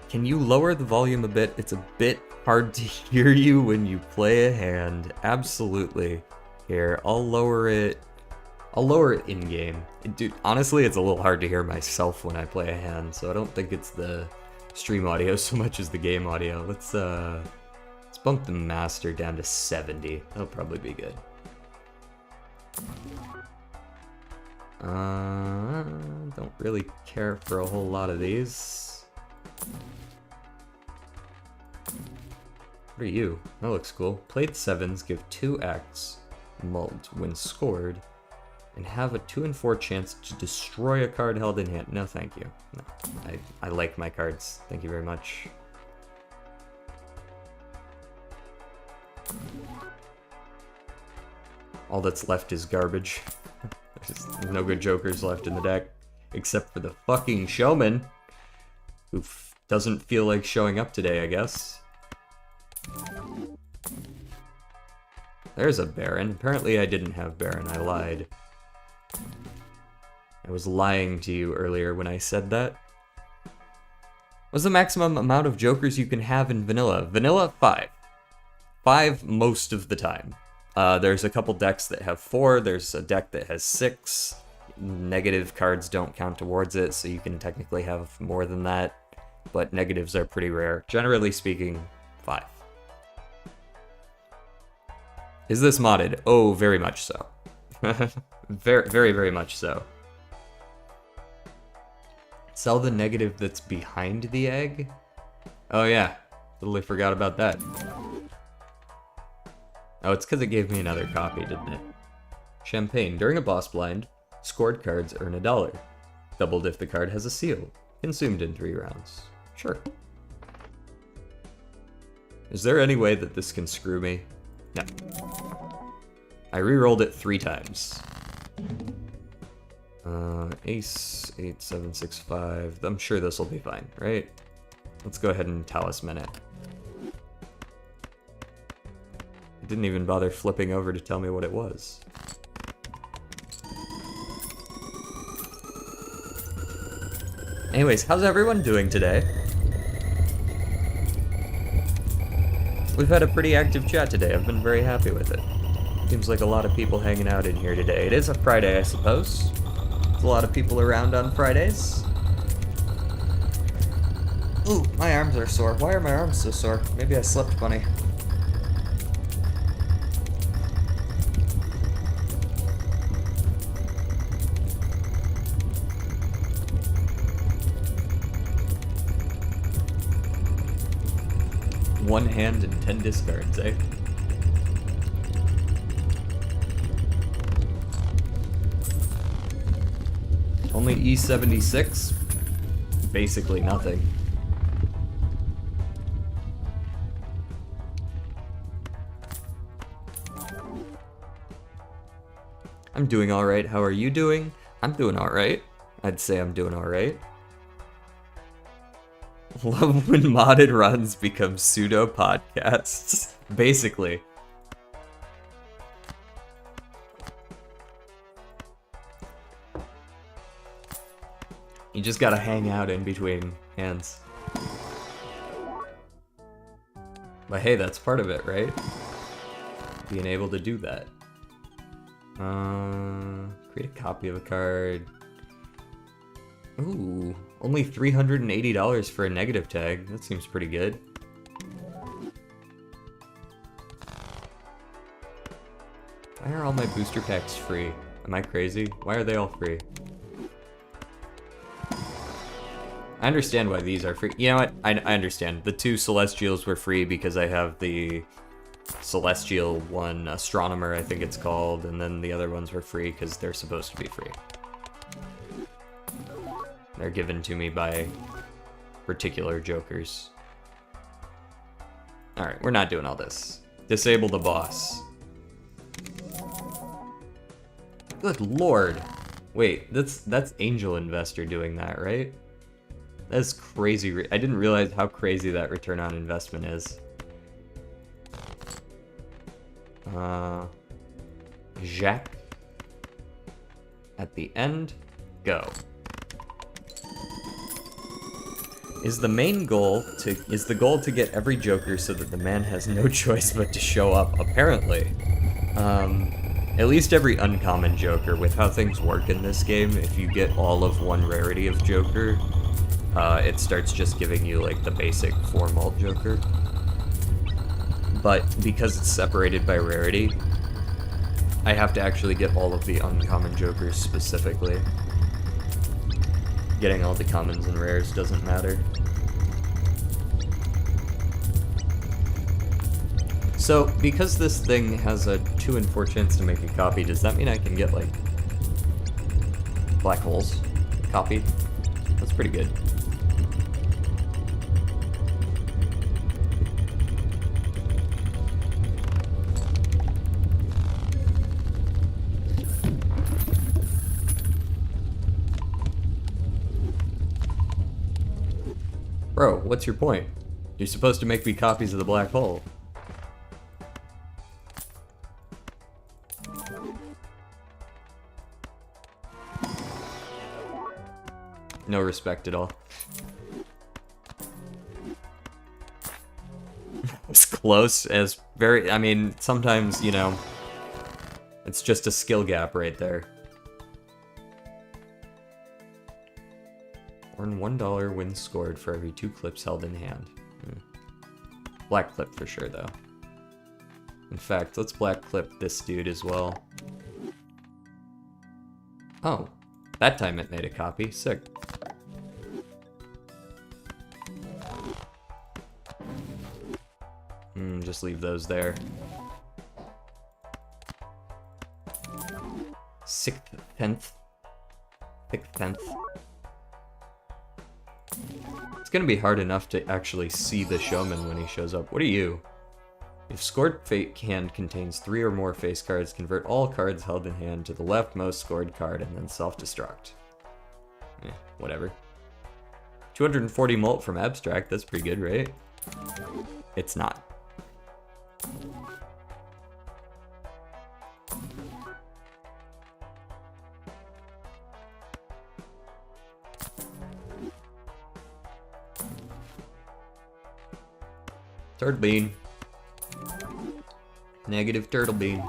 Can you lower the volume a bit? It's a bit hard to hear you when you play a hand. Absolutely. Here, I'll lower it. I'll lower it in-game. Dude, honestly, it's a little hard to hear myself when I play a hand, so I don't think it's the stream audio so much as the game audio. Let's bump the master down to 70. That'll probably be good. Don't really care for a whole lot of these. What are you? That looks cool. Played 7s, give 2 acts, mulled when scored, and have a 2 and 4 chance to destroy a card held in hand. No, thank you. No, I like my cards. Thank you very much. All that's left is garbage. There's no good jokers left in the deck, except for the fucking showman, who doesn't feel like showing up today, I guess. There's a Baron. Apparently I didn't have Baron, I lied. I was lying to you earlier when I said that. What's the maximum amount of jokers you can have in vanilla? Vanilla, 5. 5 most of the time. There's a couple decks that have 4, there's a deck that has 6. Negative cards don't count towards it, so you can technically have more than that, but negatives are pretty rare. Generally speaking, 5. Is this modded? Oh, very much so. very, very, very much so. Sell the negative that's behind the egg? Oh yeah, totally forgot about that. Oh, it's because it gave me another copy, didn't it? Champagne. During a boss blind, scored cards earn $1. Doubled if the card has a seal. Consumed in 3 rounds. Sure. Is there any way that this can screw me? No. I re-rolled it 3 times. Ace, 8, 7, 6, 5. I'm sure this will be fine, right? Let's go ahead and talisman it. It didn't even bother flipping over to tell me what it was. Anyways, how's everyone doing today? We've had a pretty active chat today. I've been very happy with it. Seems like a lot of people hanging out in here today. It is a Friday, I suppose. There's a lot of people around on Fridays. Ooh, my arms are sore. Why are my arms so sore? Maybe I slept funny. One hand and 10 discards, eh? Only E76? Basically nothing. I'm doing alright. How are you doing? I'm doing alright. I'd say I'm doing alright. Love when modded runs become pseudo podcasts. Basically. You just gotta hang out in between hands. But hey, that's part of it, right? Being able to do that. Create a copy of a card. Ooh, only $380 for a negative tag. That seems pretty good. Why are all my booster packs free? Am I crazy? Why are they all free? I understand why these are free. You know what? I understand. The two Celestials were free because I have the Celestial one, Astronomer, I think it's called, and then the other ones were free because they're supposed to be free. They're given to me by particular jokers. Alright, we're not doing all this. Disable the boss. Good lord. Wait, that's Angel Investor doing that, right? That's crazy. I didn't realize how crazy that return on investment is. Jacques. At the end, go. Is the goal to get every Joker so that the man has no choice but to show up? Apparently. At least every uncommon Joker. With how things work in this game, if you get all of one rarity of Joker, it starts just giving you like the basic 4-mult Joker. But because it's separated by rarity, I have to actually get all of the uncommon Jokers specifically. Getting all the commons and rares doesn't matter. So, because this thing has a 2 in 4 chance to make a copy, does that mean I can get, like, black holes copied? That's pretty good. Bro, what's your point? You're supposed to make me copies of the black hole. No respect at all. As close as very... I mean, sometimes, you know, it's just a skill gap right there. Earn $1 wins scored for every 2 clips held in hand. Black clip for sure, though. In fact, let's black clip this dude as well. Oh, that time it made a copy. Sick. Just leave those there. 6th, 10th. 6th, 10th. It's gonna be hard enough to actually see the showman when he shows up. What are you? If scored fate hand contains 3 or more face cards, convert all cards held in hand to the leftmost scored card and then self-destruct. Whatever. 240 mult from abstract, that's pretty good, right? It's not. Turtle bean. Negative turtle bean.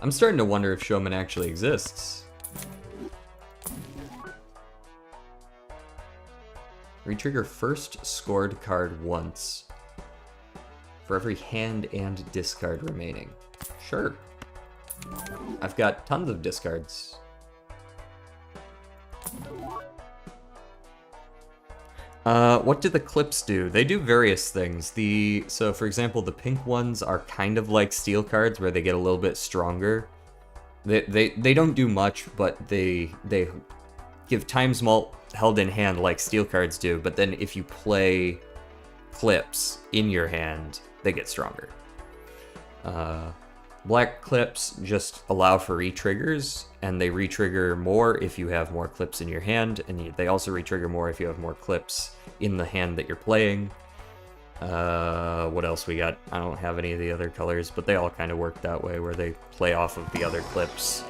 I'm starting to wonder if Showman actually exists. Retrigger first scored card once. For every hand and discard remaining. Sure. I've got tons of discards. What do the clips do? They do various things. So for example, the pink ones are kind of like steel cards where they get a little bit stronger. They don't do much, but they give times mult held in hand like steel cards do, but then if you play clips in your hand, they get stronger. Black clips just allow for re-triggers, and they re-trigger more if you have more clips in your hand, and they also re-trigger more if you have more clips in the hand that you're playing. What else we got? I don't have any of the other colors, but they all kind of work that way, where they play off of the other clips.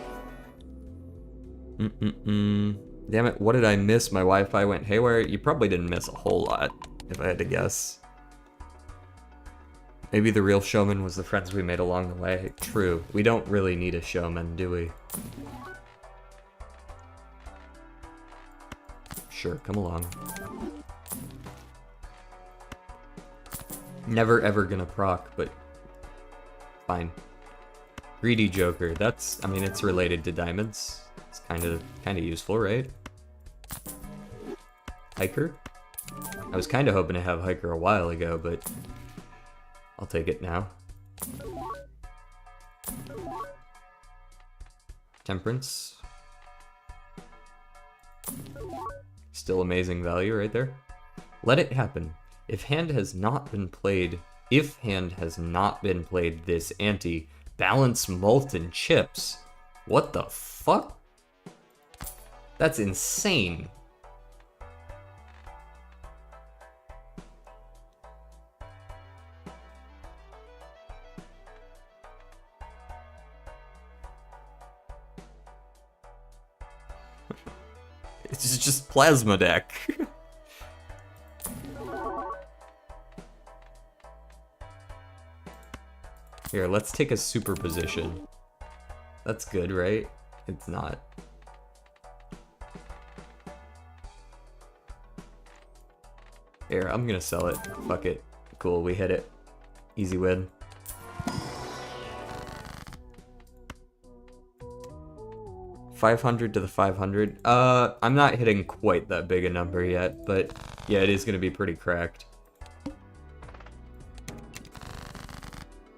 Damn it, what did I miss? My Wi-Fi went haywire. You probably didn't miss a whole lot, if I had to guess. Maybe the real showman was the friends we made along the way. True. We don't really need a showman, do we? Sure, come along. Never ever gonna proc, but fine. Greedy Joker. That's, I mean, it's related to diamonds. It's kind of useful, right? Hiker? I was kind of hoping to have Hiker a while ago, but I'll take it now. Temperance. Still amazing value right there. Let it happen. If hand has not been played this ante, balance molten chips. What the fuck? That's insane. It's just plasma deck. Here, let's take a superposition. That's good, right? It's not. Here, I'm gonna sell it. Fuck it. Cool, we hit it. Easy win. $500 to the 500. I'm not hitting quite that big a number yet, but yeah, it is gonna be pretty cracked.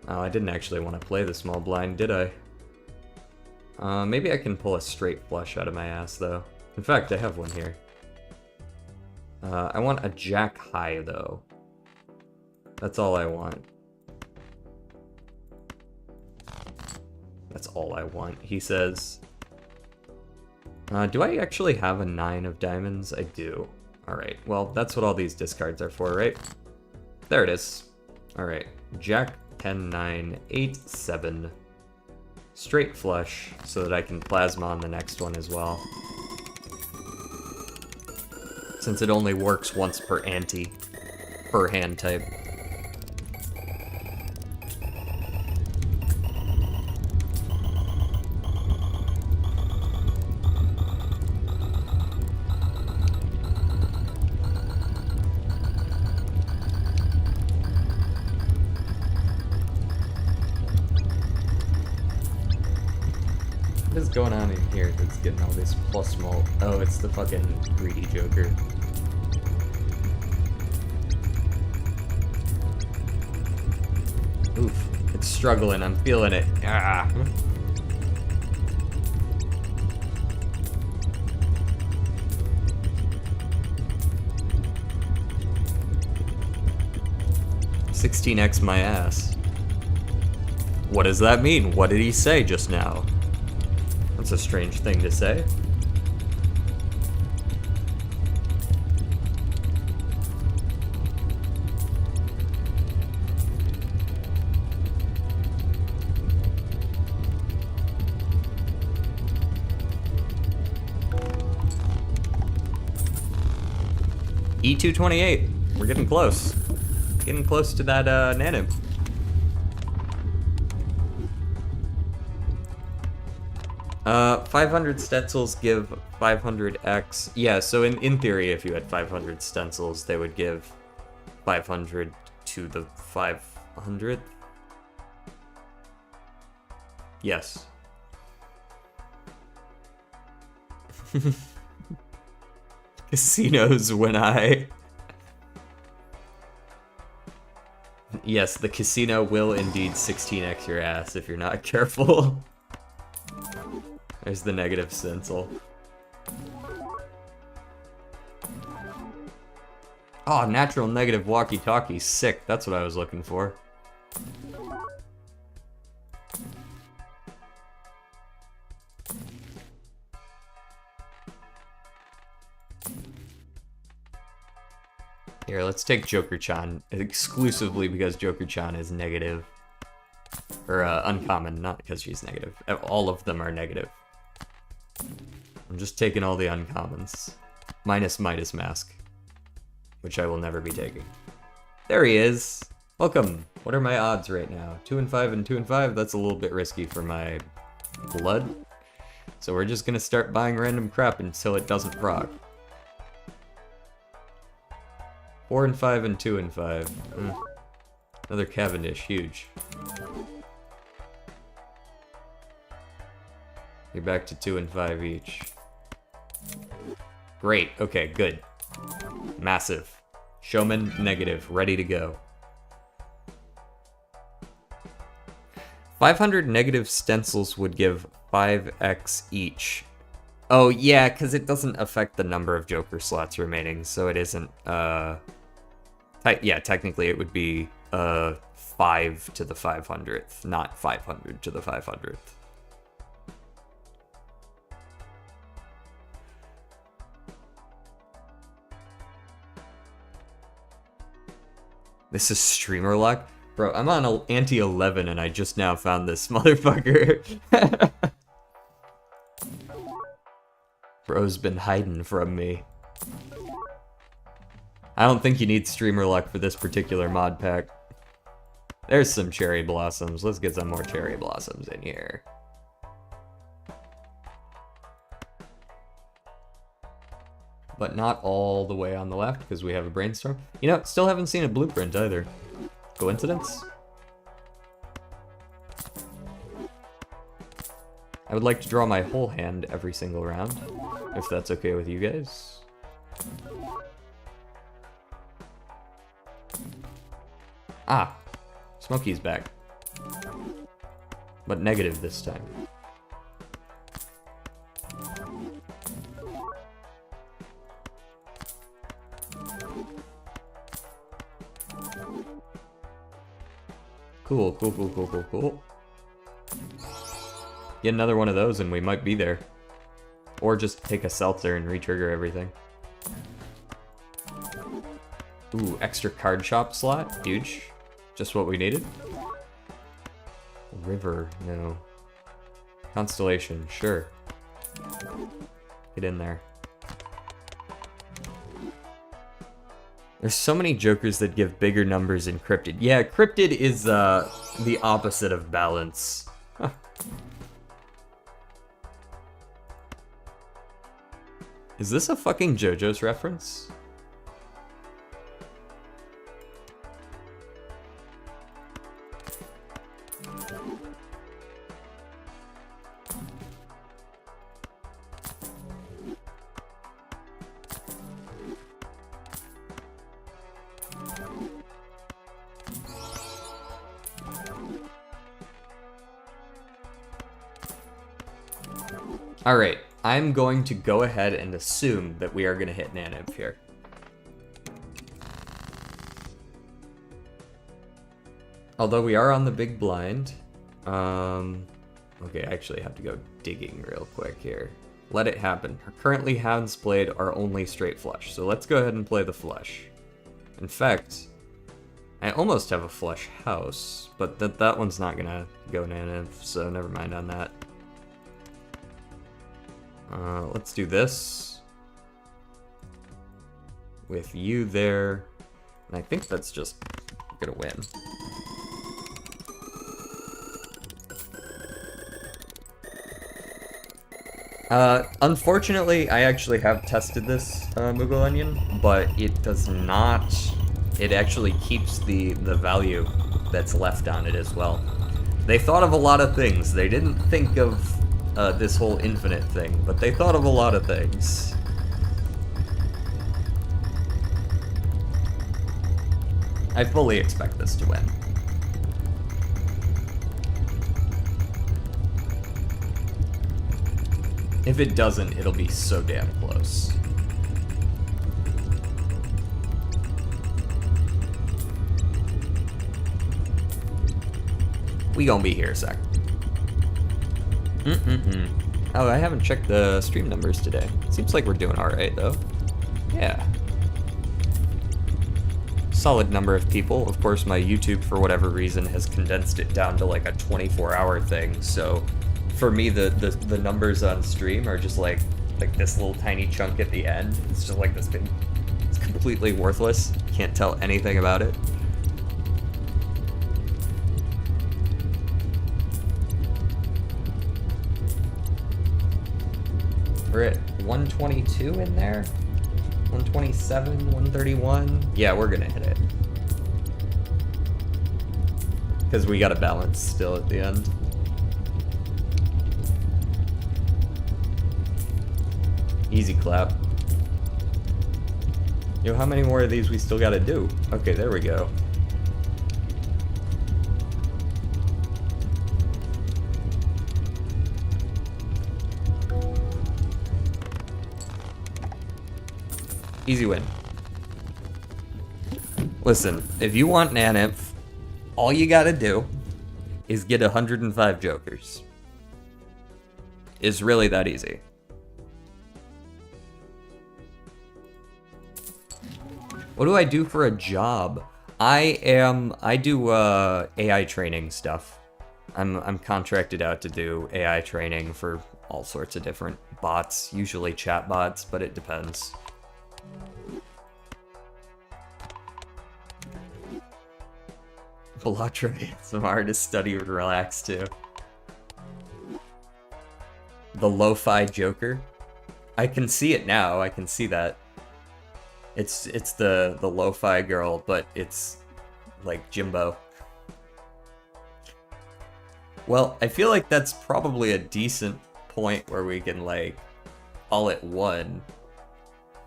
Oh, I didn't actually want to play the small blind, did I? Maybe I can pull a straight flush out of my ass, though. In fact, I have one here. I want a jack high, though. That's all I want. That's all I want, he says. Do I actually have a 9 of diamonds? I do. Alright, well, that's what all these discards are for, right? There it is. Alright, jack, 10, 9, 8, 7. Straight flush, so that I can plasma on the next one as well. Since it only works once per ante, per hand type. What is going on in here that's getting all this plus mult? Oh, it's the fucking greedy Joker. Oof, it's struggling, I'm feeling it. Ah. $16x my ass. What does that mean? What did he say just now? That's a strange thing to say. E228. We're getting close. Getting close to that nano. Uh, 500 stencils give 500x. Yeah, so in theory, if you had 500 stencils, they would give 500 to the 500th. Yes. Casinos when I... Yes, the casino will indeed 16x your ass if you're not careful. There's the negative stencil. Oh, natural negative walkie-talkie. Sick. That's what I was looking for. Here, let's take Joker-chan exclusively because Joker-chan is negative. Or uncommon, not because she's negative. All of them are negative. I'm just taking all the uncommons. Minus Midas Mask. Which I will never be taking. There he is! Welcome! What are my odds right now? 2 and 5 and 2 and 5? That's a little bit risky for my blood. So we're just gonna start buying random crap until it doesn't proc. 4 and 5 and 2 and 5. Another Cavendish, huge. You're back to 2 and 5 each. Great, okay, good. Massive. Showman, negative, ready to go. 500 negative stencils would give 5x each. Oh, yeah, because it doesn't affect the number of Joker slots remaining, so it isn't, yeah, technically it would be, 5 to the 500th, not 500 to the 500th. This is streamer luck? Bro, I'm on anti-11 and I just now found this motherfucker. Bro's been hiding from me. I don't think you need streamer luck for this particular mod pack. There's some cherry blossoms. Let's get some more cherry blossoms in here. But not all the way on the left, because we have a brainstorm. You know, still haven't seen a blueprint either. Coincidence? I would like to draw my whole hand every single round, if that's okay with you guys. Ah, Smokey's back. But negative this time. Cool, cool, cool, cool, cool, cool. Get another one of those and we might be there. Or just take a seltzer and re-trigger everything. Ooh, extra card shop slot, huge. Just what we needed. River, no. Constellation, sure. Get in there. There's so many Jokers that give bigger numbers in Cryptid. Yeah, Cryptid is the opposite of balance. Is this a fucking JoJo's reference? Alright, I'm going to go ahead and assume that we are going to hit Nanib here. Although we are on the big blind. Okay, I actually have to go digging real quick here. Let it happen. Currently, hands played are only straight flush, so let's go ahead and play the flush. In fact, I almost have a flush house, but that one's not gonna go Nanib, so never mind on that. Let's do this. With you there. And I think that's just gonna win. Unfortunately, I actually have tested this Mughal onion, but it does not. It actually keeps the value that's left on it as well. They thought of a lot of things. They didn't think of this whole infinite thing, but they thought of a lot of things. I fully expect this to win. If it doesn't, it'll be so damn close. We gonna be here a sec. Oh, I haven't checked the stream numbers today. Seems like we're doing alright, though. Yeah. Solid number of people. Of course, my YouTube, for whatever reason, has condensed it down to like a 24-hour thing, so for me, the numbers on stream are just like this little tiny chunk at the end. It's just like this big, it's completely worthless. Can't tell anything about it. We're at 122 in there? 127, 131? Yeah, we're gonna hit it. Because we got a balance still at the end. Easy clap. Yo, how many more of these we still gotta do? Okay, there we go. Easy win. Listen, if you want Naninf, all you gotta do is get 105 jokers. It's really that easy. What do I do for a job? I do AI training stuff. I'm contracted out to do AI training for all sorts of different bots, usually chat bots, but it depends. Balatro ASMR to study and relax too. The lo-fi Joker. I can see it now, I can see that. It's the lo-fi girl, but it's like Jimbo. Well, I feel like that's probably a decent point where we can like call it one.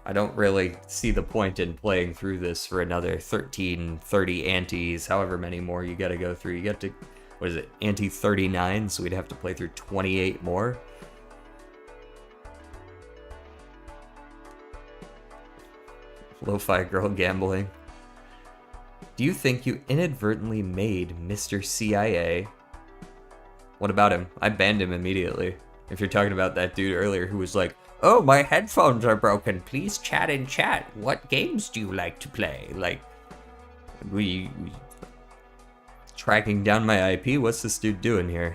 I don't really see the point in playing through this for another 13, 30 antes, however many more you gotta go through. You get to, what is it, ante 39, so we'd have to play through 28 more. Lo-fi girl gambling. Do you think you inadvertently made Mr. CIA? What about him? I banned him immediately. If you're talking about that dude earlier who was like, oh, my headphones are broken. Please chat in chat. What games do you like to play? Like, we tracking down my IP? What's this dude doing here?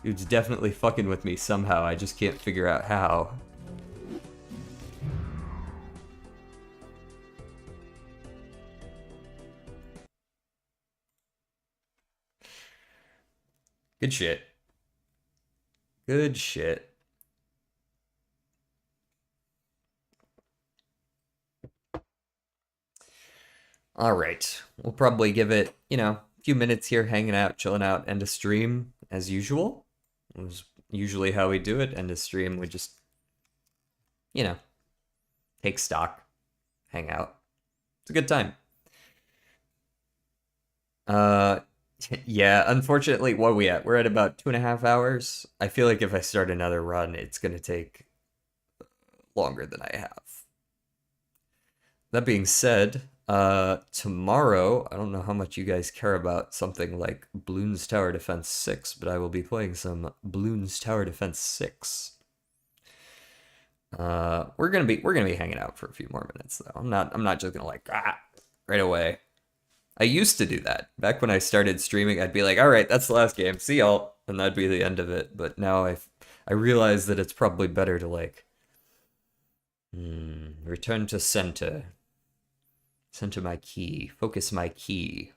Dude's definitely fucking with me somehow. I just can't figure out how. Good shit. Good shit. Alright. We'll probably give it, you know, a few minutes here hanging out, chilling out, end of stream as usual. It was usually how we do it. End of stream, we just, you know, take stock, hang out. It's a good time. Yeah, unfortunately, what are we at? We're at about 2.5 hours. I feel like if I start another run, it's gonna take longer than I have. That being said, tomorrow, I don't know how much you guys care about something like Bloons Tower Defense 6, but I will be playing some Bloons Tower Defense 6. We're gonna be hanging out for a few more minutes though. I'm not just gonna like right away. I used to do that. Back when I started streaming, I'd be like, all right, that's the last game. See y'all. And that'd be the end of it. But now I realize that it's probably better to like Return to center. Center my key. Focus my key.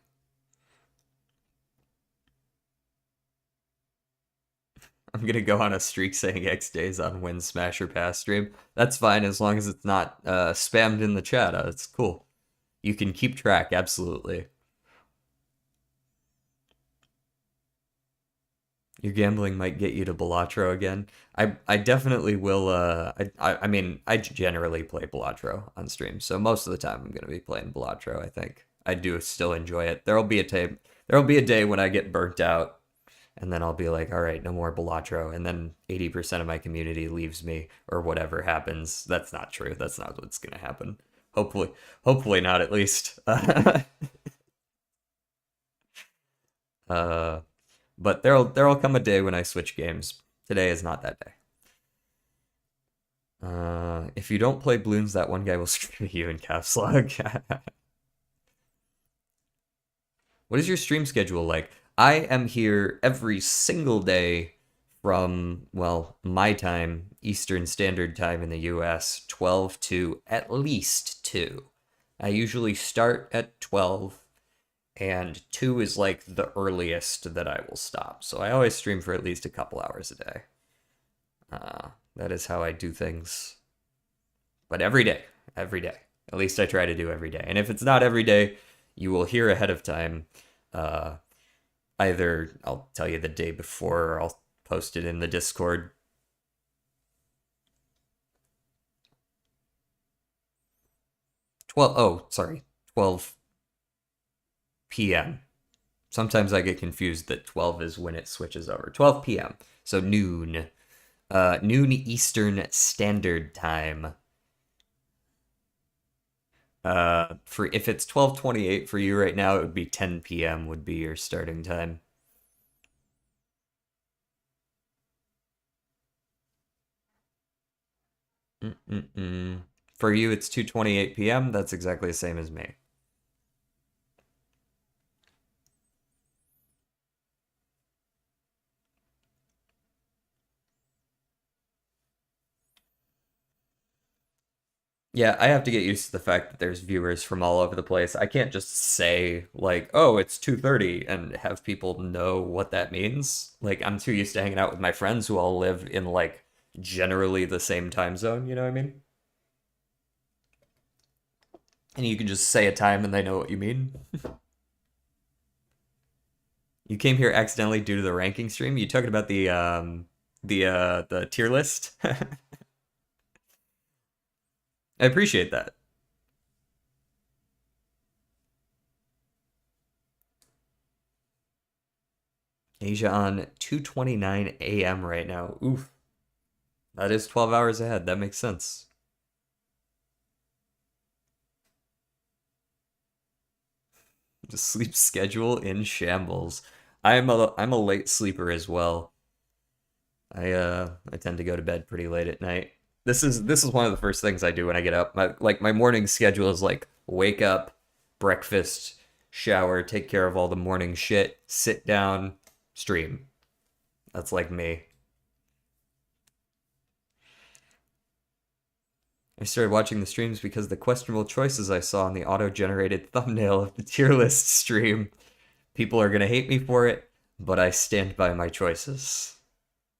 I'm gonna go on a streak saying X days on Win Smash or Pass stream. That's fine as long as it's not spammed in the chat. It's cool. You can keep track, absolutely. Your gambling might get you to Balatro again. I definitely will. I mean, I generally play Balatro on stream, so most of the time I'm gonna be playing Balatro. I think I do still enjoy it. There'll be a time. There'll be a day when I get burnt out, and then I'll be like, all right, no more Balatro, and then 80% of my community leaves me or whatever happens. That's not true. That's not what's gonna happen. Hopefully, hopefully not at least. uh, but there'll come a day when I switch games. Today is not that day. If you don't play balloons, that one guy will scream at you in caps lock. What is your stream schedule like? I am here every single day from, well, my time, Eastern Standard Time in the US, 12 to at least 2. I usually start at 12, and 2 is like the earliest that I will stop. So I always stream for at least a couple hours a day. That is how I do things. But every day, every day. At least I try to do every day. And if it's not every day, you will hear ahead of time. Uh, Either I'll tell you the day before or I'll post it in the Discord. 12, oh, sorry, 12 p.m. Sometimes I get confused that 12 is when it switches over. 12 p.m. So noon. Noon Eastern Standard Time. For if it's 12:28 for you right now, it would be 10 p.m. would be your starting time. Mm-mm-mm. For you, it's 2:28 p.m. That's exactly the same as me. Yeah, I have to get used to the fact that there's viewers from all over the place. I can't just say like, "Oh, it's 2:30" and have people know what that means. Like I'm too used to hanging out with my friends who all live in like generally the same time zone, you know what I mean? And you can just say a time and they know what you mean. You came here accidentally due to the ranking stream. You talking about the tier list? I appreciate that. Asia on 2:29 a.m. right now. Oof. That is 12 hours ahead. That makes sense. The sleep schedule in shambles. I'm a late sleeper as well. I tend to go to bed pretty late at night. This is one of the first things I do when I get up. My morning schedule is like wake up, breakfast, shower, take care of all the morning shit, sit down, stream. That's like me. I started watching the streams because of the questionable choices I saw in the auto-generated thumbnail of the tier list stream. People are gonna hate me for it, but I stand by my choices.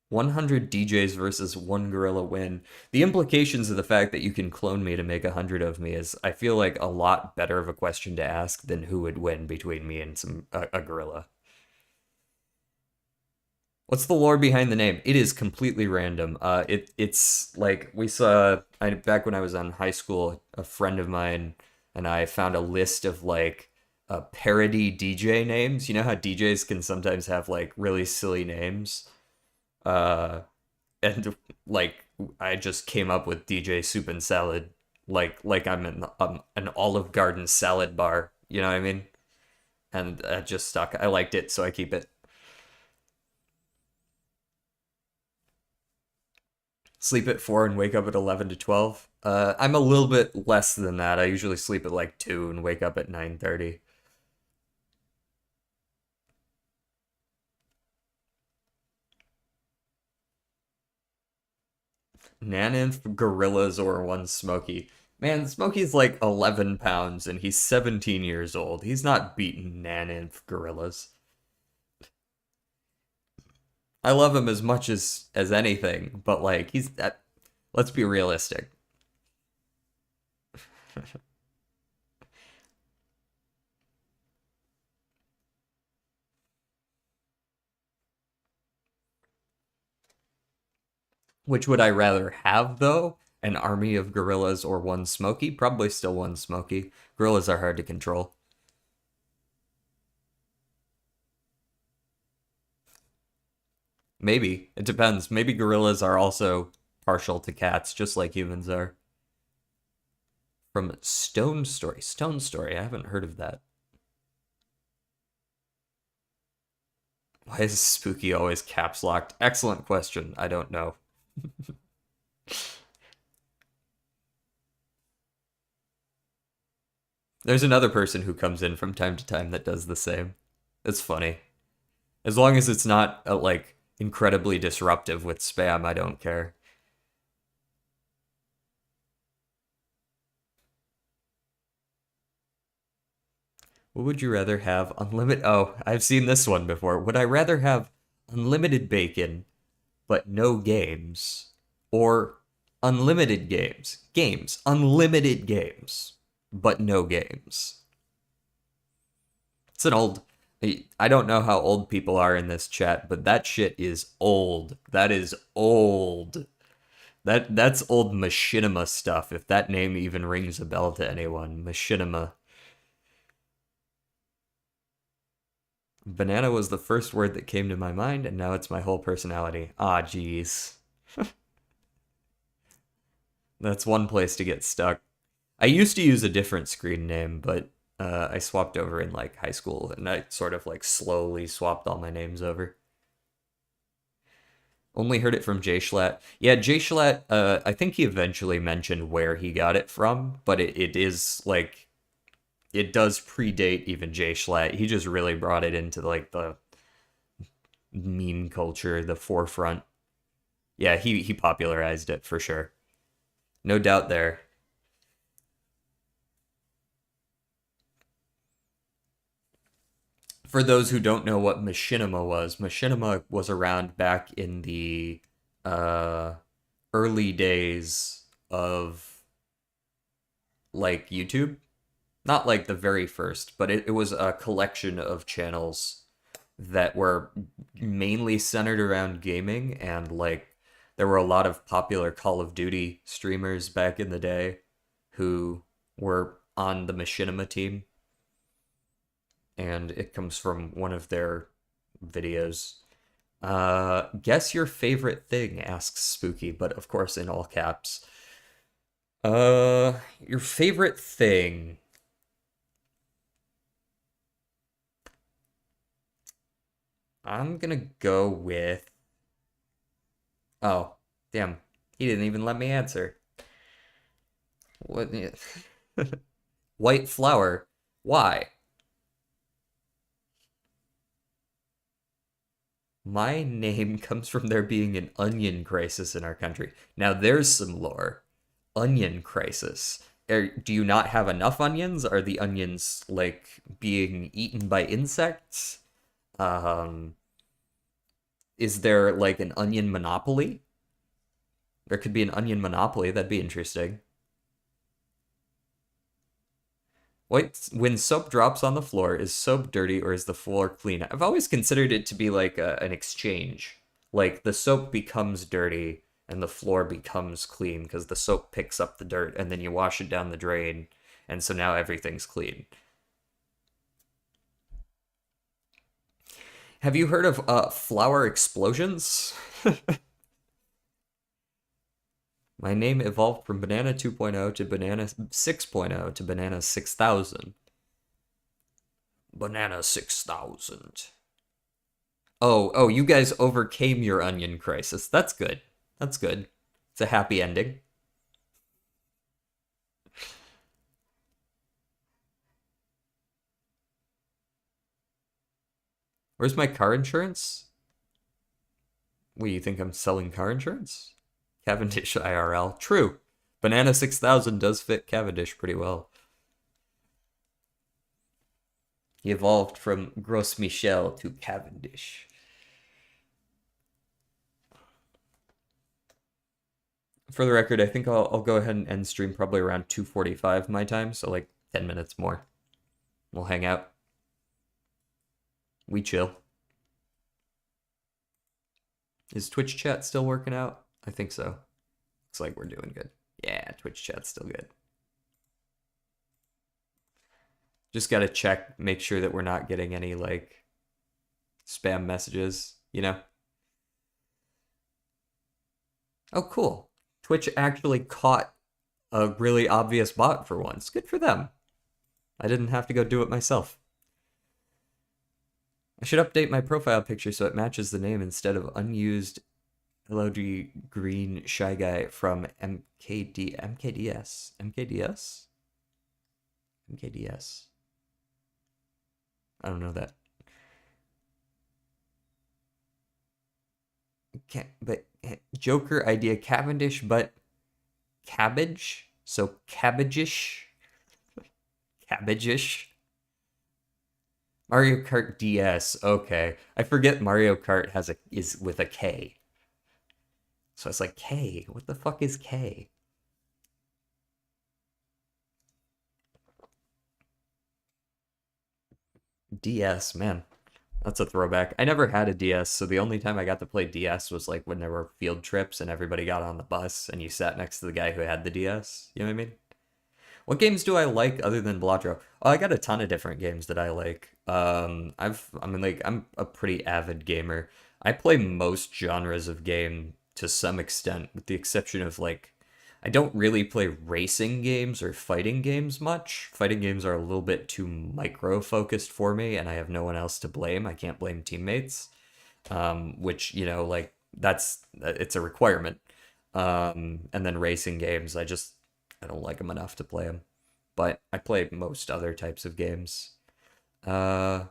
100 DJs versus one gorilla win. The implications of the fact that you can clone me to make 100 of me is, I feel like, a lot better of a question to ask than who would win between me and a gorilla. What's the lore behind the name? It is completely random. It's like we saw back when I was on high school. A friend of mine and I found a list of like parody DJ names. You know how DJs can sometimes have like really silly names. Uh, and like I just came up with DJ Soup and Salad, like I'm an Olive Garden salad bar. You know what I mean? And that just stuck. I liked it, so I keep it. Sleep at 4 and wake up at 11 to 12. I'm a little bit less than that. I usually sleep at like 2 and wake up at 9:30. Nanith, gorillas, or one Smokey. Man, Smokey's like 11 pounds and he's 17 years old. He's not beating Nanith gorillas. I love him as much as anything, but like he's that. Let's be realistic. Which would I rather have though? An army of gorillas or one Smokey? Probably still one Smokey. Gorillas are hard to control. Maybe. It depends. Maybe gorillas are also partial to cats, just like humans are. From Stone Story. Stone Story. I haven't heard of that. Why is Spooky always caps locked? Excellent question. I don't know. There's another person who comes in from time to time that does the same. It's funny. As long as it's not like incredibly disruptive with spam, I don't care. What would you rather have? Unlimited. Oh, I've seen this one before. Would I rather have unlimited bacon but no games, or unlimited games? Games, unlimited games, but no games. It's an old. I don't know how old people are in this chat, but that shit is old. That is old. That's old machinima stuff. If that name even rings a bell to anyone, machinima. Banana was the first word that came to my mind, and now it's my whole personality. Ah, jeez. That's one place to get stuck. I used to use a different screen name, but I swapped over in like high school, and I sort of like slowly swapped all my names over. Only heard it from Jay Schlatt. Yeah, Jay Schlatt, I think he eventually mentioned where he got it from, but it is like, it does predate even Jay Schlatt. He just really brought it into like the meme culture, the forefront. Yeah, he popularized it for sure. No doubt there. For those who don't know what machinima was around back in the uh, early days of like YouTube. Not like the very first, but it was a collection of channels that were mainly centered around gaming, and like there were a lot of popular Call of Duty streamers back in the day who were on the machinima team, and it comes from one of their videos. Guess your favorite thing, asks Spooky, but of course in all caps. Your favorite thing. I'm gonna go with. Oh, damn. He didn't even let me answer. What? White flour. Why? My name comes from there being an onion crisis in our country. Now there's some lore. Onion crisis. Do you not have enough onions? Are the onions like being eaten by insects? Um, is there like an onion monopoly? There could be an onion monopoly. That'd be interesting. When soap drops on the floor, is soap dirty or is the floor clean? I've always considered it to be like an exchange. Like the soap becomes dirty and the floor becomes clean because the soap picks up the dirt and then you wash it down the drain, and so now everything's clean. Have you heard of flower explosions? My name evolved from Banana 2.0 to Banana 6.0 to Banana 6000. Banana 6000. Oh, you guys overcame your onion crisis. That's good. That's good. It's a happy ending. Where's my car insurance? What, you think I'm selling car insurance? Cavendish IRL. True. Banana 6000 does fit Cavendish pretty well. He evolved from Gros Michel to Cavendish. For the record, I think I'll go ahead and end stream probably around 2:45 my time, so like 10 minutes more. We'll hang out. We chill. Is Twitch chat still working out? I think so. Looks like we're doing good. Yeah, Twitch chat's still good. Just gotta check, make sure that we're not getting any like spam messages, you know? Oh, cool. Twitch actually caught a really obvious bot for once. Good for them. I didn't have to go do it myself. I should update my profile picture so it matches the name instead of unused LOG Green Shy Guy from MKDS. MKDS. I don't know that. But Joker idea Cavendish, but cabbage. So cabbagish. Cabbagish. Mario Kart DS. Okay, I forget Mario Kart is with a K. So it's like K. What the fuck is K? DS, man. That's a throwback. I never had a DS, so the only time I got to play DS was like when there were field trips and everybody got on the bus and you sat next to the guy who had the DS. You know what I mean? What games do I like other than Balatro? Oh, I got a ton of different games that I like. I'm a pretty avid gamer. I play most genres of game to some extent, with the exception of like, I don't really play racing games or fighting games much. Fighting games are a little bit too micro focused for me, and I have no one else to blame. I can't blame teammates, which like it's a requirement. And then racing games, I don't like them enough to play them. But I play most other types of games. Uh,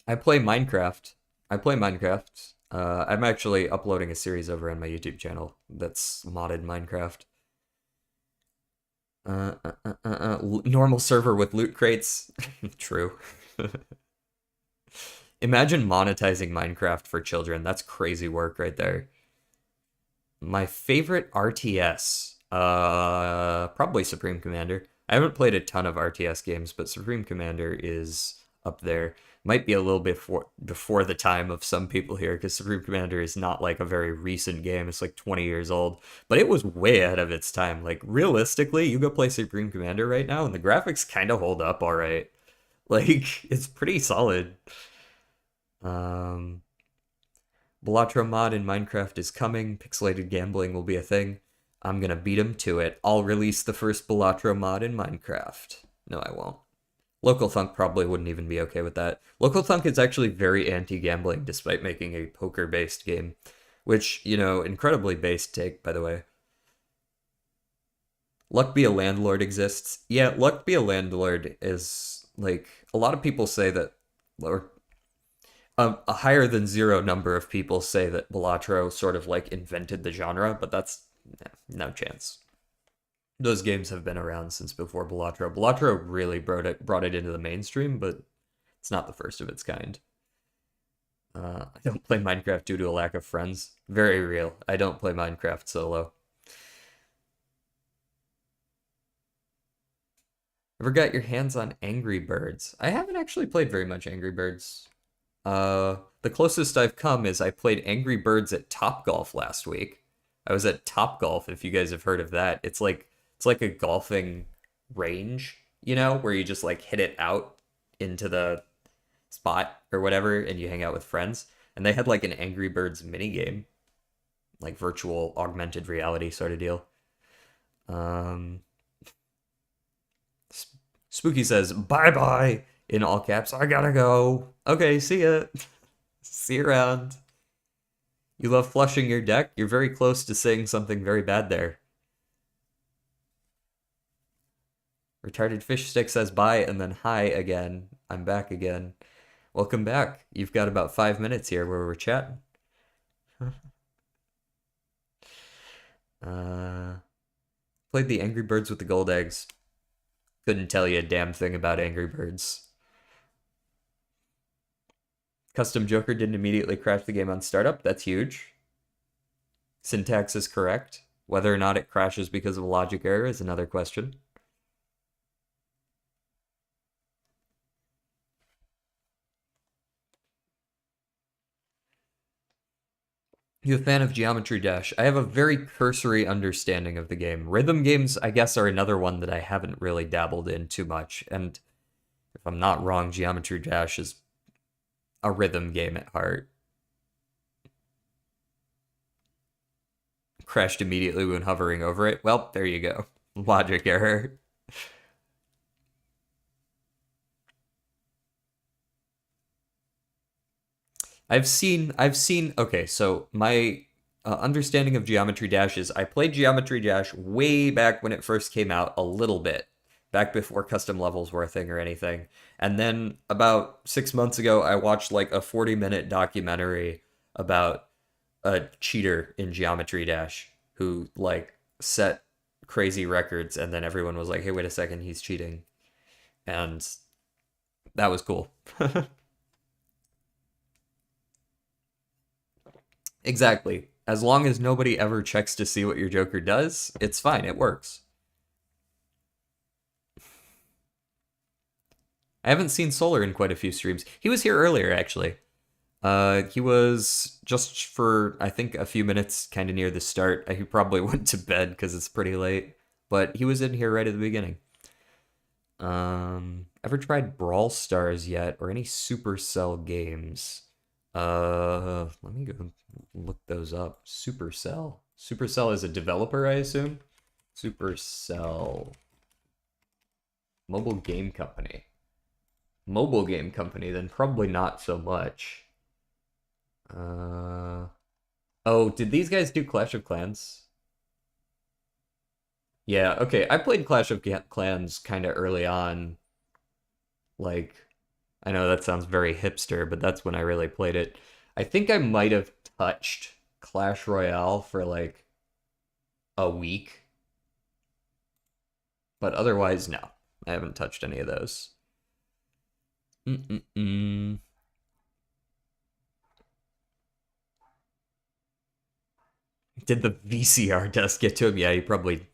I play Minecraft. I play Minecraft. I'm actually uploading a series over on my YouTube channel that's modded Minecraft. Normal server with loot crates. True. Imagine monetizing Minecraft for children. That's crazy work right there. My favorite RTS, probably Supreme Commander. I haven't played a ton of RTS games, but Supreme Commander is up there. Might be a little bit before the time of some people here, because Supreme Commander is not like a very recent game. It's like 20 years old, but it was way ahead of its time. Like realistically, you go play Supreme Commander right now, and the graphics kind of hold up all right. Like it's pretty solid. Um, Balatro mod in Minecraft is coming. Pixelated gambling will be a thing. I'm gonna beat him to it. I'll release the first Balatro mod in Minecraft. No, I won't. Local Thunk probably wouldn't even be okay with that. Local Thunk is actually very anti-gambling, despite making a poker-based game. Which, incredibly based take, by the way. Luck Be a Landlord exists. Yeah, Luck Be a Landlord is, like, a lot of people say that, or a higher than zero number of people say that Balatro sort of like invented the genre, but that's no chance. Those games have been around since before Balatro. Balatro really brought it into the mainstream, but it's not the first of its kind. I don't play Minecraft due to a lack of friends. Very real. I don't play Minecraft solo. Ever got your hands on Angry Birds? I haven't actually played very much Angry Birds. The closest I've come is I played Angry Birds at Top Golf last week. I was at Top Golf, if you guys have heard of that. It's like a golfing range, where you just like hit it out into the spot or whatever and you hang out with friends. And they had like an Angry Birds mini game, like virtual augmented reality sort of deal. Spooky says, bye-bye, in all caps. I gotta go. Okay, see ya. See you around. You love flushing your deck? You're very close to saying something very bad there. Retarded Fish Stick says bye and then hi again. I'm back again. Welcome back. You've got about 5 minutes here where we're chatting. uh, played the Angry Birds with the gold eggs. Couldn't tell you a damn thing about Angry Birds. Custom Joker didn't immediately crash the game on startup. That's huge. Syntax is correct. Whether or not it crashes because of a logic error is another question. You a fan of Geometry Dash? I have a very cursory understanding of the game. Rhythm games, I guess, are another one that I haven't really dabbled in too much. And if I'm not wrong, Geometry Dash is a rhythm game at heart. Crashed immediately when hovering over it. Well, there you go. Logic error. I've seen, okay, so my understanding of Geometry Dash is I played Geometry Dash way back when it first came out, a little bit, back before custom levels were a thing or anything. And then about 6 months ago, I watched like a 40-minute documentary about a cheater in Geometry Dash who like set crazy records, and then everyone was like, hey, wait a second, he's cheating. And that was cool. Exactly. As long as nobody ever checks to see what your Joker does, it's fine. It works. I haven't seen Solar in quite a few streams. He was here earlier, actually. He was just for, I think, a few minutes kind of near the start. He probably went to bed because it's pretty late. But he was in here right at the beginning. Ever tried Brawl Stars yet, or any Supercell games? Let me go look those up. Supercell. Supercell is a developer, I assume. Supercell. Mobile game company. Mobile game company, then probably not so much. Oh, did these guys do Clash of Clans? Yeah, okay. I played Clash of Clans kind of early on. Like, I know that sounds very hipster, but that's when I really played it. I think I might have touched Clash Royale for like a week, but otherwise, no. I haven't touched any of those. Mm-mm-mm. Did the VCR dust get to him? Yeah, he probably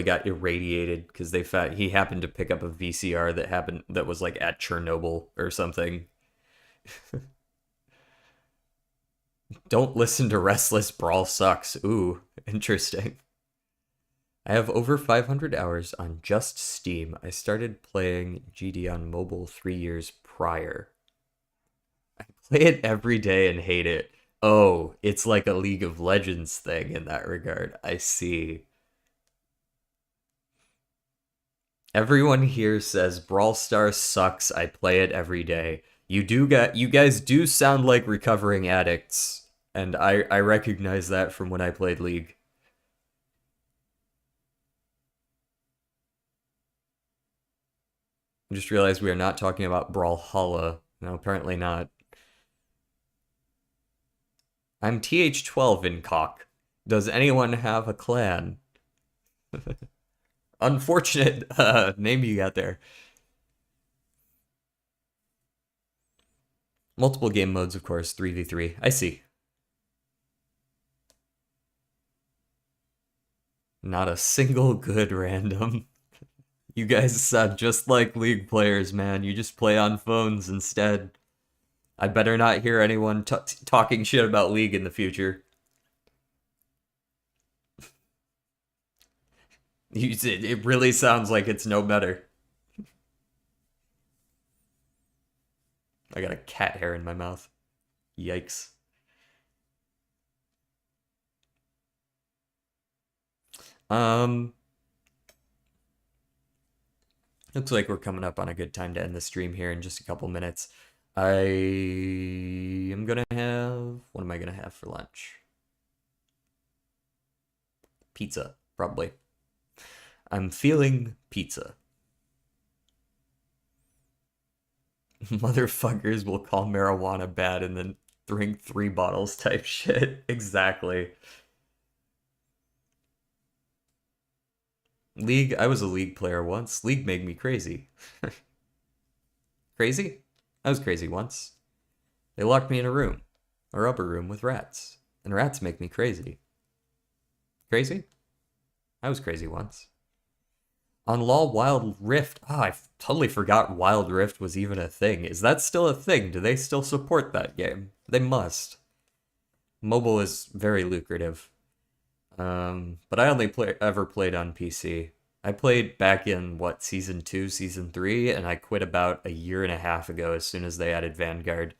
got irradiated because he happened to pick up a VCR that was like at Chernobyl or something. Don't listen to Restless Brawl sucks. Ooh, interesting. I have over 500 hours on just Steam. I started playing GD on mobile 3 years prior. I play it every day and hate it. Oh, it's like a League of Legends thing in that regard. I see. Everyone here says Brawl Stars sucks. I play it every day. You guys do sound like recovering addicts, and I recognize that from when I played League. I just realized we are not talking about Brawlhalla. No, apparently not. I'm TH12 in cock. Does anyone have a clan? Unfortunate name you got there. Multiple game modes, of course, 3v3. I see. Not a single good random. You guys sound just like League players, man. You just play on phones instead. I better not hear anyone talking shit about League in the future. It really sounds like it's no better. I got a cat hair in my mouth. Yikes. Um, Looks like we're coming up on a good time to end the stream here in just a couple minutes. I am gonna have, what am I gonna have for lunch? Pizza, probably. I'm feeling pizza. Motherfuckers will call marijuana bad and then Drink 3 bottles type shit. Exactly. League, I was a League player once. League made me crazy. Crazy? I was crazy once. They locked me in a room, a rubber room with rats. And rats make me crazy. Crazy? I was crazy once. On LoL Wild Rift. Ah, I totally forgot Wild Rift was even a thing. Is that still a thing? Do they still support that game? They must. Mobile is very lucrative. But I only ever played on PC. I played back in what, season 2, season 3, and I quit about a year and a half ago as soon as they added Vanguard.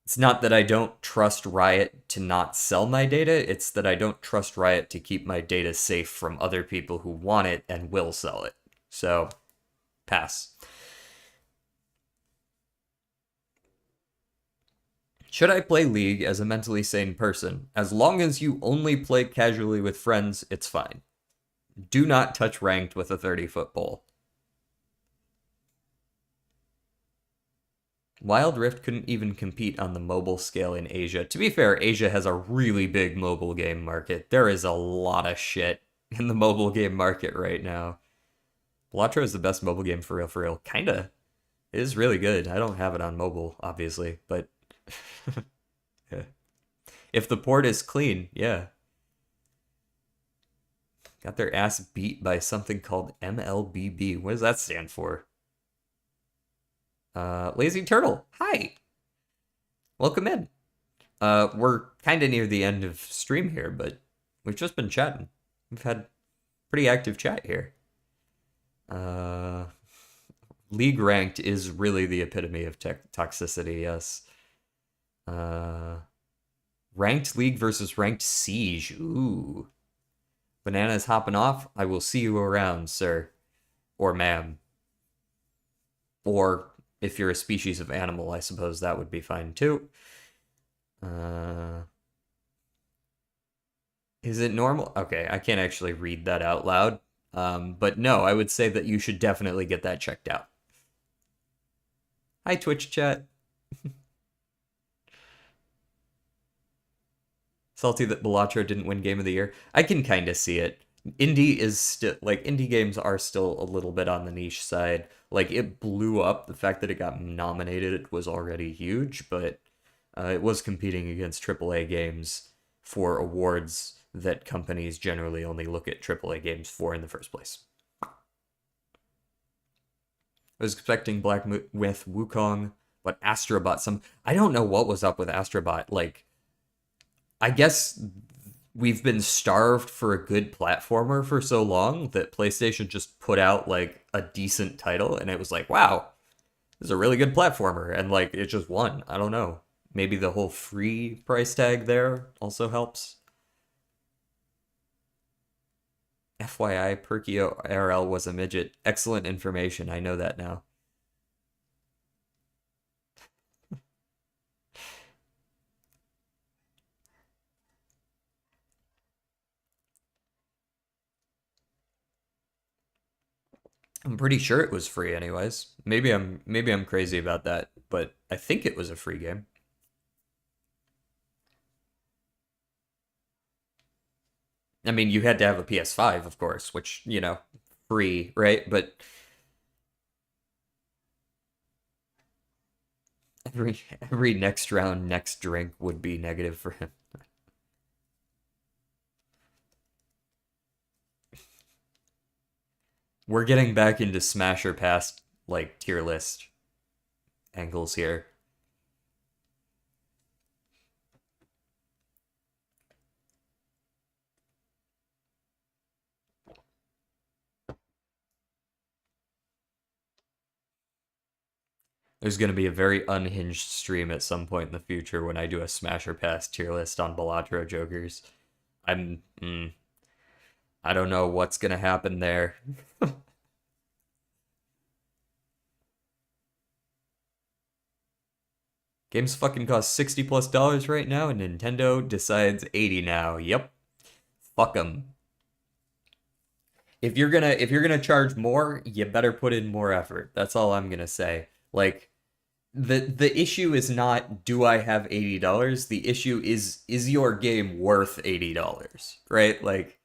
It's not that I don't trust Riot to not sell my data, it's that I don't trust Riot to keep my data safe from other people who want it and will sell it. So, pass. Should I play League as a mentally sane person? As long as you only play casually with friends, it's fine. Do not touch ranked with a 30-foot pole. Wild Rift couldn't even compete on the mobile scale in Asia. To be fair, Asia has a really big mobile game market. There is a lot of shit in the mobile game market right now. Balatro is the best mobile game for real, for real. Kinda. It is really good. I don't have it on mobile, obviously, but yeah. If the port is clean, yeah. Got their ass beat by something called MLBB. What does that stand for? Lazy Turtle. Hi. Welcome in. We're kind of near the end of stream here, but we've just been chatting. We've had pretty active chat here. League ranked is really the epitome of toxicity, yes. Ranked League versus ranked Siege. Ooh. Banana's hopping off. I will see you around, sir. Or ma'am. Or if you're a species of animal, I suppose that would be fine too. Is it normal? Okay, I can't actually read that out loud. But no, I would say that you should definitely get that checked out. Hi, Twitch chat. Salty that Balatro didn't win Game of the Year. I can kind of see it. Indie is still, like, indie games are still a little bit on the niche side. Like, it blew up. The fact that it got nominated was already huge, but it was competing against AAA games for awards that companies generally only look at AAA games for in the first place. I was expecting Black with Wukong, but Astrobot some. I don't know what was up with Astrobot. Like, I guess we've been starved for a good platformer for so long that PlayStation just put out like a decent title, and it was like, wow, this is a really good platformer, and like it just won. I don't know. Maybe the whole free price tag there also helps. FYI, Perkio RL was a midget. Excellent information. I know that now. I'm pretty sure it was free anyways. Maybe I'm crazy about that, but I think it was a free game. I mean, you had to have a PS5, of course, which, free, right? But every next round, next drink would be negative for him. We're getting back into Smash or Pass like tier list angles here. There's going to be a very unhinged stream at some point in the future when I do a Smash or Pass tier list on Balatro Jokers. I'm, I don't know what's going to happen there. Games fucking cost $60+ right now, and Nintendo decides 80 now. Yep. Fuck them. If you're gonna charge more, you better put in more effort. That's all I'm gonna say. Like, The issue is not do I have $80? The issue is your game worth $80, right? Like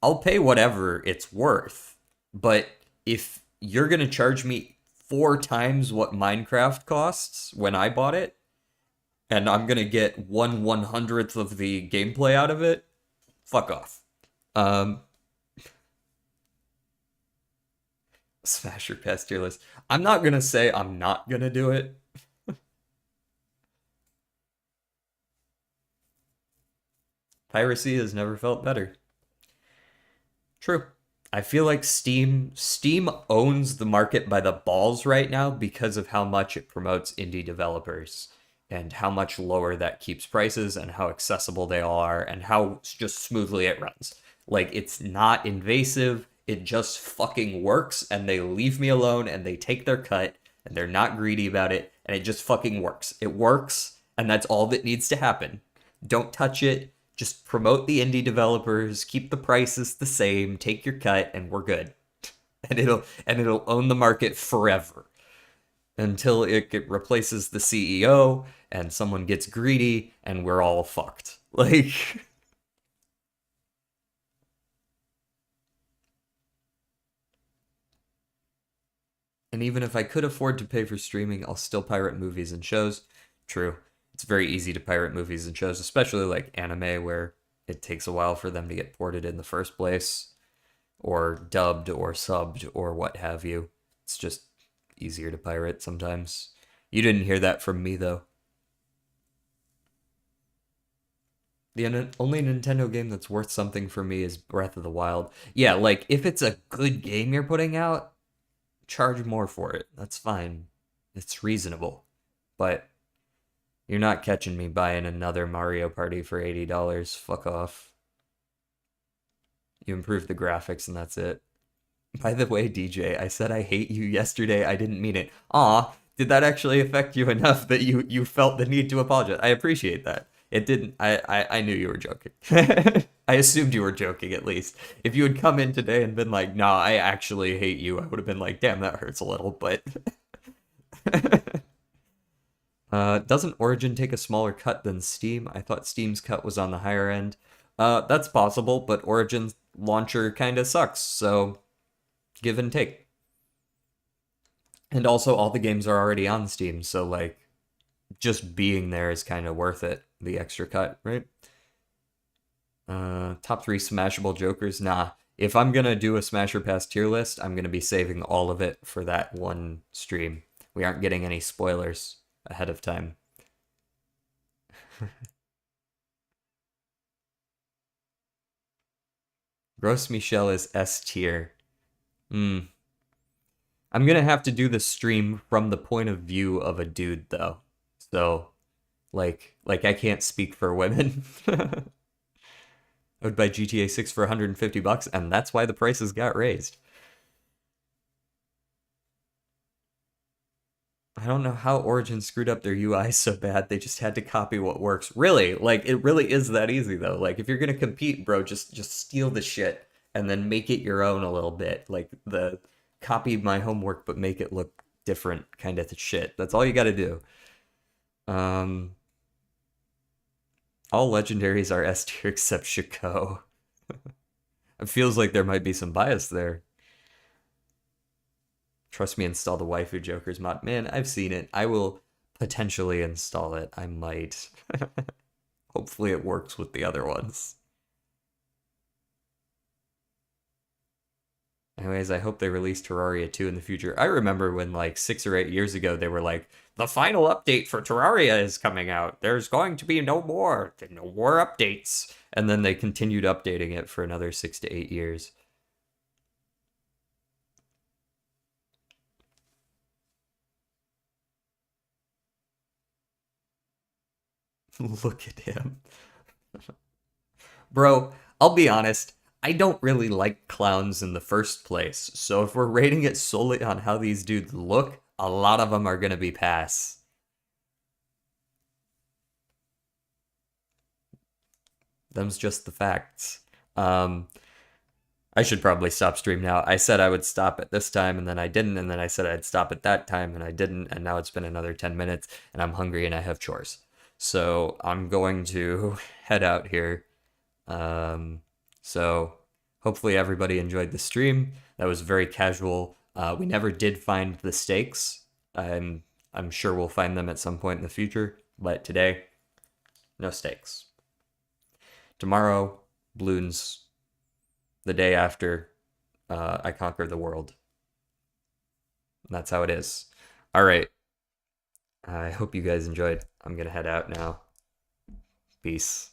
I'll pay whatever it's worth, but if you're going to charge me 4 times what Minecraft costs when I bought it and I'm going to get 1/100th of the gameplay out of it, fuck off. Um Smash your past tier list. I'm not going to say I'm not going to do it. Piracy has never felt better. True. I feel like Steam owns the market by the balls right now because of how much it promotes indie developers and how much lower that keeps prices and how accessible they all are and how just smoothly it runs. Like it's not invasive, it just fucking works and they leave me alone and they take their cut and they're not greedy about it and it just fucking works. It works and that's all that needs to happen. Don't touch it. Just promote the indie developers, keep the prices the same, take your cut, and we're good. And it'll own the market forever until it replaces the CEO and someone gets greedy and we're all fucked. Like and even if I could afford to pay for streaming, I'll still pirate movies and shows. True. It's very easy to pirate movies and shows, especially like anime where it takes a while for them to get ported in the first place, or dubbed or subbed or what have you. It's just easier to pirate sometimes. You didn't hear that from me though. The only Nintendo game that's worth something for me is Breath of the Wild. Yeah, like if it's a good game you're putting out, charge more for it. That's fine. It's reasonable. But you're not catching me buying another Mario Party for $80. Fuck off. You improve the graphics and that's it. By the way, DJ, I said I hate you yesterday. I didn't mean it. Aw, did that actually affect you enough that you felt the need to apologize? I appreciate that. It didn't. I knew you were joking. I assumed you were joking at least. If you had come in today and been like, "Nah, I actually hate you," I would have been like, "Damn, that hurts a little." But doesn't Origin take a smaller cut than Steam? I thought Steam's cut was on the higher end. That's possible, but Origin's launcher kind of sucks. So give and take. And also, all the games are already on Steam, so like, just being there is kind of worth it. The extra cut, right? Top three smashable jokers. Nah, if I'm gonna do a Smasher Pass tier list, I'm gonna be saving all of it for that one stream. We aren't getting any spoilers ahead of time. Gross Michelle is S tier. Hmm. I'm gonna have to do the stream from the point of view of a dude though. So like I can't speak for women. I would buy GTA 6 for $150 and that's why the prices got raised. I don't know how Origin screwed up their UI so bad. They just had to copy what works. Really, like it really is that easy though. Like if you're gonna compete, bro, just steal the shit and then make it your own a little bit. Like the copy my homework but make it look different kind of shit. That's all you got to do. Um, all legendaries are S tier except Shiko. It feels like there might be some bias there. Trust me, install the waifu jokers mod. Man, I've seen it. I will potentially install it. I might. Hopefully it works with the other ones. Anyways, I hope they release Terraria 2 in the future. I remember when like 6 or 8 years ago they were like, the final update for Terraria is coming out. There's going to be no more updates. And then they continued updating it for another 6 to 8 years. Look at him. Bro, I'll be honest, I don't really like clowns in the first place. So if we're rating it solely on how these dudes look, a lot of them are going to be pass. Them's just the facts. Um, I should probably stop stream now. I said I would stop at this time and then I didn't, and then I said I'd stop at that time and I didn't, and now it's been another 10 minutes and I'm hungry and I have chores. So I'm going to head out here. Um, so hopefully everybody enjoyed the stream. That was very casual. We never did find the stakes. I'm sure we'll find them at some point in the future, but today, no stakes. Tomorrow, balloons. The day after, I conquer the world. That's how it is. All right. I hope you guys enjoyed. I'm gonna head out now. Peace.